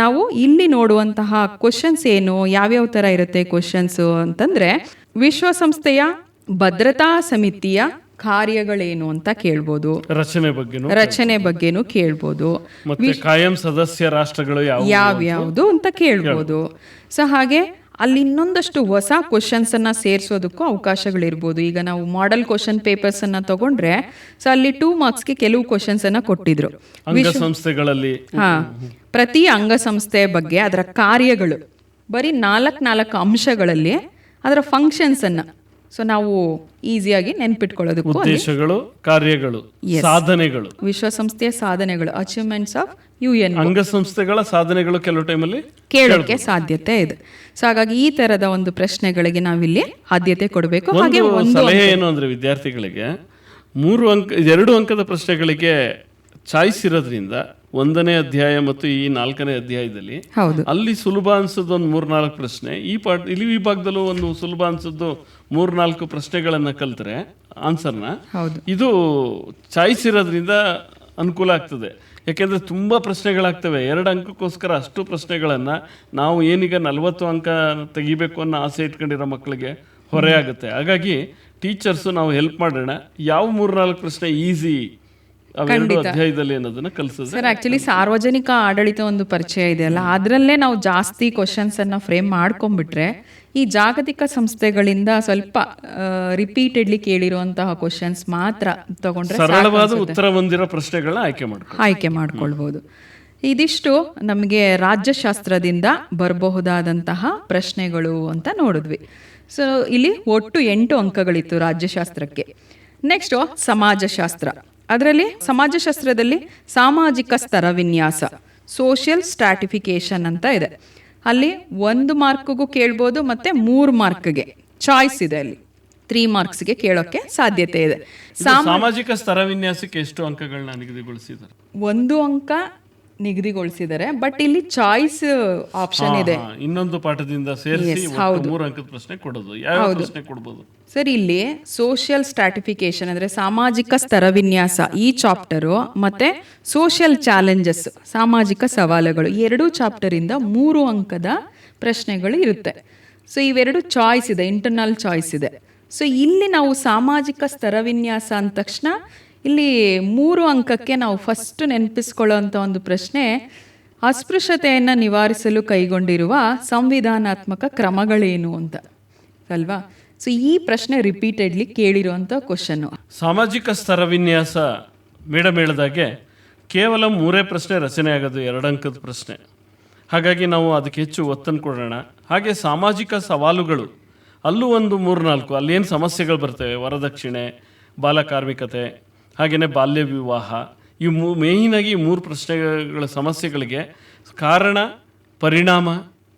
ನಾವು ಇಲ್ಲಿ ನೋಡುವಂತಹ ಕ್ವಶನ್ಸ್ ಏನು, ಯಾವ್ಯಾವ ಥರ ಇರುತ್ತೆ ಕ್ವಶನ್ಸು ಅಂತಂದರೆ, ವಿಶ್ವಸಂಸ್ಥೆಯ ಭದ್ರತಾ ಸಮಿತಿಯ ಕಾರ್ಯಗಳೇನು ಅಂತ ಕೇಳ್ಬೋದು, ರಚನೆ ಬಗ್ಗೆನೂ ಕೇಳ್ಬೋದು, ಮತ್ತೆ ಕಾಯಂ ಸದಸ್ಯ ರಾಷ್ಟ್ರಗಳು ಯಾವ್ಯಾವುದು ಅಂತ ಕೇಳ್ಬೋದು. ಸೊ ಹಾಗೆ ಅಲ್ಲಿ ಇನ್ನೊಂದಷ್ಟು ಹೊಸ ಕ್ವಶನ್ಸ್ ಅನ್ನ ಸೇರಿಸೋದಕ್ಕೂ ಅವಕಾಶಗಳಿರ್ಬೋದು. ಈಗ ನಾವು ಮಾಡೆಲ್ ಕ್ವಶನ್ ಪೇಪರ್ಸ್ ಅನ್ನ ತಗೊಂಡ್ರೆ ಸೊ ಅಲ್ಲಿ 2 ಮಾರ್ಕ್ಸ್ಗೆ ಕೆಲವು ಕ್ವಶನ್ಸ್ ಅನ್ನ ಕೊಟ್ಟಿದ್ರು. ಅಂಗಸಂಸ್ಥೆಗಳಲ್ಲಿ ಪ್ರತಿ ಅಂಗಸಂಸ್ಥೆ ಬಗ್ಗೆ ಅದರ ಕಾರ್ಯಗಳು ಬರೀ 4 ಅಂಶಗಳಲ್ಲಿ ಅದರ ಫಂಕ್ಷನ್ಸ್ ಅನ್ನ ಸೊ ನಾವು ಈಸಿಯಾಗಿ ನೆನ್ಪಿಟ್ಕೊಳ್ಳೋದಕ್ಕೂ ಉದ್ದೇಶಗಳು, ಕಾರ್ಯಗಳು, ಸಾಧನೆಗಳು, ವಿಶ್ವಸಂಸ್ಥೆಯ ಸಾಧನೆಗಳು, ಅಚೀವ್ಮೆಂಟ್ಸ್ ಆಫ್ UN, ಅಂಗಸಂಸ್ಥೆಗಳ ಸಾಧನೆಗಳು ಕೆಲವು ಟೈಮಲ್ಲಿ ಕೇಳೋಕೆ ಸಾಧ್ಯತೆ ಇದೆ. ಸೊ ಹಾಗಾಗಿ ಈ ತರದ ಒಂದು ಪ್ರಶ್ನೆಗಳಿಗೆ ನಾವಿಲ್ಲಿ ಆದ್ಯತೆ ಕೊಡಬೇಕು. ಹಾಗೆ ಒಂದು ಸಲಹೆ ಏನು ಅಂದ್ರೆ ವಿದ್ಯಾರ್ಥಿಗಳಿಗೆ 2 ಅಂಕದ ಪ್ರಶ್ನೆಗಳಿಗೆ ಚಾಯ್ಸ್ ಇರೋದ್ರಿಂದ 1ನೇ ಅಧ್ಯಾಯ ಮತ್ತು ಈ 4ನೇ ಅಧ್ಯಾಯದಲ್ಲಿ ಅಲ್ಲಿ ಸುಲಭ ಅನ್ಸದ್ದು ಒಂದು 3-4 ಪ್ರಶ್ನೆ, ಇಲ್ಲಿ ವಿಭಾಗದಲ್ಲೂ ಒಂದು ಸುಲಭ ಅನ್ಸದ್ದು 3-4 ಪ್ರಶ್ನೆಗಳನ್ನ ಕಲ್ತ್ರೆ ಆನ್ಸರ್ನ ಇದು ಚಾಯ್ಸ್ ಇರೋದ್ರಿಂದ ಅನುಕೂಲ ಆಗ್ತದೆ. ಯಾಕೆಂದ್ರೆ ತುಂಬಾ ಪ್ರಶ್ನೆಗಳಾಗ್ತವೆ. 2 ಅಂಕಕ್ಕೋಸ್ಕರ ಅಷ್ಟು ಪ್ರಶ್ನೆಗಳನ್ನ ನಾವು ಏನೀಗ 40 ಅಂಕ ತೆಗಿಬೇಕು ಅನ್ನೋ ಆಸೆ ಇಟ್ಕೊಂಡಿರೋ ಮಕ್ಕಳಿಗೆ ಹೊರೆ ಆಗುತ್ತೆ. ಹಾಗಾಗಿ ಟೀಚರ್ಸ್ ನಾವು ಹೆಲ್ಪ್ ಮಾಡೋಣ, ಯಾವ 3-4 ಪ್ರಶ್ನೆ ಈಸಿ ಅವೆರಡು ಅಧ್ಯಾಯದಲ್ಲಿ ಅನ್ನೋದನ್ನ ಕಲಿಸೋದು. ಸರ್ ಆಕ್ಚುಲಿ ಸಾರ್ವಜನಿಕ ಆಡಳಿತ ಒಂದು ಪರಿಚಯ ಇದೆಯಲ್ಲ, ಅದರಲ್ಲೇ ನಾವು ಜಾಸ್ತಿ ಕ್ವಶನ್ಸ್ ಅನ್ನ ಫ್ರೇಮ್ ಮಾಡ್ಕೊಂಡ್ಬಿಟ್ರೆ ಈ ಜಾಗತಿಕ ಸಂಸ್ಥೆಗಳಿಂದ ಸ್ವಲ್ಪ ರಿಪೀಟೆಡ್ಲಿ ಕೇಳಿರುವಂತಹ ಕ್ವಶನ್ಸ್ ಮಾತ್ರ ತಗೊಂಡ್ರೆ ಸರಳವಾದ ಉತ್ತರ ಹೊಂದಿರೋ ಪ್ರಶ್ನೆಗಳನ್ನ ಆಯ್ಕೆ ಮಾಡ್ಕೊಳ್ಬಹುದು. ಇದಿಷ್ಟು ನಮಗೆ ರಾಜ್ಯಶಾಸ್ತ್ರದಿಂದ ಬರಬಹುದಾದಂತಹ ಪ್ರಶ್ನೆಗಳು ಅಂತ ನೋಡಿದ್ವಿ. ಸೊ ಇಲ್ಲಿ ಒಟ್ಟು 8 ಅಂಕಗಳಿತ್ತು ರಾಜ್ಯಶಾಸ್ತ್ರಕ್ಕೆ. ನೆಕ್ಸ್ಟ್ ಸಮಾಜಶಾಸ್ತ್ರ. ಅದರಲ್ಲಿ ಸಮಾಜಶಾಸ್ತ್ರದಲ್ಲಿ ಸಾಮಾಜಿಕ ಸ್ತರ ವಿನ್ಯಾಸ, ಸೋಷಿಯಲ್ ಸ್ಟ್ರಾಟಿಫಿಕೇಶನ್ ಅಂತ ಇದೆ. ಅಲ್ಲಿ 1 ಮಾರ್ಕ್ಗೂ ಕೇಳ್ಬೋದು ಮತ್ತೆ 3 ಮಾರ್ಕ್ಗೆ ಚಾಯ್ಸ್ ಇದೆ. ಅಲ್ಲಿ 3 ಮಾರ್ಕ್ಸ್ಗೆ ಕೇಳೋಕೆ ಸಾಧ್ಯತೆ ಇದೆ. ಸಾಮಾಜಿಕ ಸ್ತರ ವಿನ್ಯಾಸಕ್ಕೆ ಎಷ್ಟು ಅಂಕಗಳನ್ನ ನಿಗದಿಗೊಳಿಸಿದ್ದಾರೆ? 1 ಅಂಕ ನಿಗದಿಗೊಳಿಸಿದ್ದಾರೆ, ಬಟ್ ಇಲ್ಲಿ ಚಾಯ್ಸ್ ಆಪ್ಷನ್ ಇದೆ. ಇನ್ನೊಂದು ಪಾಠದಿಂದ ಸೇರಿಸಿ 3 ಅಂಕದ ಪ್ರಶ್ನೆ ಕೊಡೋದು. ಯಾವ ಪ್ರಶ್ನೆ ಕೊಡಬಹುದು ಸರ್? ಇಲ್ಲಿ ಸೋಷಿಯಲ್ ಸ್ಟ್ರಾಟಿಫಿಕೇಶನ್ ಅಂದ್ರೆ ಸಾಮಾಜಿಕ ಸ್ತರ ವಿನ್ಯಾಸ ಈ ಚಾಪ್ಟರು ಮತ್ತೆ ಸೋಷಿಯಲ್ ಚಾಲೆಂಜಸ್ ಸಾಮಾಜಿಕ ಸವಾಲುಗಳು 2 ಚಾಪ್ಟರ್ ಇಂದ 3 ಅಂಕದ ಪ್ರಶ್ನೆಗಳು ಇರುತ್ತೆ. ಸೊ ಇವೆರಡು ಚಾಯ್ಸ್ ಇದೆ, ಇಂಟರ್ನಲ್ ಚಾಯ್ಸ್ ಇದೆ. ಸೊ ಇಲ್ಲಿ ನಾವು ಸಾಮಾಜಿಕ ಸ್ತರ ವಿನ್ಯಾಸ ಅಂದ ತಕ್ಷಣ ಇಲ್ಲಿ 3 ಅಂಕಕ್ಕೆ ನಾವು ಫಸ್ಟ್ ನೆನಪಿಸ್ಕೊಳ್ಳೋಂಥ ಒಂದು ಪ್ರಶ್ನೆ ಅಸ್ಪೃಶ್ಯತೆಯನ್ನು ನಿವಾರಿಸಲು ಕೈಗೊಂಡಿರುವ ಸಂವಿಧಾನಾತ್ಮಕ ಕ್ರಮಗಳೇನು ಅಂತ ಅಲ್ವಾ? ಸೊ ಈ ಪ್ರಶ್ನೆ ರಿಪೀಟೆಡ್ಲಿ ಕೇಳಿರುವಂಥ ಕ್ವಶನ್ನು. ಸಾಮಾಜಿಕ ಸ್ತರ ವಿನ್ಯಾಸ ಮೇಡಮ್ ಹೇಳಿದಾಗೆ ಕೇವಲ 3 ಪ್ರಶ್ನೆ ರಚನೆ ಆಗೋದು, 2 ಅಂಕದ ಪ್ರಶ್ನೆ. ಹಾಗಾಗಿ ನಾವು ಅದಕ್ಕೆ ಹೆಚ್ಚು ಒತ್ತನ್ನು ಕೊಡೋಣ. ಹಾಗೆ ಸಾಮಾಜಿಕ ಸವಾಲುಗಳು ಅಲ್ಲೂ ಒಂದು 3-4 ಅಲ್ಲೇನು ಸಮಸ್ಯೆಗಳು ಬರ್ತವೆ, ವರದಕ್ಷಿಣೆ, ಬಾಲಕಾರ್ಮಿಕತೆ, ಹಾಗೆಯೇ ಬಾಲ್ಯ ವಿವಾಹ, ಈ ಮೇಯ್ನಾಗಿ 3 ಪ್ರಶ್ನೆಗಳ ಸಮಸ್ಯೆಗಳಿಗೆ ಕಾರಣ, ಪರಿಣಾಮ,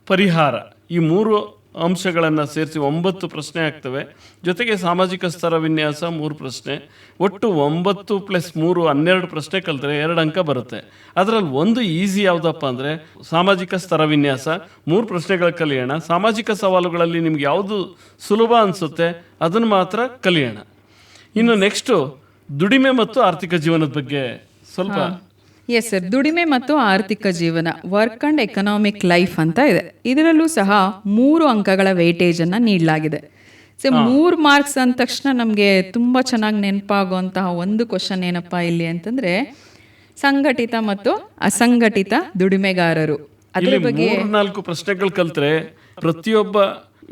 ಪರಿಹಾರ ಈ 3 ಅಂಶಗಳನ್ನು ಸೇರಿಸಿ 9 ಪ್ರಶ್ನೆ ಆಗ್ತವೆ. ಜೊತೆಗೆ ಸಾಮಾಜಿಕ ಸ್ತರ ವಿನ್ಯಾಸ 3 ಪ್ರಶ್ನೆ, ಒಟ್ಟು 9 + 3 12 ಪ್ರಶ್ನೆ ಕಲಿತ್ರೆ 2 ಅಂಕ ಬರುತ್ತೆ. ಅದರಲ್ಲಿ ಒಂದು ಈಸಿ ಯಾವುದಪ್ಪ ಅಂದರೆ ಸಾಮಾಜಿಕ ಸ್ತರ ವಿನ್ಯಾಸ. 3 ಪ್ರಶ್ನೆಗಳ ಕಲಿಯೋಣ. ಸಾಮಾಜಿಕ ಸವಾಲುಗಳಲ್ಲಿ ನಿಮ್ಗೆ ಯಾವುದು ಸುಲಭ ಅನಿಸುತ್ತೆ ಅದನ್ನು ಮಾತ್ರ ಕಲಿಯೋಣ. ಇನ್ನು ನೆಕ್ಸ್ಟು ದುಡಿಮೆ ಮತ್ತು ಆರ್ಥಿಕ ಜೀವನದ ಬಗ್ಗೆ ಸ್ವಲ್ಪ. ಎಸ್ ಸರ್, ದುಡಿಮೆ ಮತ್ತು ಆರ್ಥಿಕ ಜೀವನ, ವರ್ಕ್ ಅಂಡ್ ಎಕನಾಮಿಕ್ ಲೈಫ್ ಅಂತ ಇದೆ. ಇದರಲ್ಲೂ ಸಹ 3 ಅಂಕಗಳ ವೇಟೇಜ್ ಅನ್ನ ನೀಡಲಾಗಿದೆ. ಸೊ 3 ಮಾರ್ಕ್ಸ್ ಅಂದ ತಕ್ಷಣ ನಮಗೆ ತುಂಬ ಚೆನ್ನಾಗಿ ನೆನಪಾಗುವಂತಹ ಒಂದು ಕ್ವಶನ್ ಏನಪ್ಪಾ ಇಲ್ಲಿ ಅಂತಂದ್ರೆ ಸಂಘಟಿತ ಮತ್ತು ಅಸಂಘಟಿತ ದುಡಿಮೆಗಾರರು. ಅದ್ರ ಬಗ್ಗೆ 4 ಪ್ರಶ್ನೆಗಳು ಕಲ್ತ್ರೆ ಪ್ರತಿಯೊಬ್ಬ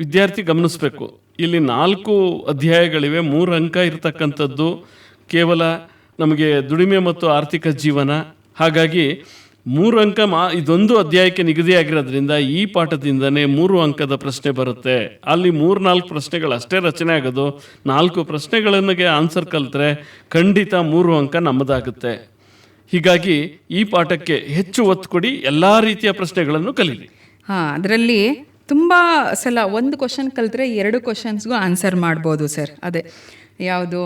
ವಿದ್ಯಾರ್ಥಿ ಗಮನಿಸಬೇಕು. ಇಲ್ಲಿ 4 ಅಧ್ಯಾಯಗಳಿವೆ, 3 ಅಂಕ ಇರತಕ್ಕಂಥದ್ದು ಕೇವಲ ನಮಗೆ ದುಡಿಮೆ ಮತ್ತು ಆರ್ಥಿಕ ಜೀವನ. ಹಾಗಾಗಿ 3 ಅಂಕ ಇದೊಂದು ಅಧ್ಯಾಯಕ್ಕೆ ನಿಗದಿಯಾಗಿರೋದ್ರಿಂದ ಈ ಪಾಠದಿಂದನೇ 3 ಅಂಕದ ಪ್ರಶ್ನೆ ಬರುತ್ತೆ. ಅಲ್ಲಿ 3-4 ಪ್ರಶ್ನೆಗಳು ಅಷ್ಟೇ ರಚನೆ ಆಗೋದು. 4 ಪ್ರಶ್ನೆಗಳಿಗೆ ಆನ್ಸರ್ ಕಲಿತ್ರೆ ಖಂಡಿತ 3 ಅಂಕ ನಮ್ಮದಾಗುತ್ತೆ. ಹೀಗಾಗಿ ಈ ಪಾಠಕ್ಕೆ ಹೆಚ್ಚು ಒತ್ತು ಕೊಡಿ, ಎಲ್ಲ ರೀತಿಯ ಪ್ರಶ್ನೆಗಳನ್ನು ಕಲೀರಿ. ಅದರಲ್ಲಿ ತುಂಬ ಸಲ ಒಂದು ಕ್ವಶನ್ ಕಲಿತ್ರೆ 2 ಕ್ವಶನ್ಸ್ಗೂ ಆನ್ಸರ್ ಮಾಡ್ಬೋದು ಸರ್. ಅದೇ ಯಾವುದು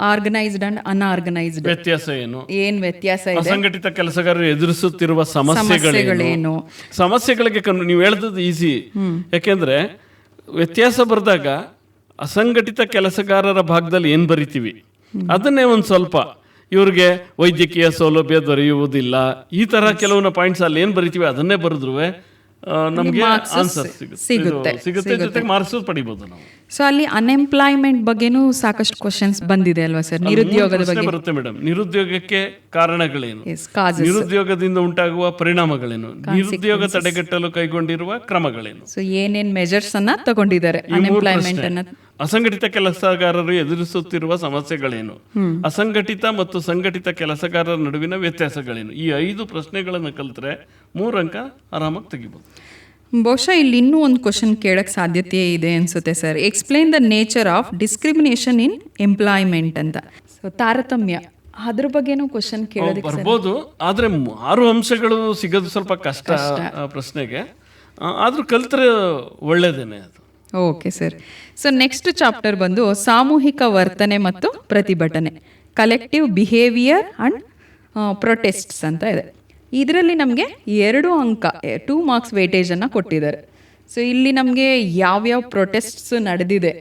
ಆರ್ಗನೈಸ್ಡ್ ಅಂಡ್ ಅನ್ಆರ್ಗನೈಸ್ಡ್ ವ್ಯತ್ಯಾಸ ಏನು ವ್ಯತ್ಯಾಸ ಇದೆ, ಅಸಂಘಟಿತ ಕೆಲಸಗಾರರು ಎದುರಿಸುತ್ತಿರುವ ಸಮಸ್ಯೆಗಳೇನು, ಸಮಸ್ಯೆಗಳಿಗೆ ನೀವು ಹೇಳಿದ್ದು ಈಸಿ. ಯಾಕೆಂದ್ರೆ ವ್ಯತ್ಯಾಸ ಬರೆದಾಗ ಅಸಂಘಟಿತ ಕೆಲಸಗಾರರ ಭಾಗದಲ್ಲಿ ಏನು ಬರಿತೀವಿ ಅದನ್ನೇ ಒಂದು ಸ್ವಲ್ಪ ಇವ್ರಿಗೆ ವೈದ್ಯಕೀಯ ಸೌಲಭ್ಯ ದೊರೆಯುವುದಿಲ್ಲ, ಈ ತರ ಕೆಲವೊಂದು ಪಾಯಿಂಟ್ಸ್ ಅಲ್ಲಿ ಏನು ಬರಿತೀವಿ ಅದನ್ನೇ ಬರೆದ್ರು ನಮಗೆ marks ಆನ್ಸರ್ ಸಿಗುತ್ತೆ ಜೊತೆಗೆ ಮಾರ್ಕ್ಸ್ ಪಡಿಬೋದು ನಾವು. ಸೊ ಅಲ್ಲಿ ಅನ್ಎಂಪ್ಲಾಯ್ಮೆಂಟ್ ಬಗ್ಗೆನೂ ಸಾಕಷ್ಟು ಕ್ವಶನ್ಸ್ ಬಂದಿದೆ ಅಲ್ವಾ ಸರ್? ನಿರುದ್ಯೋಗದ ಪ್ರಶ್ನೆ ಬಗ್ಗೆ ಬರುತ್ತೆ ಮೇಡಮ್. ನಿರುದ್ಯೋಗಕ್ಕೆ ಕಾರಣಗಳೇನು, causes. ನಿರುದ್ಯೋಗದಿಂದ ಉಂಟಾಗುವ ಪರಿಣಾಮಗಳೇನು, ನಿರುದ್ಯೋಗ ತಡೆಗಟ್ಟಲು ಕೈಗೊಂಡಿರುವ ಕ್ರಮಗಳೇನು. ಸೊ ಏನೇನ್ ಮೆಜರ್ಸ್ ಅನ್ನ ತಗೊಂಡಿದ್ದಾರೆ ಈ ಮೂರು ಅನ್ಎಂಪ್ಲಾಯ್ಮೆಂಟ್ ಪ್ರಶ್ನೆ. ಅನ್ನ. ಅಸಂಘಟಿತ ಕೆಲಸಗಾರರು ಎದುರಿಸುತ್ತಿರುವ ಸಮಸ್ಯೆಗಳೇನು, ಅಸಂಘಟಿತ ಮತ್ತು ಸಂಘಟಿತ ಕೆಲಸಗಾರರ ನಡುವಿನ ವ್ಯತ್ಯಾಸಗಳೇನು, ಈ 5 ಪ್ರಶ್ನೆಗಳನ್ನು ಕಲಿತ್ರೆ 3 ಅಂಕ ಆರಾಮಾಗಿ ತೆಗಿಬೋದು. ಬಹುಶಃ ಇಲ್ಲಿ ಇನ್ನೂ ಒಂದು ಕ್ವಶನ್ ಕೇಳಕ್ ಸಾಧ್ಯತೆ ಇದೆ ಅನ್ಸುತ್ತೆ sir. Explain the nature of discrimination in employment ಅಂತ. ಸೊ ತಾರತಮ್ಯ ಅದ್ರ ಬಗ್ಗೆನೂ ಕ್ವಶನ್ ಕೇಳೋದಕ್ಕೆ ಬರ್ಬೋದು, ಆದ್ರೆ 6 ಅಂಶಗಳು ಸಿಗೋದು ಸ್ವಲ್ಪ ಕಷ್ಟ ಆ ಪ್ರಶ್ನೆಗೆ. ಆದ್ರೂ ಕಲ್ತ್ರೆ ಒಳ್ಳೇದೇನೆ ಅದು. Okay sir. So next chapter ಬಂದು ಸಾಮೂಹಿಕ ವರ್ತನೆ ಮತ್ತು ಪ್ರತಿಭಟನೆ, ಕಲೆಕ್ಟಿವ್ ಬಿಹೇವಿಯರ್ ಅಂಡ್ ಪ್ರೊಟೆಸ್ಟ್ಸ್ ಅಂತ ಇದೆ. ಇದರಲ್ಲಿ ನಮಗೆ 2 ಅಂಕ 2 ಮಾರ್ಕ್ಸ್ ವೇಟೇಜನ್ನು ಕೊಟ್ಟಿದ್ದಾರೆ. ಸೊ ಇಲ್ಲಿ ನಮಗೆ ಯಾವ್ಯಾವ ಪ್ರೊಟೆಸ್ಟ್ಸ್ ನಡೆದಿದೆ,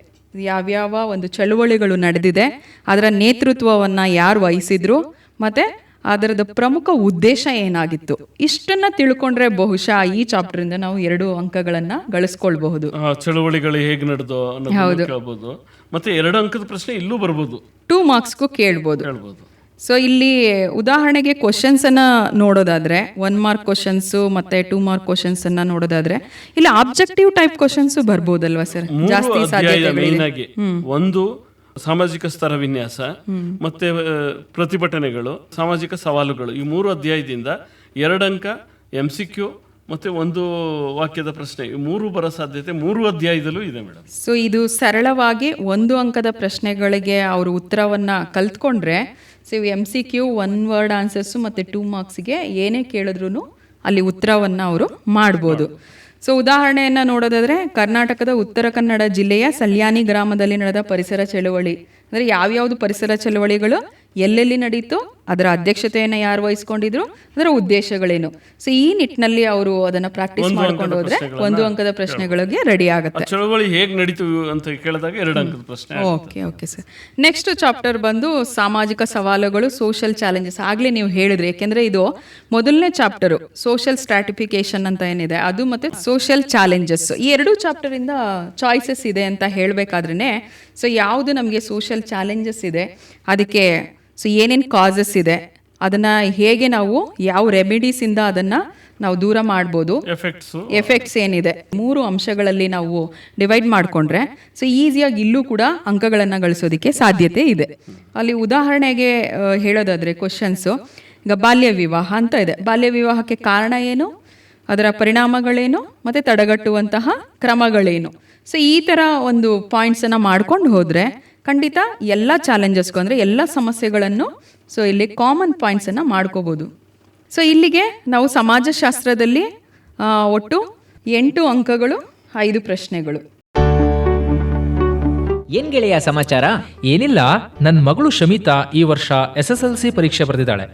ಯಾವ್ಯಾವ ಒಂದು ಚಳುವಳಿಗಳು ನಡೆದಿದೆ, ಅದರ ನೇತೃತ್ವವನ್ನು ಯಾರು ವಹಿಸಿದ್ರು, ಮತ್ತು ಅದರದ ಪ್ರಮುಖ ಉದ್ದೇಶ ಏನಾಗಿತ್ತು, ಇಷ್ಟನ್ನ ತಿಳ್ಕೊಂಡ್ರೆ ಬಹುಶಃ ಈ ಚಾಪ್ಟರಿಂದ ನಾವು 2 ಅಂಕಗಳನ್ನು ಗಳಿಸ್ಕೊಳ್ಬಹುದು. ಚಳುವಳಿಗಳು ಹೇಗೆ ನಡೆದೋ ಅನ್ನೋದು ಕೇಳ್ಬೋದು. ಮತ್ತೆ 2 ಅಂಕದ ಪ್ರಶ್ನೆ ಇಲ್ಲೂ ಬರ್ಬೋದು, 2 ಮಾರ್ಕ್ಸ್ಗೂ ಕೇಳ್ಬೋದು. ಹೇಳ್ಬೋದು. ಸೊ ಇಲ್ಲಿ ಉದಾಹರಣೆಗೆ ಕ್ವಶನ್ಸನ್ನು ನೋಡೋದಾದ್ರೆ 1 ಮಾರ್ಕ್ ಕ್ವಶನ್ಸು ಮತ್ತು 2 ಮಾರ್ಕ್ ಕ್ವಶನ್ಸನ್ನು ನೋಡೋದಾದ್ರೆ ಇಲ್ಲಿ ಆಬ್ಜೆಕ್ಟಿವ್ ಟೈಪ್ ಕ್ವಶನ್ಸು ಬರ್ಬೋದಲ್ವಾ ಸರ್? ಜಾಸ್ತಿ ಸಾಧ್ಯತೆಗಳಿದೆ. ಒಂದು ಸಾಮಾಜಿಕ ಸ್ತರ ವಿನ್ಯಾಸ, ಮತ್ತೆ ಪ್ರತಿಭಟನೆಗಳು, ಸಾಮಾಜಿಕ ಸವಾಲುಗಳು, ಈ 3 ಅಧ್ಯಾಯದಿಂದ 2 ಅಂಕ MCQ ಮತ್ತೆ 1 ವಾಕ್ಯದ ಪ್ರಶ್ನೆ, ಈ 3 ಬರೋ ಸಾಧ್ಯತೆ 3 ಅಧ್ಯಾಯದಲ್ಲೂ ಇದೆ ಮೇಡಮ್. ಸೊ ಇದು ಸರಳವಾಗಿ 1 ಅಂಕದ ಪ್ರಶ್ನೆಗಳಿಗೆ ಅವರು ಉತ್ತರವನ್ನು ಕಲ್ತ್ಕೊಂಡ್ರೆ, ಸೊ MCQ 1 ವರ್ಡ್ ಆನ್ಸರ್ಸು ಮತ್ತು 2 ಮಾರ್ಕ್ಸ್ಗೆ ಏನೇ ಕೇಳಿದ್ರು ಅಲ್ಲಿ ಉತ್ತರವನ್ನು ಅವರು ಮಾಡ್ಬೋದು. ಸೊ ಉದಾಹರಣೆಯನ್ನು ನೋಡೋದಾದರೆ ಕರ್ನಾಟಕದ ಉತ್ತರ ಕನ್ನಡ ಜಿಲ್ಲೆಯ ಸಲ್ಯಾನಿ ಗ್ರಾಮದಲ್ಲಿ ನಡೆದ ಪರಿಸರ ಚಳವಳಿ, ಅಂದರೆ ಯಾವ್ಯಾವುದು ಪರಿಸರ ಚಳವಳಿಗಳು ಎಲ್ಲೆಲ್ಲಿ ನಡೀತು, ಅದರ ಅಧ್ಯಕ್ಷತೆಯನ್ನು ಯಾರು ವಹಿಸ್ಕೊಂಡಿದ್ರು, ಅದರ ಉದ್ದೇಶಗಳೇನು. ಸೊ ಈ ನಿಟ್ಟಿನಲ್ಲಿ ಅವರು ಅದನ್ನು ಪ್ರಾಕ್ಟೀಸ್ ಮಾಡ್ಕೊಂಡು ಹೋದ್ರೆ 1 ಅಂಕದ ಪ್ರಶ್ನೆಗಳಿಗೆ ರೆಡಿ ಆಗುತ್ತೆ. ಚಳವಳಿ ಹೇಗೆ ನಡೀತು ಅಂತ ಕೇಳಿದಾಗ 2 ಅಂಕದ ಪ್ರಶ್ನೆ. Okay sir. ನೆಕ್ಸ್ಟ್ ಚಾಪ್ಟರ್ ಬಂದು ಸಾಮಾಜಿಕ ಸವಾಲುಗಳು, ಸೋಷಿಯಲ್ ಚಾಲೆಂಜಸ್. ಆಗಲೇ ನೀವು ಹೇಳಿದ್ರಿ, ಯಾಕೆಂದರೆ ಇದು ಮೊದಲನೇ ಚಾಪ್ಟರು, ಸೋಷಿಯಲ್ ಸ್ಟ್ರಾಟಿಫಿಕೇಶನ್ ಅಂತ ಏನಿದೆ ಅದು, ಮತ್ತು ಸೋಷಿಯಲ್ ಚಾಲೆಂಜಸ್. ಈ 2 ಚಾಪ್ಟರಿಂದ ಚಾಯ್ಸಸ್ ಇದೆ ಅಂತ ಹೇಳಬೇಕಾದ್ರೇ, ಸೊ ಯಾವುದು ನಮಗೆ ಸೋಷಿಯಲ್ ಚಾಲೆಂಜಸ್ ಇದೆ, ಅದಕ್ಕೆ ಸೊ ಏನೇನು ಕಾಸಸ್ ಇದೆ, ಅದನ್ನು ಹೇಗೆ ನಾವು ಯಾವ ರೆಮಿಡೀಸಿಂದ ಅದನ್ನು ನಾವು ದೂರ ಮಾಡ್ಬೋದು, ಎಫೆಕ್ಟ್ಸ್ ಏನಿದೆ, 3 ಅಂಶಗಳಲ್ಲಿ ನಾವು ಡಿವೈಡ್ ಮಾಡಿಕೊಂಡ್ರೆ ಸೊ ಈಸಿಯಾಗಿ ಇಲ್ಲೂ ಕೂಡ ಅಂಕಗಳನ್ನು ಗಳಿಸೋದಕ್ಕೆ ಸಾಧ್ಯತೆ ಇದೆ. ಅಲ್ಲಿ ಉದಾಹರಣೆಗೆ ಹೇಳೋದಾದರೆ ಕ್ವಶನ್ಸು, ಈಗ ಬಾಲ್ಯ ವಿವಾಹ ಅಂತ ಇದೆ. ಬಾಲ್ಯ ವಿವಾಹಕ್ಕೆ ಕಾರಣ ಏನು, ಅದರ ಪರಿಣಾಮಗಳೇನು, ಮತ್ತು ತಡೆಗಟ್ಟುವಂತಹ ಕ್ರಮಗಳೇನು. ಸೊ ಈ ಥರ ಒಂದು ಪಾಯಿಂಟ್ಸನ್ನು ಮಾಡ್ಕೊಂಡು ಹೋದರೆ ಖಂಡಿತ ಎಲ್ಲ ಚಾಲೆಂಜಸ್ಗೂ, ಅಂದರೆ ಎಲ್ಲ ಸಮಸ್ಯೆಗಳನ್ನು ಸೊ ಇಲ್ಲಿ ಕಾಮನ್ ಪಾಯಿಂಟ್ಸನ್ನು ಮಾಡ್ಕೋಬೋದು. ಸೊ ಇಲ್ಲಿಗೆ ನಾವು ಸಮಾಜಶಾಸ್ತ್ರದಲ್ಲಿ ಒಟ್ಟು 8 ಅಂಕಗಳು 5 ಪ್ರಶ್ನೆಗಳು. ಏನ್ ಗೆಳೆಯ ಸಮಾಚಾರ? ಏನಿಲ್ಲ, ನನ್ನ ಮಗಳು ಶಮಿತಾ ಈ ವರ್ಷ SSLC ಪರೀಕ್ಷೆ ಬರೆದಿದ್ದಾಳೆ.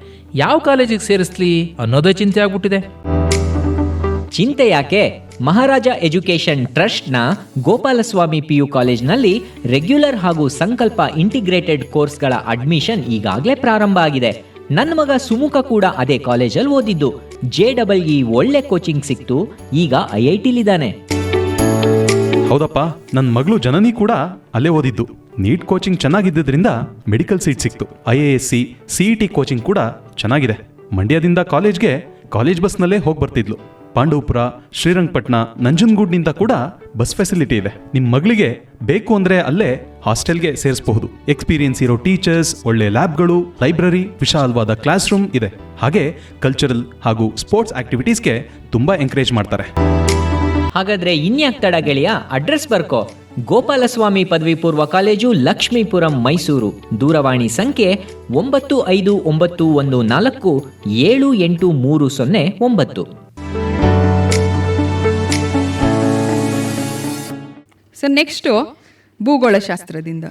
ಯಾವ ಕಾಲೇಜಿಗೆ ಸೇರಿಸ್ಲಿ ಅನ್ನೋದೇ ಚಿಂತೆ ಆಗ್ಬಿಟ್ಟಿದೆ. ಚಿಂತೆ ಯಾಕೆ? ಮಹಾರಾಜ ಎಜುಕೇಶನ್ ಟ್ರಸ್ಟ್ನ ಗೋಪಾಲಸ್ವಾಮಿ PU ಕಾಲೇಜ್ನಲ್ಲಿ ರೆಗ್ಯುಲರ್ ಹಾಗೂ ಸಂಕಲ್ಪ ಇಂಟಿಗ್ರೇಟೆಡ್ ಕೋರ್ಸ್ಗಳ ಅಡ್ಮಿಷನ್ ಈಗಾಗಲೇ ಪ್ರಾರಂಭ ಆಗಿದೆ. ನನ್ನ ಮಗ ಸುಮುಖ ಕೂಡ ಅದೇ ಕಾಲೇಜಲ್ಲಿ ಓದಿದ್ದು. JEE ಒಳ್ಳೆ ಕೋಚಿಂಗ್ ಸಿಕ್ತು, ಈಗ IITಲಿದ್ದಾನೆ. ಹೌದಪ್ಪ, ನನ್ನ ಮಗಳು ಜನನಿ ಕೂಡ ಅಲ್ಲೇ ಓದಿದ್ದು. ನೀಟ್ ಕೋಚಿಂಗ್ ಚೆನ್ನಾಗಿದ್ದರಿಂದ ಮೆಡಿಕಲ್ ಸೀಟ್ ಸಿಕ್ತು. IASC CET ಕೋಚಿಂಗ್ ಕೂಡ ಚೆನ್ನಾಗಿದೆ. ಮಂಡ್ಯದಿಂದ ಕಾಲೇಜ್ಗೆ ಕಾಲೇಜ್ ಬಸ್ನಲ್ಲೇ ಹೋಗಿ ಬರ್ತಿದ್ಲು. ಪಾಂಡವಪುರ, ಶ್ರೀರಂಗಪಟ್ಟಣ, ನಂಜನಗೂಡ್ನಿಂದ ಕೂಡ ಬಸ್ ಫೆಸಿಲಿಟಿ ಇದೆ. ನಿಮ್ಮ ಮಗಳಿಗೆ ಬೇಕು ಅಂದ್ರೆ ಅಲ್ಲೇ ಹಾಸ್ಟೆಲ್ಗೆ ಸೇರಿಸಬಹುದು. ಎಕ್ಸ್ಪೀರಿಯನ್ಸ್ ಇರೋ ಟೀಚರ್ಸ್, ಒಳ್ಳೆ ಲ್ಯಾಬ್ಗಳು, ಲೈಬ್ರರಿ, ವಿಶಾಲವಾದ ಕ್ಲಾಸ್ ರೂಮ್ ಇದೆ. ಹಾಗೆ ಕಲ್ಚರಲ್ ಹಾಗೂ ಸ್ಪೋರ್ಟ್ಸ್ ಆಕ್ಟಿವಿಟೀಸ್ಗೆ ತುಂಬಾ ಎಂಕರೇಜ್ ಮಾಡ್ತಾರೆ. ಹಾಗಾದ್ರೆ ಇನ್ಯಾಕ್ ತಡ ಗೆಳೆಯ, ಅಡ್ರೆಸ್ ಬರ್ಕೋ. ಗೋಪಾಲಸ್ವಾಮಿ ಪದವಿ ಪೂರ್ವ ಕಾಲೇಜು, ಲಕ್ಷ್ಮೀಪುರಂ, ಮೈಸೂರು. ದೂರವಾಣಿ ಸಂಖ್ಯೆ 9591478309. So next ಭೂಗೋಳಶಾಸ್ತ್ರದಿಂದ.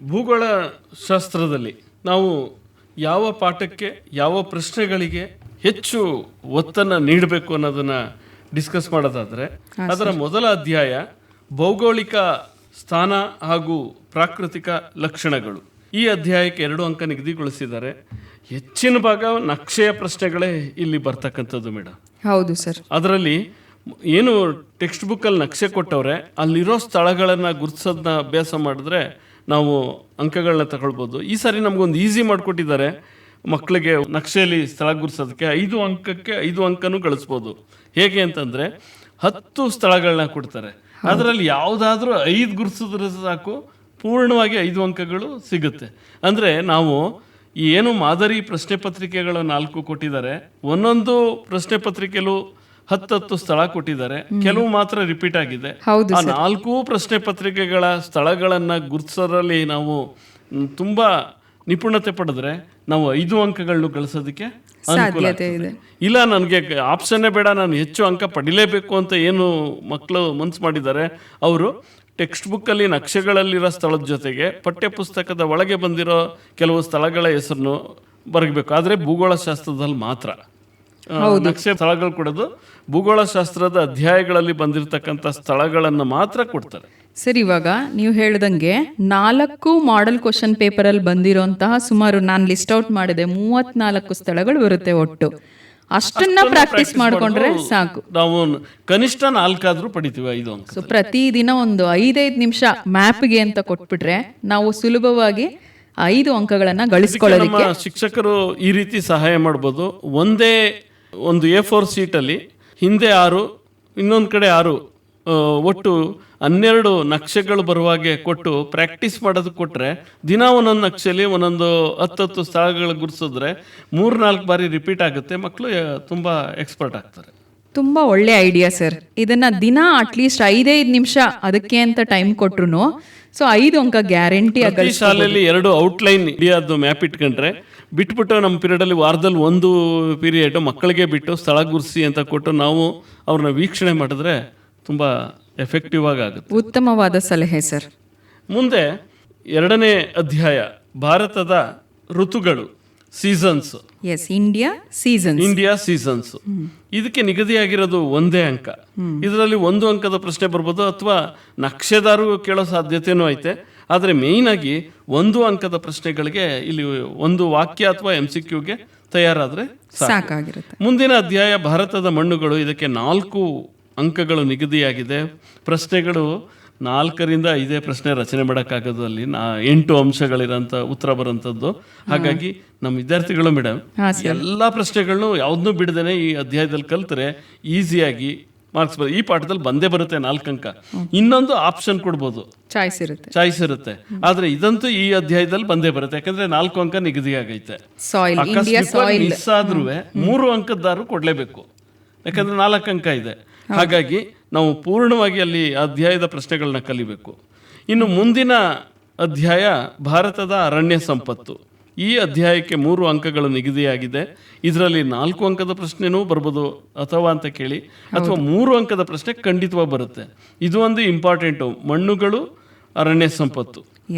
ಭೂಗೋಳಶಾಸ್ತ್ರದಲ್ಲಿ ನಾವು ಯಾವ ಪಾಠಕ್ಕೆ ಯಾವ ಪ್ರಶ್ನೆಗಳಿಗೆ ಹೆಚ್ಚು ಒತ್ತನ್ನು ನೀಡಬೇಕು ಅನ್ನೋದನ್ನು ಡಿಸ್ಕಸ್ ಮಾಡೋದಾದರೆ, ಅದರ ಮೊದಲ ಅಧ್ಯಾಯ ಭೌಗೋಳಿಕ ಸ್ಥಾನ ಹಾಗೂ ಪ್ರಾಕೃತಿಕ ಲಕ್ಷಣಗಳು. ಈ ಅಧ್ಯಾಯಕ್ಕೆ 2 ಅಂಕ ನಿಗದಿಗೊಳಿಸಿದ್ದಾರೆ. ಹೆಚ್ಚಿನ ಭಾಗ ನಕ್ಷೆಯ ಪ್ರಶ್ನೆಗಳೇ ಇಲ್ಲಿ ಬರ್ತಕ್ಕಂಥದ್ದು ಮೇಡಮ್. ಹೌದು ಸರ್. ಅದರಲ್ಲಿ ಏನು ಟೆಕ್ಸ್ಟ್ ಬುಕ್ಕಲ್ಲಿ ನಕ್ಷೆ ಕೊಟ್ಟವ್ರೆ ಅಲ್ಲಿರೋ ಸ್ಥಳಗಳನ್ನು ಗುರುತಿಸೋದನ್ನ ಅಭ್ಯಾಸ ಮಾಡಿದ್ರೆ ನಾವು ಅಂಕಗಳನ್ನ ತಗೊಳ್ಬೋದು. ಈ ಸಾರಿ ನಮಗೊಂದು ಈಸಿ ಮಾಡಿಕೊಟ್ಟಿದ್ದಾರೆ, ಮಕ್ಕಳಿಗೆ ನಕ್ಷೆಯಲ್ಲಿ ಸ್ಥಳ ಗುರುತಿಸೋದಕ್ಕೆ 5 ಅಂಕಕ್ಕೆ 5 ಅಂಕನೂ ಗಳಿಸ್ಬೋದು. ಹೇಗೆ ಅಂತಂದರೆ 10 ಸ್ಥಳಗಳನ್ನ ಕೊಡ್ತಾರೆ, ಅದರಲ್ಲಿ ಯಾವುದಾದ್ರೂ 5 ಗುರುತಿಸಿದ್ರೆ ಸಾಕು, ಪೂರ್ಣವಾಗಿ 5 ಅಂಕಗಳು ಸಿಗುತ್ತೆ. ಅಂದರೆ ನಾವು ಏನು ಮಾದರಿ ಪ್ರಶ್ನೆ ಪತ್ರಿಕೆಗಳು 4 ಕೊಟ್ಟಿದ್ದಾರೆ, ಒಂದೊಂದು ಪ್ರಶ್ನೆ ಪತ್ರಿಕೆಯಲ್ಲೂ 10 ಸ್ಥಳ ಕೊಟ್ಟಿದ್ದಾರೆ, ಕೆಲವು ಮಾತ್ರ ರಿಪೀಟ್ ಆಗಿದೆ. ಆ 4 ಪ್ರಶ್ನೆ ಪತ್ರಿಕೆಗಳ ಸ್ಥಳಗಳನ್ನು ಗುರುತಿಸೋದ್ರಲ್ಲಿ ನಾವು ತುಂಬಾ ನಿಪುಣತೆ ಪಡೆದ್ರೆ ನಾವು 5 ಅಂಕಗಳನ್ನು ಗಳಿಸೋದಕ್ಕೆ ಅನುಕೂಲ ಆಗ್ತದೆ. ಇಲ್ಲ ನನಗೆ ಆಪ್ಷನ್ನೇ ಬೇಡ, ನಾನು ಹೆಚ್ಚು ಅಂಕ ಪಡಿಲೇಬೇಕು ಅಂತ ಏನು ಮಕ್ಕಳು ಮನ್ಸು ಮಾಡಿದ್ದಾರೆ, ಅವರು ಟೆಕ್ಸ್ಟ್ ಬುಕ್ಕಲ್ಲಿ ನಕ್ಷೆಗಳಲ್ಲಿರೋ ಸ್ಥಳದ ಜೊತೆಗೆ ಪಠ್ಯಪುಸ್ತಕದ ಒಳಗೆ ಬಂದಿರೋ ಕೆಲವು ಸ್ಥಳಗಳ ಹೆಸರನ್ನು ಬರಬೇಕು. ಆದರೆ ಭೂಗೋಳಶಾಸ್ತ್ರದಲ್ಲಿ ಮಾತ್ರ ನಕ್ಷೆ ಸ್ಥಳಗಳು ಕೊಡೋದು, ಭೂಗೋಳಶಾಸ್ತ್ರದ ಅಧ್ಯಾಯಗಳಲ್ಲಿ ಬಂದಿರತಕ್ಕಂಥ ಸ್ಥಳಗಳನ್ನು ಮಾತ್ರ ಕೊಡ್ತಾರೆ. ಸರ್, ಇವಾಗ ನೀವು ಹೇಳ್ದಂಗೆ 4 ಮಾಡೆಲ್ ಕ್ವಶನ್ ಪೇಪರಲ್ಲಿ ಬಂದಿರೋಂತಹ ಸುಮಾರು ನಾನು ಲಿಸ್ಟ್ ಔಟ್ ಮಾಡಿದೆ 34 ಸ್ಥಳಗಳು ಬರುತ್ತೆ ಒಟ್ಟು. ಅಷ್ಟನ್ನ ಪ್ರಾಕ್ಟೀಸ್ ಮಾಡ್ಕೊಂಡ್ರೆ ಸಾಕು. ನಾವು ಕನಿಷ್ಠ 4 ಆದ್ರೂ ಪಡಿತೀವಿ 5 ಅಂಕ. ಸೊ ಪ್ರತಿದಿನ ಒಂದು 5-5 ನಿಮಿಷ ಮ್ಯಾಪ್ಗೆ ಅಂತ ಕೊಟ್ಬಿಟ್ರೆ ನಾವು ಸುಲಭವಾಗಿ 5 ಅಂಕಗಳನ್ನ ಗಳಿಸ್ಕೊಳ್ಳೋದಕ್ಕೆ ನಮ್ಮ ಶಿಕ್ಷಕರು ಈ ರೀತಿ ಸಹಾಯ ಮಾಡ್ಬೋದು. ಒಂದೇ ಒಂದು A4 ಶೀಟಲ್ಲಿ ಹಿಂದೆ 6, ಇನ್ನೊಂದು ಕಡೆ 6, ಒಟ್ಟು 12 ನಕ್ಷೆಗಳು ಬರುವಾಗೆ ಕೊಟ್ಟು ಪ್ರಾಕ್ಟೀಸ್ ಮಾಡೋದಕ್ಕೆ ಕೊಟ್ಟರೆ, ದಿನ ಒಂದೊಂದು ನಕ್ಷೆಯಲ್ಲಿ ಒಂದೊಂದು 10 ಸ್ಥಳಗಳು ಗುರುತಿಸಿದ್ರೆ 3-4 ಬಾರಿ ರಿಪೀಟ್ ಆಗುತ್ತೆ, ಮಕ್ಕಳು ತುಂಬ ಎಕ್ಸ್ಪರ್ಟ್ ಆಗ್ತಾರೆ. ತುಂಬ ಒಳ್ಳೆ ಐಡಿಯಾ ಸರ್. ಇದನ್ನ ದಿನ ಅಟ್ಲೀಸ್ಟ್ 5-5 ನಿಮಿಷ ಅದಕ್ಕೆ ಅಂತ ಟೈಮ್ ಕೊಟ್ರು ಸೊ 5 ಅಂಕ ಗ್ಯಾರಂಟಿ. ಪ್ರತಿ ಶಾಲೆಯಲ್ಲಿ 2 ಔಟ್ಲೈನ್ ಇಂಡಿಯಾದ್ದು ಮ್ಯಾಪ್ ಇಟ್ಕೊಂಡ್ರೆ, ಬಿಟ್ಬಿಟ್ಟು ನಮ್ಮ ಪೀರಿಯಡಲ್ಲಿ ವಾರದಲ್ಲಿ 1 ಪೀರಿಯಡ್ ಮಕ್ಕಳಿಗೆ ಬಿಟ್ಟು ಸ್ಥಳ ಗುರುತಿಸಿ ಅಂತ ಕೊಟ್ಟು ನಾವು ಅವ್ರನ್ನ ವೀಕ್ಷಣೆ ಮಾಡಿದ್ರೆ ತುಂಬ ಎಫೆಕ್ಟಿವ್ ಆಗುತ್ತೆ. ಉತ್ತಮವಾದ ಸಲಹೆ ಸರ್. ಮುಂದೆ 2ನೇ ಅಧ್ಯಾಯ ಭಾರತದ ಋತುಗಳು, ಸೀಸನ್ಸ್. S, India seasons. ಇದಕ್ಕೆ ನಿಗದಿಯಾಗಿರೋದು 1 ಅಂಕ. ಇದರಲ್ಲಿ 1 ಅಂಕದ ಪ್ರಶ್ನೆ ಬರ್ಬೋದು, ಅಥವಾ ನಕ್ಷೆದಾರು ಕೇಳೋ ಸಾಧ್ಯತೆನೂ ಐತೆ. ಆದರೆ ಮೇಯ್ನ್ ಆಗಿ 1 ಅಂಕದ ಪ್ರಶ್ನೆಗಳಿಗೆ ಇಲ್ಲಿ 1 ವಾಕ್ಯ ಅಥವಾ MCQಗೆ ತಯಾರಾದರೆ ಸಾಕಾಗಿರುತ್ತೆ. ಮುಂದಿನ ಅಧ್ಯಾಯ ಭಾರತದ ಮಣ್ಣುಗಳು, ಇದಕ್ಕೆ 4 ಅಂಕಗಳು ನಿಗದಿಯಾಗಿದೆ. ಪ್ರಶ್ನೆಗಳು 4ರಿಂದ 5 ಪ್ರಶ್ನೆ ರಚನೆ ಮಾಡೋಕ್ಕಾಗೋದು, ಅಲ್ಲಿ 8 ಅಂಶಗಳಿರೋಂಥ ಉತ್ತರ ಬರೋಂಥದ್ದು. ಹಾಗಾಗಿ ನಮ್ಮ ವಿದ್ಯಾರ್ಥಿಗಳು ಮೇಡಮ್ ಎಲ್ಲ ಪ್ರಶ್ನೆಗಳನ್ನು ಯಾವುದನ್ನೂ ಬಿಡದೇನೆ ಈ ಅಧ್ಯಾಯದಲ್ಲಿ ಕಲ್ತರೆ ಈಸಿಯಾಗಿ ಮಾರ್ಕ್ಸ್ ಈ ಪಾಠದಲ್ಲಿ ಬಂದೇ ಬರುತ್ತೆ 4 ಅಂಕ. ಇನ್ನೊಂದು ಆಪ್ಷನ್ ಕೊಡ್ಬೋದು, ಚಾಯ್ಸ್ ಇರುತ್ತೆ. ಆದ್ರೆ ಇದಂತೂ ಈ ಅಧ್ಯಾಯದಲ್ಲಿ ಬಂದೇ ಬರುತ್ತೆ, ಯಾಕಂದ್ರೆ 4 ಅಂಕ ನಿಗದಿ ಆಗೈತೆ. ಮಿಸ್ ಆದ್ರೂ 3 ಅಂಕದ್ದಾರು ಕೊಡ್ಲೇಬೇಕು, ಯಾಕಂದ್ರೆ 4 ಅಂಕ ಇದೆ. ಹಾಗಾಗಿ ನಾವು ಪೂರ್ಣವಾಗಿ ಅಲ್ಲಿ ಅಧ್ಯಾಯದ ಪ್ರಶ್ನೆಗಳನ್ನ ಕಲಿಬೇಕು. ಇನ್ನು ಮುಂದಿನ ಅಧ್ಯಾಯ ಭಾರತದ ಅರಣ್ಯ ಸಂಪತ್ತು. ಈ ಅಧ್ಯಾಯಕ್ಕೆ 3 ಅಂಕಗಳು ನಿಗದಿಯಾಗಿದೆ. ಇದರಲ್ಲಿ 4 ಅಂಕದ ಪ್ರಶ್ನೆನೂ ಬರ್ಬೋದು ಅಥವಾ ಅಂತ ಕೇಳಿ, ಅಥವಾ 3 ಅಂಕದ ಪ್ರಶ್ನೆ ಖಂಡಿತವಾಗಿ ಬರುತ್ತೆ. ಇದು ಒಂದು ಇಂಪಾರ್ಟೆಂಟು, ಮಣ್ಣುಗಳು, ಅರಣ್ಯ ಸಂಪತ್ತು.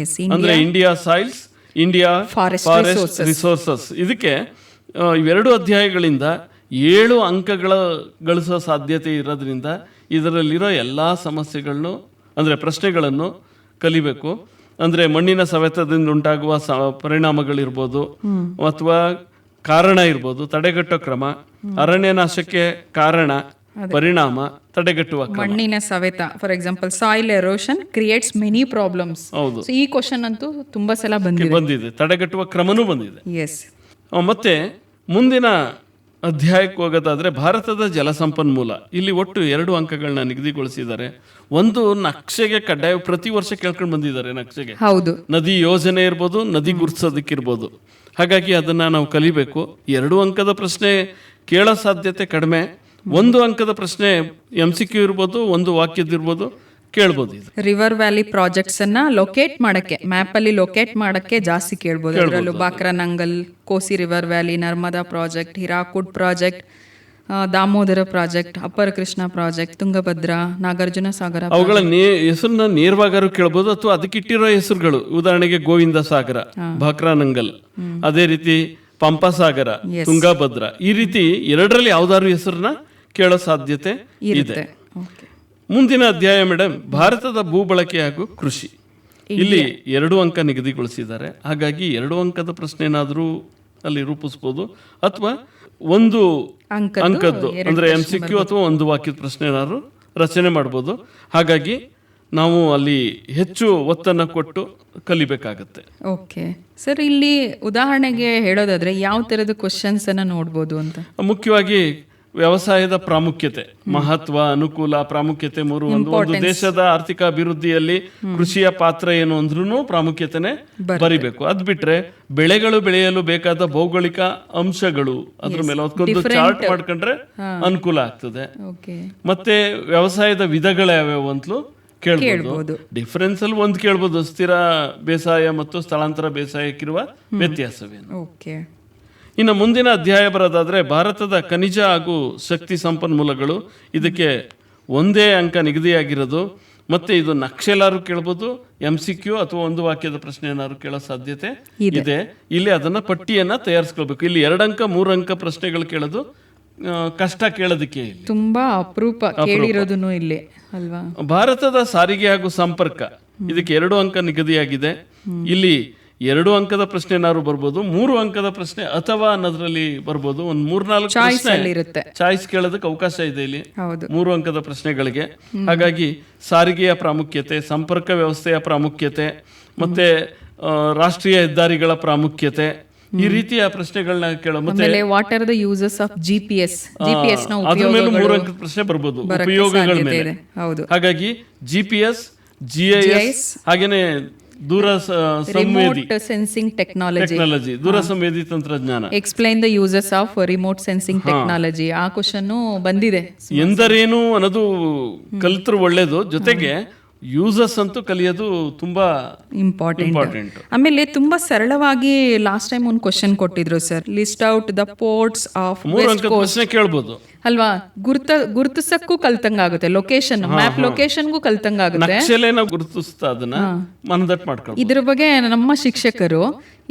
ಅಂದ್ರೆ India soils, India forest resources. ಇದಕ್ಕೆ ಇವೆರಡು ಅಧ್ಯಾಯಗಳಿಂದ 7 ಅಂಕಗಳ ಗಳಿಸೋ ಸಾಧ್ಯತೆ ಇರೋದ್ರಿಂದ ಇದರಲ್ಲಿರೋ ಎಲ್ಲ ಸಮಸ್ಯೆಗಳನ್ನು ಅಂದರೆ ಪ್ರಶ್ನೆಗಳನ್ನು ಕಲಿಬೇಕು. ಅಂದರೆ ಮಣ್ಣಿನ ಸವೆತದಿಂದ ಉಂಟಾಗುವ ಪರಿಣಾಮಗಳಿರ್ಬೋದು, ಅಥವಾ ಕಾರಣ ಇರ್ಬೋದು, ತಡೆಗಟ್ಟೋ ಕ್ರಮ, ಅರಣ್ಯ ನಾಶಕ್ಕೆ ಕಾರಣ, ಪರಿಣಾಮ, ತಡೆಗಟ್ಟುವ ಕ್ರಮ. ಮಣ್ಣಿನ ಸವೆತ, for example soil erosion creates many problems. ಹೌದು, ಈ ಕ್ವಶನ್ ಅಂತೂ ತುಂಬಾ ಸಲ ಬಂದಿದೆ. ತಡೆಗಟ್ಟುವ ಕ್ರಮನೂ ಬಂದಿದೆ. ಎಸ್. ಮತ್ತೆ ಮುಂದಿನ ಅಧ್ಯಾಯಕ್ಕೆ ಹೋಗೋದಾದ್ರೆ ಭಾರತದ ಜಲಸಂಪನ್ಮೂಲ. ಇಲ್ಲಿ ಒಟ್ಟು 2 ಅಂಕಗಳನ್ನ ನಿಗದಿಗೊಳಿಸಿದ್ದಾರೆ. ಒಂದು ನಕ್ಷೆಗೆ ಕಡ್ಡಾಯ, ಪ್ರತಿ ವರ್ಷ ಕೇಳ್ಕೊಂಡು ಬಂದಿದ್ದಾರೆ ನಕ್ಷೆಗೆ. ಹೌದು, ನದಿ ಯೋಜನೆ ಇರ್ಬೋದು, ನದಿ ಗುರುತಿಸೋದಕ್ಕಿರ್ಬೋದು. ಹಾಗಾಗಿ ಅದನ್ನ ನಾವು ಕಲಿಬೇಕು. 2 ಅಂಕದ ಪ್ರಶ್ನೆ ಕೇಳೋ ಸಾಧ್ಯತೆ ಕಡಿಮೆ. 1 ಅಂಕದ ಪ್ರಶ್ನೆ MCQ ಇರ್ಬೋದು, 1 ವಾಕ್ಯದಿರ್ಬೋದು, ಕೇಳ್ಬೋದು. ಇದು ರಿವರ್ ವ್ಯಾಲಿ ಪ್ರಾಜೆಕ್ಟ್ಸ್ ಅನ್ನ ಲೊಕೇಟ್ ಮಾಡಕ್ಕೆ, ಮ್ಯಾಪ್ ಅಲ್ಲಿ ಲೊಕೇಟ್ ಮಾಡಕ್ಕೆ ಜಾಸ್ತಿ ಕೇಳ್ಬೋದು. ಅದರಲ್ಲೂ ಬಾಕ್ರಾನಂಗಲ್, ಕೋಸಿ river valley, Narmada project, Hirakud project, Damodar project, ಅಪ್ಪರ Krishna project, Tungabhadra, Nagarjuna ಸಾಗರ. ಅವುಗಳ ಹೆಸರನ್ನ ನೇರವಾಗಾರು ಕೇಳ್ಬೋದು, ಅಥವಾ ಅದಕ್ಕಿಟ್ಟಿರೋ ಹೆಸರುಗಳು, ಉದಾಹರಣೆಗೆ ಗೋವಿಂದ ಸಾಗರ, ಬಾಕ್ರಾನಂಗಲ್, ಅದೇ ರೀತಿ ಪಂಪಸಾಗರ, ತುಂಗಭದ್ರಾ, ಈ ರೀತಿ 2ರಲ್ಲಿ ಯಾವ್ದಾದ್ರು ಹೆಸರನ್ನ ಕೇಳೋ ಸಾಧ್ಯತೆ ಇದೆ. ಮುಂದಿನ ಅಧ್ಯಾಯ ಮೇಡಮ್ ಭಾರತದ ಭೂಬಳಕೆ ಹಾಗೂ ಕೃಷಿ. ಇಲ್ಲಿ 2 ಅಂಕ ನಿಗದಿಗೊಳಿಸಿದ್ದಾರೆ. ಹಾಗಾಗಿ 2 ಅಂಕದ ಪ್ರಶ್ನೆ ಏನಾದರೂ ಅಲ್ಲಿ ರೂಪಿಸ್ಬೋದು, ಅಥವಾ ಒಂದು ಅಂಕದ್ದು ಅಂದರೆ MCQ ಅಥವಾ ಒಂದು ವಾಕ್ಯದ ಪ್ರಶ್ನೆ ಏನಾದ್ರು ರಚನೆ ಮಾಡ್ಬೋದು. ಹಾಗಾಗಿ ನಾವು ಅಲ್ಲಿ ಹೆಚ್ಚು ಒತ್ತನ್ನು ಕೊಟ್ಟು ಕಲಿಬೇಕಾಗತ್ತೆ. ಓಕೆ ಸರ್, ಇಲ್ಲಿ ಉದಾಹರಣೆಗೆ ಹೇಳೋದಾದ್ರೆ ಯಾವ ಥರದ ಕ್ವಶನ್ಸ್ ಅನ್ನ ನೋಡ್ಬೋದು ಅಂತ? ಮುಖ್ಯವಾಗಿ ವ್ಯವಸಾಯದ ಪ್ರಾಮುಖ್ಯತೆ, ಮಹತ್ವ, ಅನುಕೂಲ, ಪ್ರಾಮುಖ್ಯತೆ ಮೂರು. ಒಂದು ದೇಶದ ಆರ್ಥಿಕ ಅಭಿವೃದ್ಧಿಯಲ್ಲಿ ಕೃಷಿಯ ಪಾತ್ರ ಏನು ಅಂದ್ರೂ ಪ್ರಾಮುಖ್ಯತೆನೆ ಬರಿಬೇಕು. ಅದ್ ಬಿಟ್ರೆ ಬೆಳೆಗಳು ಬೆಳೆಯಲು ಬೇಕಾದ ಭೌಗೋಳಿಕ ಅಂಶಗಳು ಅದ್ರ ಮೇಲೆ ಅದಕ್ಕೊಂದು ಚಾರ್ಟ್ ಮಾಡ್ಕೊಂಡ್ರೆ ಅನುಕೂಲ ಆಗ್ತದೆ. ಮತ್ತೆ ವ್ಯವಸಾಯದ ವಿಧಗಳು ಯಾವ್ಯಾವು ಅಂತಲೂ ಕೇಳ್ಬೋದು. ಡಿಫರೆನ್ಸ್ ಅಲ್ಲಿ ಒಂದು ಕೇಳ್ಬೋದು, ಸ್ಥಿರ ಬೇಸಾಯ ಮತ್ತು ಸ್ಥಳಾಂತರ ಬೇಸಾಯಕ್ಕಿರುವ ವ್ಯತ್ಯಾಸವೇನು. ಓಕೆ. ಇನ್ನು ಮುಂದಿನ ಅಧ್ಯಾಯ ಬರೋದಾದ್ರೆ ಭಾರತದ ಖನಿಜ ಹಾಗೂ ಶಕ್ತಿ ಸಂಪನ್ಮೂಲಗಳು, ಇದಕ್ಕೆ ಒಂದೇ ಅಂಕ ನಿಗದಿಯಾಗಿರೋದು. ಮತ್ತೆ ಇದು ನಕ್ಷೆಲಾರು ಕೇಳ್ಬೋದು, MCQ ಅಥವಾ ಒಂದು ವಾಕ್ಯದ ಪ್ರಶ್ನೆ ಏನಾದ್ರು ಕೇಳೋ ಸಾಧ್ಯತೆ ಇದೆ. ಇಲ್ಲಿ ಅದನ್ನ ಪಟ್ಟಿಯನ್ನ ತಯಾರಿಸ್ಕೊಳ್ಬೇಕು. ಇಲ್ಲಿ 2 ಅಂಕ 3 ಅಂಕ ಪ್ರಶ್ನೆಗಳು ಕೇಳೋದು ಕಷ್ಟ ಕೇಳೋದಕ್ಕೆ. ಇಲ್ಲಿ ತುಂಬಾ ಅಪರೂಪ ಕೇಳಿರೋದನ್ನು ಇಲ್ಲಿ ಅಲ್ವಾ. ಭಾರತದ ಸಾರಿಗೆ ಹಾಗೂ ಸಂಪರ್ಕ, ಇದಕ್ಕೆ 2 ಅಂಕ ನಿಗದಿಯಾಗಿದೆ. ಇಲ್ಲಿ 2 ಅಂಕದ ಪ್ರಶ್ನೆ ಏನಾದ್ರು ಬರ್ಬೋದು, 3 ಅಂಕದ ಪ್ರಶ್ನೆ ಅಥವಾ ಅನ್ನೋದ್ರಲ್ಲಿ ಬರ್ಬೋದು. ಒಂದು 3-4 ಪ್ರಶ್ನೆ ಚಾಯ್ಸ್ ಕೇಳೋದಕ್ಕೆ ಅವಕಾಶ ಇದೆ ಇಲ್ಲಿ 3 ಅಂಕದ ಪ್ರಶ್ನೆಗಳಿಗೆ. ಹಾಗಾಗಿ ಸಾರಿಗೆಯ ಪ್ರಾಮುಖ್ಯತೆ, ಸಂಪರ್ಕ ವ್ಯವಸ್ಥೆಯ ಪ್ರಾಮುಖ್ಯತೆ, ಮತ್ತೆ ರಾಷ್ಟ್ರೀಯ ಹೆದ್ದಾರಿಗಳ ಪ್ರಾಮುಖ್ಯತೆ, ಈ ರೀತಿಯ ಪ್ರಶ್ನೆಗಳನ್ನ ಕೇಳೋ. ಮತ್ತೆ what are the uses of GPS ನ ಅದ್ರ ಮೇಲೆ 3 ಅಂಕದ ಪ್ರಶ್ನೆ ಬರ್ಬೋದು, ಉಪಯೋಗಗಳ ಮೇಲೆ. ಹಾಗಾಗಿ GPS, GIS ಹಾಗೇನೆ ದೂರ ಸಂವೇದಿ ಟೆಕ್ನಾಲಜಿ, ದೂರ ಸಂವೇದಿ ತಂತ್ರಜ್ಞಾನ. Explain the uses of remote sensing technology, ಆ ಕ್ವಶನ್ ಬಂದಿದೆ. ಎಂದರೇನು ಅನ್ನೋದು ಕಲಿತರು ಒಳ್ಳೇದು, ಜೊತೆಗೆ ಯೂಸಸ್ ಅಂತೂ ಕಲಿಯೋದು ತುಂಬಾ ಇಂಪಾರ್ಟೆಂಟ್. ಆಮೇಲೆ ತುಂಬಾ ಸರಳವಾಗಿ ಲಾಸ್ಟ್ ಟೈಮ್ ಒಂದು ಕ್ವಶನ್ ಕೊಟ್ಟಿದ್ರು sir, list out the ports of 3 ಅಂಕದ ಪ್ರಶ್ನೆ ಕೇಳ್ಬೋದು ಅಲ್ವಾ. ಗುರುತಿಸಕ್ಕೂ ಕಲ್ತಂಗಾಗುತ್ತೆ, ಲೊಕೇಶನ್ ಮ್ಯಾಪ್ ಲೊಕೇಶನ್ಗೂ ಕಲ್ತಂಗಾಗುತ್ತೆ, ನಕ್ಷೆಲೇನ ಗುರುತಿಸ್ತಾ ಅದನ್ನ ಮನದಟ್ಟು ಮಾಡ್ಕೊಳ್ಳಿ. ಇದ್ರ ಬಗ್ಗೆ ನಮ್ಮ ಶಿಕ್ಷಕರು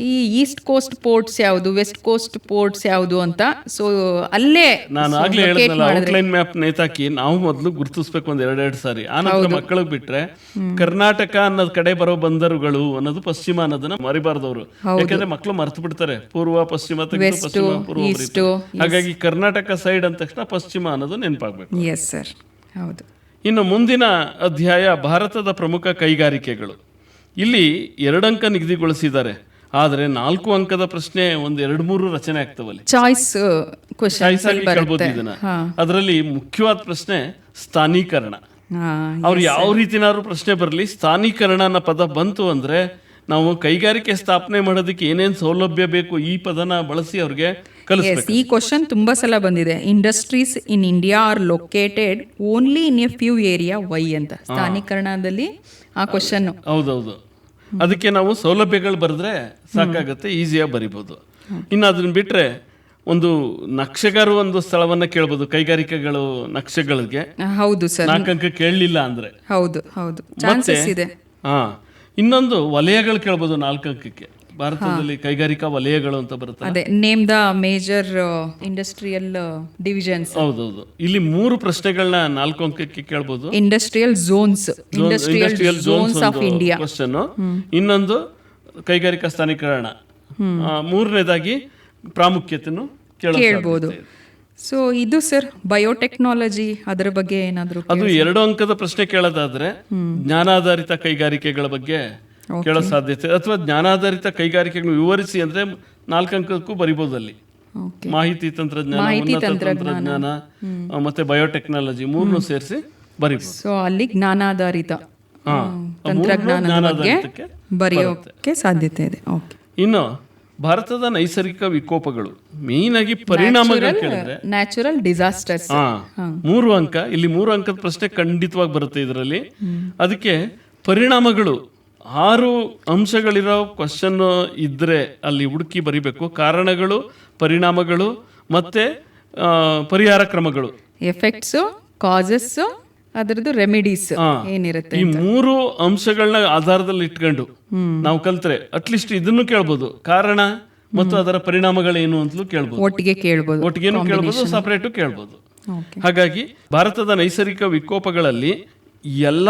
ಈ ಈಸ್ಟ್ ಕೋಸ್ಟ್ ಪೋರ್ಟ್ಸ್ ಯಾವುದು, ವೆಸ್ಟ್ ಕೋಸ್ಟ್ ಪೋರ್ಟ್ಸ್ ಯಾವುದು ಅಂತ, ಸೊ ಅಲ್ಲೇ ನಾನು ಆಗ್ಲೇ ಹೇಳಿದ್ನಲ್ಲ, ಔಟ್ಲೈನ್ ಮ್ಯಾಪ್ ನೇತಾಕಿ ನಾವು ಮೊದಲು ಗುರುತಿಸ್ಬೇಕು 1-2 ಸಾರಿ. ಆನಂತರ ಮಕ್ಕಳಿಗೆ ಬಿಟ್ರೆ ಕರ್ನಾಟಕ ಅನ್ನೋದ್ ಕಡೆ ಬರೋ ಬಂದರುಗಳು ಅನ್ನೋದು ಪಶ್ಚಿಮ ಅನ್ನೋದನ್ನ ಮರಿಬಾರ್ದವ್ರು. ಯಾಕಂದ್ರೆ ಮಕ್ಕಳು ಮರ್ತು ಬಿಡ್ತಾರೆ, ಪೂರ್ವ ಪಶ್ಚಿಮ ಪಶ್ಚಿಮ ಪೂರ್ವ. ಹಾಗಾಗಿ ಕರ್ನಾಟಕ ಸೈಡ್ ಅಂದ ತಕ್ಷಣ ಪಶ್ಚಿಮ ಅನ್ನೋದು ನೆನಪಾಗ್ಬೇಕು. ಎಸ್ ಸರ್, ಹೌದು. ಇನ್ನು ಮುಂದಿನ ಅಧ್ಯಾಯ ಭಾರತದ ಪ್ರಮುಖ ಕೈಗಾರಿಕೆಗಳು. ಇಲ್ಲಿ 2 ಅಂಕ ನಿಗದಿಗೊಳಿಸಿದ್ದಾರೆ, ಆದರೆ 4 ಅಂಕದ ಪ್ರಶ್ನೆ 1-2-3 ರಚನೆ ಆಗ್ತವಲ್ಲಿ, ಚಾಯ್ಸ್ ಆಗಿ ಕೇಳ್ಬೋದು ಇದನ್ನ. ಅದರಲ್ಲಿ ಮುಖ್ಯವಾದ ಪ್ರಶ್ನೆ ಸ್ಥಾನೀಕರಣ. ಅವ್ರು ಯಾವ ರೀತಿನಾದ್ರು ಪ್ರಶ್ನೆ ಬರಲಿ, ಸ್ಥಾನೀಕರಣ ಅನ್ನೋ ಪದ ಬಂತು ಅಂದ್ರೆ ನಾವು ಕೈಗಾರಿಕೆ ಸ್ಥಾಪನೆ ಮಾಡೋದಕ್ಕೆ ಏನೇನು ಸೌಲಭ್ಯ ಬೇಕು ಈ ಪದನ ಬಳಸಿ ಅವ್ರಿಗೆ ಕಲಿಸ್ಬೇಕು. ಈ ಕ್ವಶನ್ ತುಂಬಾ ಸಲ ಬಂದಿದೆ. Industries in India are located only in a few area, why ಅಂತ ಸ್ಥಾನೀಕರಣದಲ್ಲಿ ಆ ಕ್ವಶನ್. ಹೌದೌದು, ಅದಕ್ಕೆ ನಾವು ಸೌಲಭ್ಯಗಳು ಬರೆದ್ರೆ ಸಾಕಾಗತ್ತೆ, ಈಸಿಯಾಗಿ ಬರಿಬೋದು. ಇನ್ನು ಅದನ್ನ ಬಿಟ್ರೆ ಒಂದು ನಕ್ಷೆಗಾರು ಒಂದು ಸ್ಥಳವನ್ನ ಕೇಳ್ಬೋದು, ಕೈಗಾರಿಕೆಗಳು ನಕ್ಷೆಗಳಿಗೆ. ಹೌದು ಸರ್, 4 ಅಂಕ ಕೇಳಲಿಲ್ಲ ಅಂದ್ರೆ. ಹೌದು ಹೌದು, ಚಾನ್ಸಸ್ ಇದೆ. ಇನ್ನೊಂದು ವಲಯಗಳು ಕೇಳ್ಬೋದು 4 ಅಂಕಕ್ಕೆ. ಭಾರತದಲ್ಲಿ ಕೈಗಾರಿಕಾ ವಲಯಗಳು ಅಂತ ಬರುತ್ತೆ. ಅದೇ name the major industrial divisions. ಹೌದೌದು, ಇಲ್ಲಿ 3 ಪ್ರಶ್ನೆಗಳನ್ನ 4 ಅಂಕಕ್ಕೆ ಕೇಳ್ಬೋದು. Industrial zones, industrial zones of India question. ಇನ್ನೊಂದು ಕೈಗಾರಿಕಾ ಸ್ಥಾನೀಕರಣ. 3ನೇದಾಗಿ ಪ್ರಾಮುಖ್ಯತೆಯನ್ನು ಕೇಳಬಹುದು. ಸೊ ಇದು ಸರ್ ಬಯೋಟೆಕ್ನಾಲಜಿ, ಅದರ ಬಗ್ಗೆ ಏನಾದ್ರು? ಅದು 2 ಅಂಕದ ಪ್ರಶ್ನೆ ಕೇಳೋದಾದ್ರೆ ಜ್ಞಾನಾಧಾರಿತ ಕೈಗಾರಿಕೆಗಳ ಬಗ್ಗೆ ಕೇಳೋ ಸಾಧ್ಯತೆ, ಅಥವಾ ಜ್ಞಾನಾಧಾರಿತ ಕೈಗಾರಿಕೆಗಳು ವಿವರಿಸಿ ಅಂದ್ರೆ 4 ಅಂಕಕ್ಕೂ ಬರಿಬಹುದು. ಅಲ್ಲಿ ಮಾಹಿತಿ ತಂತ್ರಜ್ಞಾನ, ಉನ್ನತ ತಂತ್ರಜ್ಞಾನ ಮತ್ತೆ ಬಯೋಟೆಕ್ನಾಲಜಿ 3 ಸೇರಿಸಿ ಬರಿಬಹುದು. ಸೊ ಅಲ್ಲಿ ಜ್ಞಾನಾಧಾರಿತ ತಂತ್ರಜ್ಞಾನದ ಬಗ್ಗೆ ಬರೆಯೋಕೆ ಸಾಧ್ಯತೆ ಇದೆ. ಇನ್ನು ಭಾರತದ ನೈಸರ್ಗಿಕ ವಿಕೋಪಗಳು, ಮೇನ್ ಆಗಿ ಪರಿಣಾಮಗಳು ಕೇಳಿದ್ರೆ ನ್ಯಾಚುರಲ್ ಡಿಸಾಸ್ಟರ್ಸ್ 3 ಅಂಕ. ಇಲ್ಲಿ 3 ಅಂಕದ ಪ್ರಶ್ನೆ ಖಂಡಿತವಾಗಿ ಬರುತ್ತೆ ಇದರಲ್ಲಿ. ಅದಕ್ಕೆ ಪರಿಣಾಮಗಳು 6 ಅಂಶಗಳಿರೋ ಕ್ವಶನ್ ಇದ್ರೆ ಅಲ್ಲಿ ಹುಡುಕಿ ಬರಿಬೇಕು. ಕಾರಣಗಳು, ಪರಿಣಾಮಗಳು ಮತ್ತೆ ಪರಿಹಾರ ಕ್ರಮಗಳು, ಎಫೆಕ್ಟ್ಸ್, ಕಾಸಸ್, ಅದರದ್ದು ರೆಮಿಡೀಸ್ ಏನಿರುತ್ತೆ. ಈ 3 ಅಂಶಗಳನ್ನ ಆಧಾರದಲ್ಲಿ ಇಟ್ಕೊಂಡು ನಾವು ಕಲ್ತ್ರೆ ಅಟ್ಲೀಸ್ಟ್ ಇದನ್ನು ಕೇಳ್ಬೋದು. ಕಾರಣ ಮತ್ತು ಅದರ ಪರಿಣಾಮಗಳೇನು ಅಂತಲೂ ಕೇಳ್ಬೋದು, ಒಟ್ಟಿಗೆನೂ ಕೇಳ್ಬೋದು, ಸಪರೇಟು ಕೇಳ್ಬೋದು. ಹಾಗಾಗಿ ಭಾರತದ ನೈಸರ್ಗಿಕ ವಿಕೋಪಗಳಲ್ಲಿ ಎಲ್ಲ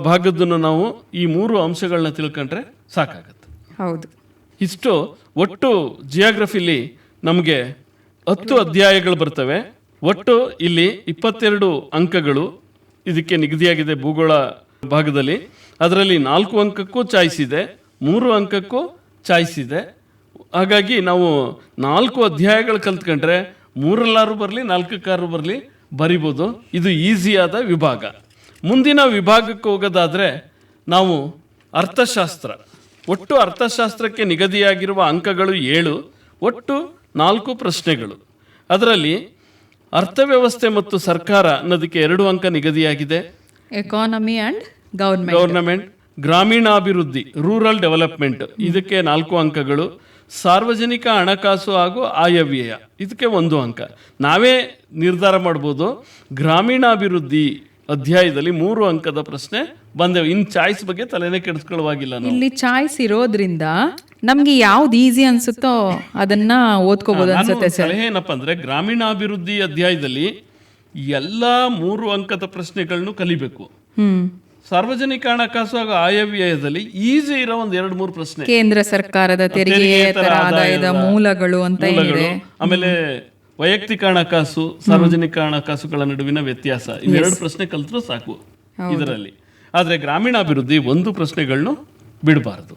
ಭಾಗದನ್ನು ನಾವು ಈ 3 ಅಂಶಗಳನ್ನ ತಿಳ್ಕೊಂಡ್ರೆ ಸಾಕಾಗತ್ತೆ. ಹೌದು, ಇಷ್ಟು ಒಟ್ಟು ಜಿಯೋಗ್ರಫಿಲಿ ನಮಗೆ 10 ಅಧ್ಯಾಯಗಳು ಬರ್ತವೆ. ಒಟ್ಟು ಇಲ್ಲಿ 22 ಅಂಕಗಳು ಇದಕ್ಕೆ ನಿಗದಿಯಾಗಿದೆ ಭೂಗೋಳ ಭಾಗದಲ್ಲಿ. ಅದರಲ್ಲಿ 4 ಅಂಕಕ್ಕೂ ಚಾಯ್ಸ್ ಇದೆ, 3 ಅಂಕಕ್ಕೂ ಚಾಯ್ಸ್ ಇದೆ. ಹಾಗಾಗಿ ನಾವು 4 ಅಧ್ಯಾಯಗಳು ಕಲ್ತ್ಕೊಂಡ್ರೆ 3ರಲ್ಲಾರು ಬರಲಿ 4ಕ್ಕಾರು ಬರಲಿ ಬರಿಬೋದು. ಇದು ಈಸಿಯಾದ ವಿಭಾಗ. ಮುಂದಿನ ವಿಭಾಗಕ್ಕೆ ಹೋಗೋದಾದರೆ ನಾವು ಅರ್ಥಶಾಸ್ತ್ರ. ಒಟ್ಟು ಅರ್ಥಶಾಸ್ತ್ರಕ್ಕೆ ನಿಗದಿಯಾಗಿರುವ ಅಂಕಗಳು 7, ಒಟ್ಟು 4 ಪ್ರಶ್ನೆಗಳು. ಅದರಲ್ಲಿ ಅರ್ಥವ್ಯವಸ್ಥೆ ಮತ್ತು ಸರ್ಕಾರ ಅನ್ನೋದಕ್ಕೆ 2 ಅಂಕ ನಿಗದಿಯಾಗಿದೆ. ಎಕಾನಮಿ ಆ್ಯಂಡ್ ಗವರ್ನಮೆಂಟ್, ಗ್ರಾಮೀಣಾಭಿವೃದ್ಧಿ, ರೂರಲ್ ಡೆವಲಪ್ಮೆಂಟ್, ಇದಕ್ಕೆ 4 ಅಂಕಗಳು. ಸಾರ್ವಜನಿಕ ಹಣಕಾಸು ಹಾಗೂ ಆಯವ್ಯಯ, ಇದಕ್ಕೆ 1 ಅಂಕ. ನಾವೇ ನಿರ್ಧಾರ ಮಾಡ್ಬೋದು. ಗ್ರಾಮೀಣಾಭಿವೃದ್ಧಿ ಅಧ್ಯಾಯದಲ್ಲಿ 3 ಅಂಕದ ಪ್ರಶ್ನೆ ಬಂದೆವು. ಇನ್ನು ಚಾಯ್ಸ್ ಬಗ್ಗೆ ತಲೆನೇ ಕೆಡಿಸ್ಕೊಳ್ಳುವಾಗಿಲ್ಲ. ಇಲ್ಲಿ ಚಾಯ್ಸ್ ಇರೋದ್ರಿಂದ ನಮ್ಗೆ ಯಾವ್ದು ಈಸಿ ಅನ್ಸುತ್ತೋ ಅದನ್ನ ಓದ್ಕೋಬಹುದು ಅನ್ಸುತ್ತೆ ಸರ್. ಸಲಹೆ ಏನಪ್ಪಾ ಅಂದ್ರೆ, ಗ್ರಾಮೀಣಾಭಿವೃದ್ಧಿ ಅಧ್ಯಾಯದಲ್ಲಿ ಎಲ್ಲಾ 3 ಅಂಕದ ಪ್ರಶ್ನೆಗಳನ್ನು ಕಲಿಬೇಕು. ಸಾರ್ವಜನಿಕ ಹಣಕಾಸು ಹಾಗೂ ಆಯವ್ಯಯದಲ್ಲಿ ಈಸಿ ಇರೋ 1-2-3 ಪ್ರಶ್ನೆ. ಕೇಂದ್ರ ಸರ್ಕಾರದ ತೆರಿಗೆಯೇತರ ಆದಾಯದ ಮೂಲಗಳು ಅಂತ ಏನಿದೆ, ಆಮೇಲೆ ವೈಯಕ್ತಿಕ ಹಣಕಾಸು, ಸಾರ್ವಜನಿಕ ಹಣಕಾಸುಗಳ ನಡುವಿನ ವ್ಯತ್ಯಾಸ, ಇವೆರಡು ಪ್ರಶ್ನೆ ಕಲ್ತ್ರೂ ಸಾಕು ಇದರಲ್ಲಿ. ಆದ್ರೆ ಗ್ರಾಮೀಣಾಭಿವೃದ್ಧಿ 1 ಪ್ರಶ್ನೆಗಳನ್ನು ಬಿಡಬಾರದು.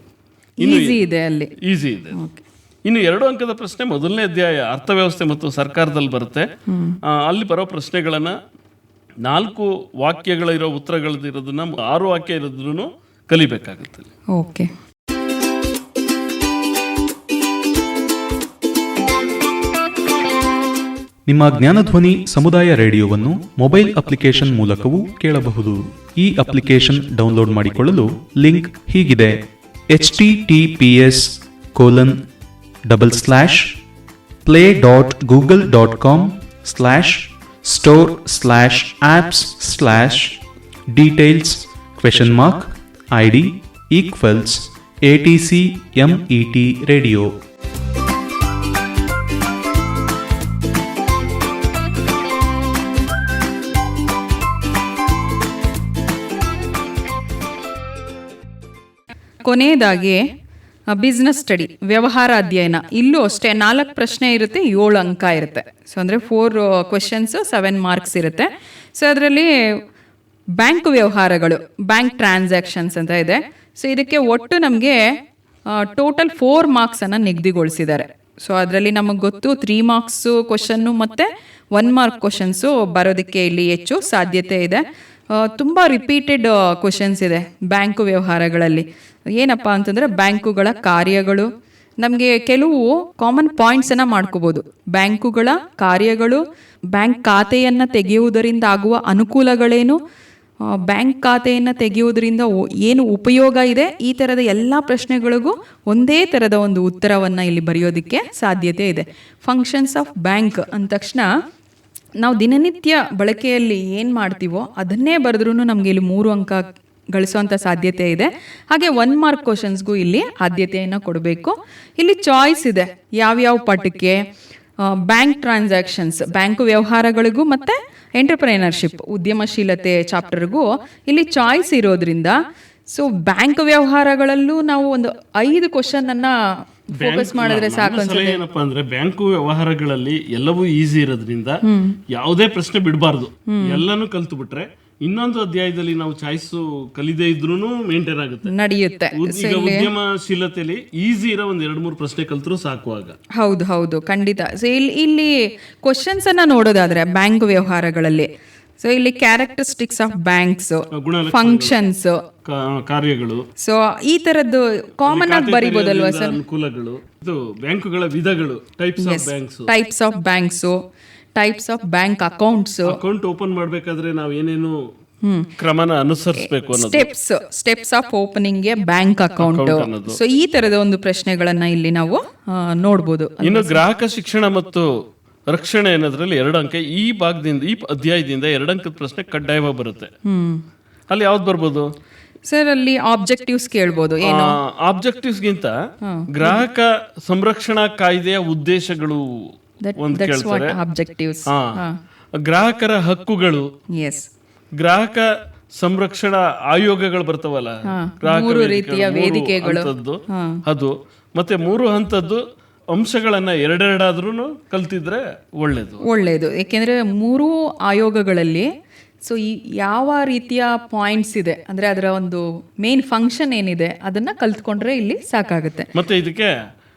ಈಸಿ ಇದೆ ಅಲ್ಲಿ, ಈಸಿ ಇದೆ. ಇನ್ನು 2 ಅಂಕದ ಪ್ರಶ್ನೆ ಮೊದಲನೇ ಅಧ್ಯಾಯ ಅರ್ಥವ್ಯವಸ್ಥೆ ಮತ್ತು ಸರ್ಕಾರದಲ್ಲಿ ಬರುತ್ತೆ. ಅಲ್ಲಿ ಬರೋ ಪ್ರಶ್ನೆಗಳನ್ನ 4 ವಾಕ್ಯಗಳಿರೋ ಉತ್ತರಗಳಿರೋದನ್ನ 6 ವಾಕ್ಯ ಇರೋದ್ರೂ ಕಲಿಬೇಕಾಗುತ್ತೆ. ಓಕೆ. ನಿಮ್ಮ ಜ್ಞಾನಧ್ವನಿ ಸಮುದಾಯ ರೇಡಿಯೋವನ್ನು ಮೊಬೈಲ್ ಅಪ್ಲಿಕೇಶನ್ ಮೂಲಕವೂ ಕೇಳಬಹುದು. ಈ ಅಪ್ಲಿಕೇಶನ್ ಡೌನ್ಲೋಡ್ ಮಾಡಿಕೊಳ್ಳಲು ಲಿಂಕ್ ಹೀಗಿದೆ: https://play.google.com/store/apps/details?id =ATCMET radio. ಕೊನೆಯದಾಗಿ ಬಿಸ್ನೆಸ್ ಸ್ಟಡಿ, ವ್ಯವಹಾರ ಅಧ್ಯಯನ. ಇಲ್ಲೂ ಅಷ್ಟೇ 4 ಪ್ರಶ್ನೆ ಇರುತ್ತೆ, 7 ಅಂಕ ಇರುತ್ತೆ. ಸೊ ಅಂದರೆ 4 ಕ್ವೆಶನ್ಸು 7 ಮಾರ್ಕ್ಸ್ ಇರುತ್ತೆ. ಸೊ ಅದರಲ್ಲಿ ಬ್ಯಾಂಕ್ ವ್ಯವಹಾರಗಳು, ಬ್ಯಾಂಕ್ ಟ್ರಾನ್ಸಾಕ್ಷನ್ಸ್ ಅಂತ ಇದೆ. ಸೊ ಇದಕ್ಕೆ ಒಟ್ಟು ನಮಗೆ ಟೋಟಲ್ 4 ಮಾರ್ಕ್ಸನ್ನು ನಿಗದಿಗೊಳಿಸಿದ್ದಾರೆ. ಸೊ ಅದರಲ್ಲಿ ನಮಗೆ ಗೊತ್ತು 3 ಮಾರ್ಕ್ಸು ಕ್ವಶನ್ನು ಮತ್ತು 1 ಮಾರ್ಕ್ ಕ್ವಶನ್ಸು ಬರೋದಕ್ಕೆ ಇಲ್ಲಿ ಹೆಚ್ಚು ಸಾಧ್ಯತೆ ಇದೆ. ತುಂಬ ರಿಪೀಟೆಡ್ ಕ್ವಶನ್ಸ್ ಇದೆ ಬ್ಯಾಂಕು ವ್ಯವಹಾರಗಳಲ್ಲಿ. ಏನಪ್ಪ ಅಂತಂದರೆ ಬ್ಯಾಂಕುಗಳ ಕಾರ್ಯಗಳು, ನಮಗೆ ಕೆಲವು ಕಾಮನ್ ಪಾಯಿಂಟ್ಸನ್ನು ಮಾಡ್ಕೋಬೋದು. ಬ್ಯಾಂಕುಗಳ ಕಾರ್ಯಗಳು, ಬ್ಯಾಂಕ್ ಖಾತೆಯನ್ನು ತೆಗೆಯುವುದರಿಂದ ಆಗುವ ಅನುಕೂಲಗಳೇನು, ಬ್ಯಾಂಕ್ ಖಾತೆಯನ್ನು ತೆಗೆಯುವುದರಿಂದ ಏನು ಉಪಯೋಗ ಇದೆ, ಈ ಥರದ ಎಲ್ಲ ಪ್ರಶ್ನೆಗಳಿಗೂ ಒಂದೇ ಥರದ ಒಂದು ಉತ್ತರವನ್ನು ಇಲ್ಲಿ ಬರೆಯೋದಕ್ಕೆ ಸಾಧ್ಯತೆ ಇದೆ. ಫಂಕ್ಷನ್ಸ್ ಆಫ್ ಬ್ಯಾಂಕ್ ಅಂದ ತಕ್ಷಣ ನಾವು ದಿನನಿತ್ಯ ಬಳಕೆಯಲ್ಲಿ ಏನು ಮಾಡ್ತೀವೋ ಅದನ್ನೇ ಬರೆದ್ರೂ ನಮಗೆ ಇಲ್ಲಿ 3 ಅಂಕ ಗಳಿಸುವಂಥ ಸಾಧ್ಯತೆ ಇದೆ. ಹಾಗೆ 1 ಮಾರ್ಕ್ ಕ್ವಶನ್ಸ್ಗೂ ಇಲ್ಲಿ ಆದ್ಯತೆಯನ್ನು ಕೊಡಬೇಕು. ಇಲ್ಲಿ ಚಾಯ್ಸ್ ಇದೆ ಯಾವ್ಯಾವ ಪಾಠಕ್ಕೆ. ಬ್ಯಾಂಕ್ ಟ್ರಾನ್ಸಾಕ್ಷನ್ಸ್, ಬ್ಯಾಂಕು ವ್ಯವಹಾರಗಳಿಗೂ ಮತ್ತು ಎಂಟರ್ಪ್ರೈನರ್ಶಿಪ್, ಉದ್ಯಮಶೀಲತೆ ಚಾಪ್ಟರ್ಗೂ ಇಲ್ಲಿ ಚಾಯ್ಸ್ ಇರೋದ್ರಿಂದ ಸೊ ಬ್ಯಾಂಕ್ ವ್ಯವಹಾರಗಳಲ್ಲೂ ನಾವು ಒಂದು 5 ಕ್ವಶನ್ ಫೋಕಸ್ ಮಾಡಿದ್ರೆ ಸಾಕು ಅನ್ಸುತ್ತೆ. ಏನಪ್ಪಾ ಅಂದ್ರೆ, ಬ್ಯಾಂಕು ವ್ಯವಹಾರಗಳಲ್ಲಿ ಎಲ್ಲವೂ ಈಸಿ ಇರೋದ್ರಿಂದ ಯಾವುದೇ ಪ್ರಶ್ನೆ ಬಿಡಬಾರ್ದು, ಎಲ್ಲಾನು ಕಲ್ತು ಬಿಟ್ರೆ ಇನ್ನೊಂದು ಅಧ್ಯಾಯದಲ್ಲಿ ನಾವು ಚಾಯ್ಸ್ ಕಲಿದೇ ಇದ್ರೂ ಮೇಂಟೈನ್ ಆಗುತ್ತೆ, ನಡೆಯುತ್ತೆ. ಈಗ ಉದ್ಯಮಶೀಲತೆಯಲ್ಲಿ ಈಸಿ ಇರೋ 1-2-3 ಪ್ರಶ್ನೆ ಕಲ್ತ್ರೂ ಸಾಕು ಆಗ. ಹೌದು ಖಂಡಿತ. ಸೊ ಇಲ್ಲಿ ಕ್ವಶನ್ಸ್ ಅನ್ನ ನೋಡೋದಾದ್ರೆ ಬ್ಯಾಂಕ್ ವ್ಯವಹಾರಗಳಲ್ಲಿ, ಸೊ ಇಲ್ಲಿ ಕ್ಯಾರೆಕ್ಟರಿಸ್ಟಿಕ್ಸ್ ಆಫ್ ಬ್ಯಾಂಕ್ಸ್, ಫಂಕ್ಷನ್ಸ್, ಕಾರ್ಯಗಳು, ಸೊ ಈ ತರದ್ದು ಕಾಮನ್ ಆಗಿ ಬರೀಬೋದಲ್ವಾ ಸರ್? ಅನುಕೂಲಗಳು, ಇದು ಬ್ಯಾಂಕುಗಳ ವಿಧಗಳು, types of banks, types of bank accounts, account open ಮಾಡ್ಬೇಕಾದ್ರೆ ನಾವು ಏನೇನು ಕ್ರಮನ ಅನುಸರಿಸಬೇಕು ಅನ್ನೋದು, steps of opening A bank account. So ಈ ತರದ ಒಂದು ಪ್ರಶ್ನೆಗಳನ್ನ ಇಲ್ಲಿ ನಾವು ನೋಡ್ಬೋದು. ಇನ್ನು ಗ್ರಾಹಕ ಶಿಕ್ಷಣ ಮತ್ತು ರಕ್ಷಣೆ ಅನ್ನೋದ್ರಲ್ಲಿ 2 ಅಂಕ. ಈ ಭಾಗದಿಂದ, ಈ ಅಧ್ಯಾಯದಿಂದ 2 ಅಂಕದ ಪ್ರಶ್ನೆ ಕಡ್ಡಾಯವಾಗಿ ಬರುತ್ತೆ. ಅಲ್ಲಿ ಯಾವ್ದು ಬರ್ಬೋದು ಸರ್? ಅಲ್ಲಿ ಆಬ್ಜೆಕ್ಟಿವ್ಸ್ ಕೇಳ್ಬೋದು. ಏನು ಆಬ್ಜೆಕ್ಟಿವ್ಸ್ಗಿಂತ ಗ್ರಾಹಕ ಸಂರಕ್ಷಣಾ ಕಾಯ್ದೆಯ ಉದ್ದೇಶಗಳು ಒಂದು ಕೇಳ್ತಾರೆ. ಗ್ರಾಹಕರ ಹಕ್ಕುಗಳು, ಗ್ರಾಹಕ ಸಂರಕ್ಷಣಾ ಆಯೋಗಗಳು ಬರ್ತಾವಲ್ಲ, 3 ರೀತಿಯ ವೇದಿಕೆಗಳು, ಅದು ಮತ್ತು 3 ಹಂತದ್ದು ಅಂಶಗಳನ್ನು ಎರಡೆರಡಾದ್ರೂ ಕಲ್ತಿದ್ರೆ ಒಳ್ಳೆಯದು. ಏಕೆಂದರೆ 3 ಆಯೋಗಗಳಲ್ಲಿ ಸೊ ಈ ಯಾವ ರೀತಿಯ ಪಾಯಿಂಟ್ಸ್ ಇದೆ ಅಂದರೆ ಅದರ ಒಂದು ಮೇನ್ ಫಂಕ್ಷನ್ ಏನಿದೆ ಅದನ್ನು ಕಲ್ತ್ಕೊಂಡ್ರೆ ಇಲ್ಲಿ ಸಾಕಾಗುತ್ತೆ. ಮತ್ತು ಇದಕ್ಕೆ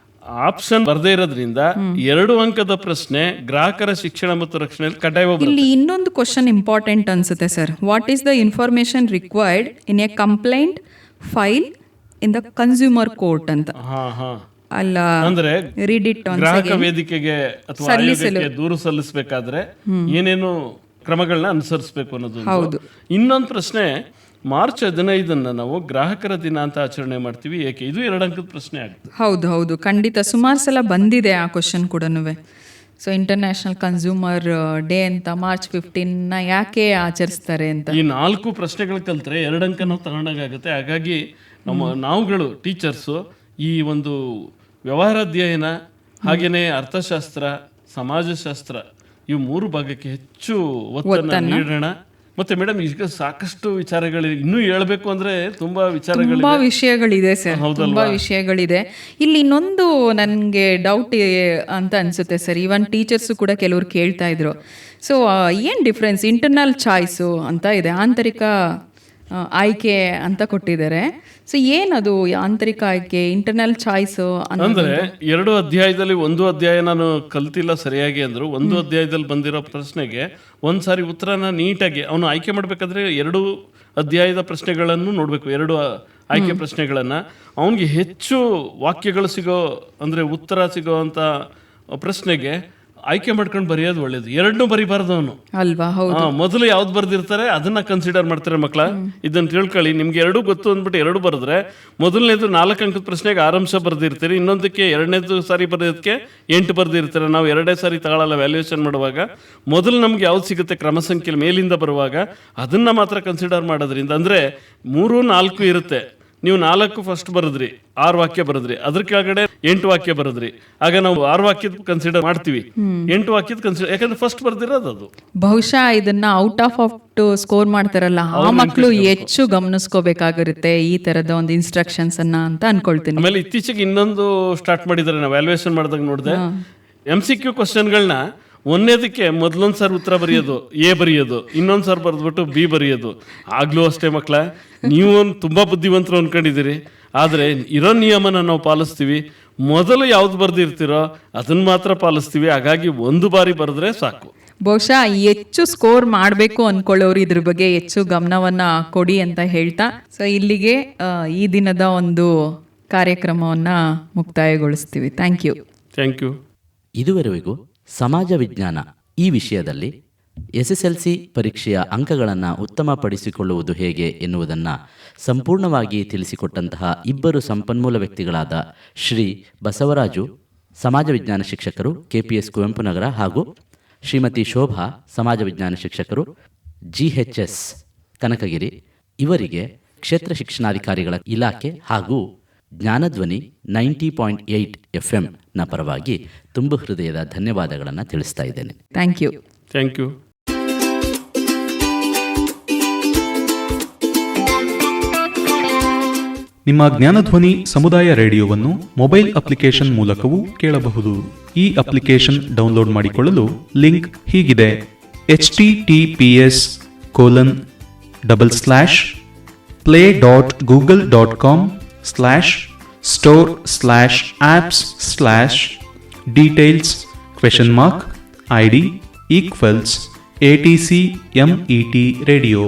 ಆಪ್ಷನ್ ಬರದೇ ಇರೋದ್ರಿಂದ 2 ಅಂಕದ ಪ್ರಶ್ನೆ ಗ್ರಾಹಕರ ಶಿಕ್ಷಣ ಮತ್ತು ರಕ್ಷಣೆಯಲ್ಲಿ ಕಡ್ಡಾಯವಾಗಿ ಇಲ್ಲಿ ಇನ್ನೊಂದು ಕ್ವಶನ್ ಇಂಪಾರ್ಟೆಂಟ್ ಅನ್ಸುತ್ತೆ sir. What is the information required in a complaint file in the consumer court ಅಂತ. ಅಲ್ಲ ಅಂದ್ರೆ ರೀಡ್ ಇಟ್ ಗ್ರಾಹಕ ವೇದಿಕೆಗೆ ಅಥವಾ ಆಯೋಗಕ್ಕೆ ದೂರು ಸಲ್ಲಿಸಬೇಕಾದ್ರೆ ಏನೇನು ಕ್ರಮಗಳನ್ನ ಅನುಸರಿಸಬೇಕು ಅನ್ನೋದು. ಇನ್ನೊಂದು ಪ್ರಶ್ನೆ, ಮಾರ್ಚ್ 15 ನಾವು ಗ್ರಾಹಕರ ದಿನ ಅಂತ ಆಚರಣೆ ಮಾಡ್ತೀವಿ, ಏಕೆ? ಇದು 2 ಅಂಕದ ಪ್ರಶ್ನೆ ಆಗುತ್ತೆ. ಹೌದು ಖಂಡಿತ ಸುಮಾರು ಸಲ ಬಂದಿದೆ ಆ ಕ್ವಶನ್ ಕೂಡ. ಸೊ ಇಂಟರ್ನ್ಯಾಷನಲ್ ಕನ್ಸ್ಯೂಮರ್ ಡೇ ಅಂತ ಮಾರ್ಚ್ 15 ಯಾಕೆ ಆಚರಿಸ್ತಾರೆ ಅಂತ ಈ 4 ಪ್ರಶ್ನೆಗಳು ಕಲ್ತ್ರೆ 2 ಅಂಕ ನಾವು ತಗೊಂಡಾಗುತ್ತೆ. ಹಾಗಾಗಿ ನಾವುಗಳು ಟೀಚರ್ಸು ಈ ಒಂದು ವ್ಯವಹಾರ ಅಧ್ಯಯನ ಹಾಗೇನೆ ಅರ್ಥಶಾಸ್ತ್ರ, ಸಮಾಜಶಾಸ್ತ್ರ ಇವು 3 ಭಾಗಕ್ಕೆ ಹೆಚ್ಚು ಒತ್ತನ್ನು ನೀಡೋಣ. ಮತ್ತೆ ಮೇಡಮ್, ಈಗ ಸಾಕಷ್ಟು ವಿಚಾರಗಳಿವೆ, ಇನ್ನೂ ಹೇಳ್ಬೇಕು ಅಂದ್ರೆ ತುಂಬಾ ವಿಷಯಗಳಿದೆ ಸರ್, ತುಂಬಾ ವಿಷಯಗಳಿದೆ. ಇಲ್ಲಿ ಇನ್ನೊಂದು ನನಗೆ ಡೌಟ್ ಅಂತ ಅನ್ಸುತ್ತೆ ಸರ್. ಈವನ್ ಟೀಚರ್ಸು ಕೂಡ ಕೆಲವರು ಕೇಳ್ತಾ ಇದ್ರು. ಸೊ ಏನು ಡಿಫ್ರೆನ್ಸ್, ಇಂಟರ್ನಲ್ ಚಾಯ್ಸು ಅಂತ ಇದೆ, ಆಂತರಿಕ ಆಯ್ಕೆ ಅಂತ ಕೊಟ್ಟಿದ್ದಾರೆ. ಸೊ ಏನದು ಆಂತರಿಕ ಆಯ್ಕೆ, ಇಂಟರ್ನಲ್ ಚಾಯ್ಸ್ ಅಂದ್ರೆ 2 ಅಧ್ಯಾಯದಲ್ಲಿ 1 ಅಧ್ಯಾಯ ನಾನು ಕಲ್ತಿಲ್ಲ ಸರಿಯಾಗಿ ಅಂದ್ರು, 1 ಅಧ್ಯಾಯದಲ್ಲಿ ಬಂದಿರೋ ಪ್ರಶ್ನೆಗೆ ಒಂದ್ಸಾರಿ ಉತ್ತರನ ನೀಟಾಗಿ ಅವನು ಆಯ್ಕೆ ಮಾಡ್ಬೇಕಾದ್ರೆ 2 ಅಧ್ಯಾಯದ ಪ್ರಶ್ನೆಗಳನ್ನು ನೋಡ್ಬೇಕು, 2 ಆಯ್ಕೆ ಪ್ರಶ್ನೆಗಳನ್ನ. ಅವನಿಗೆ ಹೆಚ್ಚು ವಾಕ್ಯಗಳು ಸಿಗೋ ಅಂದ್ರೆ ಉತ್ತರ ಸಿಗೋ ಅಂತ ಪ್ರಶ್ನೆಗೆ ಆಯ್ಕೆ ಮಾಡ್ಕೊಂಡು ಬರೆಯೋದು ಒಳ್ಳೇದು. 2 ಬರಿಬಾರ್ದು ಅವನು ಅಲ್ವಾ? ಮೊದಲು ಯಾವ್ದು ಬರ್ದಿರ್ತಾರೆ ಅದನ್ನ ಕನ್ಸಿಡರ್ ಮಾಡ್ತಾರೆ ಮಕ್ಕಳ. ಇದನ್ನ ತಿಳ್ಕೊಳ್ಳಿ, ನಿಮ್ಗೆ 2 ಗೊತ್ತು ಅಂದ್ಬಿಟ್ಟು 2 ಬರೆದ್ರೆ ಮೊದಲನೇದು 4 ಅಂಕದ ಪ್ರಶ್ನೆಗೆ 6 ಅಂಶ ಬರ್ದಿರ್ತೀರಿ, ಇನ್ನೊಂದಕ್ಕೆ 2ನೇದು ಸಾರಿ ಬರೆಯೋದಕ್ಕೆ 8 ಬರ್ದಿರ್ತಾರೆ. ನಾವು 2 ಸಾರಿ ತಗೊಳ್ಳಲ್ಲ ವ್ಯಾಲ್ಯೂಯೇಷನ್ ಮಾಡುವಾಗ. ಮೊದಲು ನಮ್ಗೆ ಯಾವ್ದು ಸಿಗುತ್ತೆ ಕ್ರಮ ಸಂಖ್ಯೆ ಮೇಲಿಂದ ಬರುವಾಗ ಅದನ್ನ ಮಾತ್ರ ಕನ್ಸಿಡರ್ ಮಾಡೋದ್ರಿಂದ, ಅಂದ್ರೆ 3, 4 ಇರುತ್ತೆ, ನೀವು 4 ಫಸ್ಟ್ ಬರೆದ್ರಿ, 6 ವಾಕ್ಯ ಬರೆದ್ರಿ, ಅದ್ರ ಕೆಳಗಡೆ 8 ವಾಕ್ಯ ಬರೆದ್ರಿ, ಆಗ ನಾವು 6 ವಾಕ್ಯದ ಕನ್ಸಿಡರ್ ಮಾಡ್ತೀವಿ, 8 ವಾಕ್ಯದ ಕನ್ಸಿಡರ್, ಯಾಕಂದ್ರೆ ಫಸ್ಟ್ ಬರ್ದಿರೋದು ಅದು. ಬಹುಶಃ ಇದನ್ನ ಔಟ್ ಆಫ್ ಸ್ಕೋರ್ ಮಾಡ್ತಾರಲ್ಲ ಆ ಮಕ್ಕಳು ಹೆಚ್ಚು ಗಮನಿಸ್ಕೋಬೇಕಾಗಿರುತ್ತೆ ಈ ತರದ ಒಂದು ಇನ್ಸ್ಟ್ರಕ್ಷನ್ಸ್ ಅನ್ನ ಅಂತ ಅನ್ಕೊಳ್ತೀನಿ. ಆಮೇಲೆ ಇತ್ತೀಚೆಗೆ ಇನ್ನೊಂದು ಸ್ಟಾರ್ಟ್ ಮಾಡಿದ್ದಾರೆ, ನಾವು ವ್ಯಾಲ್ಯೂಯೇಷನ್ ಮಾಡಿದಾಗ ನೋಡಿದೆ, MCQ ಕ್ವಶನ್ಗಳನ್ನ 1ನೇದಕ್ಕೆ ಮೊದಲೊಂದು ಸಾರಿ ಉತ್ತರ ಬರೆಯೋದು, A ಬರೆಯೋದು, ಇನ್ನೊಂದು ಸಾರಿ ಬರೆದ್ಬಿಟ್ಟು B ಬರೆಯೋದು. ಆಗ್ಲೂ ಅಷ್ಟೇ ಮಕ್ಕಳ, ನೀವು ತುಂಬಾ ಬುದ್ಧಿವಂತರು ಅನ್ಕೊಂಡಿದ್ದೀರಿ, ಆದರೆ ಇರೋ ನಿಯಮನ ನಾವು ಪಾಲಿಸ್ತೀವಿ. ಮೊದಲು ಯಾವ್ದು ಬರ್ದಿರ್ತೀರೋ ಅದನ್ನ ಮಾತ್ರ ಪಾಲಿಸ್ತೀವಿ. ಹಾಗಾಗಿ 1 ಬಾರಿ ಬರೆದ್ರೆ ಸಾಕು. ಬಹುಶಃ ಹೆಚ್ಚು ಸ್ಕೋರ್ ಮಾಡಬೇಕು ಅನ್ಕೊಳ್ಳೋರು ಇದ್ರ ಬಗ್ಗೆ ಹೆಚ್ಚು ಗಮನವನ್ನ ಕೊಡಿ ಅಂತ ಹೇಳ್ತಾ, ಸೊ ಇಲ್ಲಿಗೆ ಈ ದಿನದ ಒಂದು ಕಾರ್ಯಕ್ರಮವನ್ನ ಮುಕ್ತಾಯಗೊಳಿಸ್ತೀವಿ. Thank you. ಇದುವರೆಗೂ ಸಮಾಜ ವಿಜ್ಞಾನ ಈ ವಿಷಯದಲ್ಲಿ SSLC ಪರೀಕ್ಷೆಯ ಅಂಕಗಳನ್ನು ಉತ್ತಮಪಡಿಸಿಕೊಳ್ಳುವುದು ಹೇಗೆ ಎನ್ನುವುದನ್ನು ಸಂಪೂರ್ಣವಾಗಿ ತಿಳಿಸಿಕೊಟ್ಟಂತಹ 2 ಸಂಪನ್ಮೂಲ ವ್ಯಕ್ತಿಗಳಾದ ಶ್ರೀ ಬಸವರಾಜು, ಸಮಾಜ ವಿಜ್ಞಾನ ಶಿಕ್ಷಕರು, KPS ಕುವೆಂಪು ನಗರ, ಹಾಗೂ ಶ್ರೀಮತಿ ಶೋಭಾ, ಸಮಾಜ ವಿಜ್ಞಾನ ಶಿಕ್ಷಕರು, GHS ಕನಕಗಿರಿ, ಇವರಿಗೆ ಕ್ಷೇತ್ರ ಶಿಕ್ಷಣಾಧಿಕಾರಿಗಳ ಇಲಾಖೆ ಹಾಗೂ ಜ್ಞಾನಧ್ವನಿ 90.8 FM ನ ಪರವಾಗಿ ತುಂಬು ಹೃದಯದ ಧನ್ಯವಾದಗಳನ್ನು ತಿಳಿಸ್ತಾ ಇದ್ದೇನೆ. Thank you. ನಿಮ್ಮ ಜ್ಞಾನಧ್ವನಿ ಸಮುದಾಯ ರೇಡಿಯೋವನ್ನು ಮೊಬೈಲ್ ಅಪ್ಲಿಕೇಶನ್ ಮೂಲಕವೂ ಕೇಳಬಹುದು. ಈ ಅಪ್ಲಿಕೇಶನ್ ಡೌನ್ಲೋಡ್ ಮಾಡಿಕೊಳ್ಳಲು ಲಿಂಕ್ ಹೀಗಿದೆ: https://play.google.com/store/apps/details?ID=ATC MET radio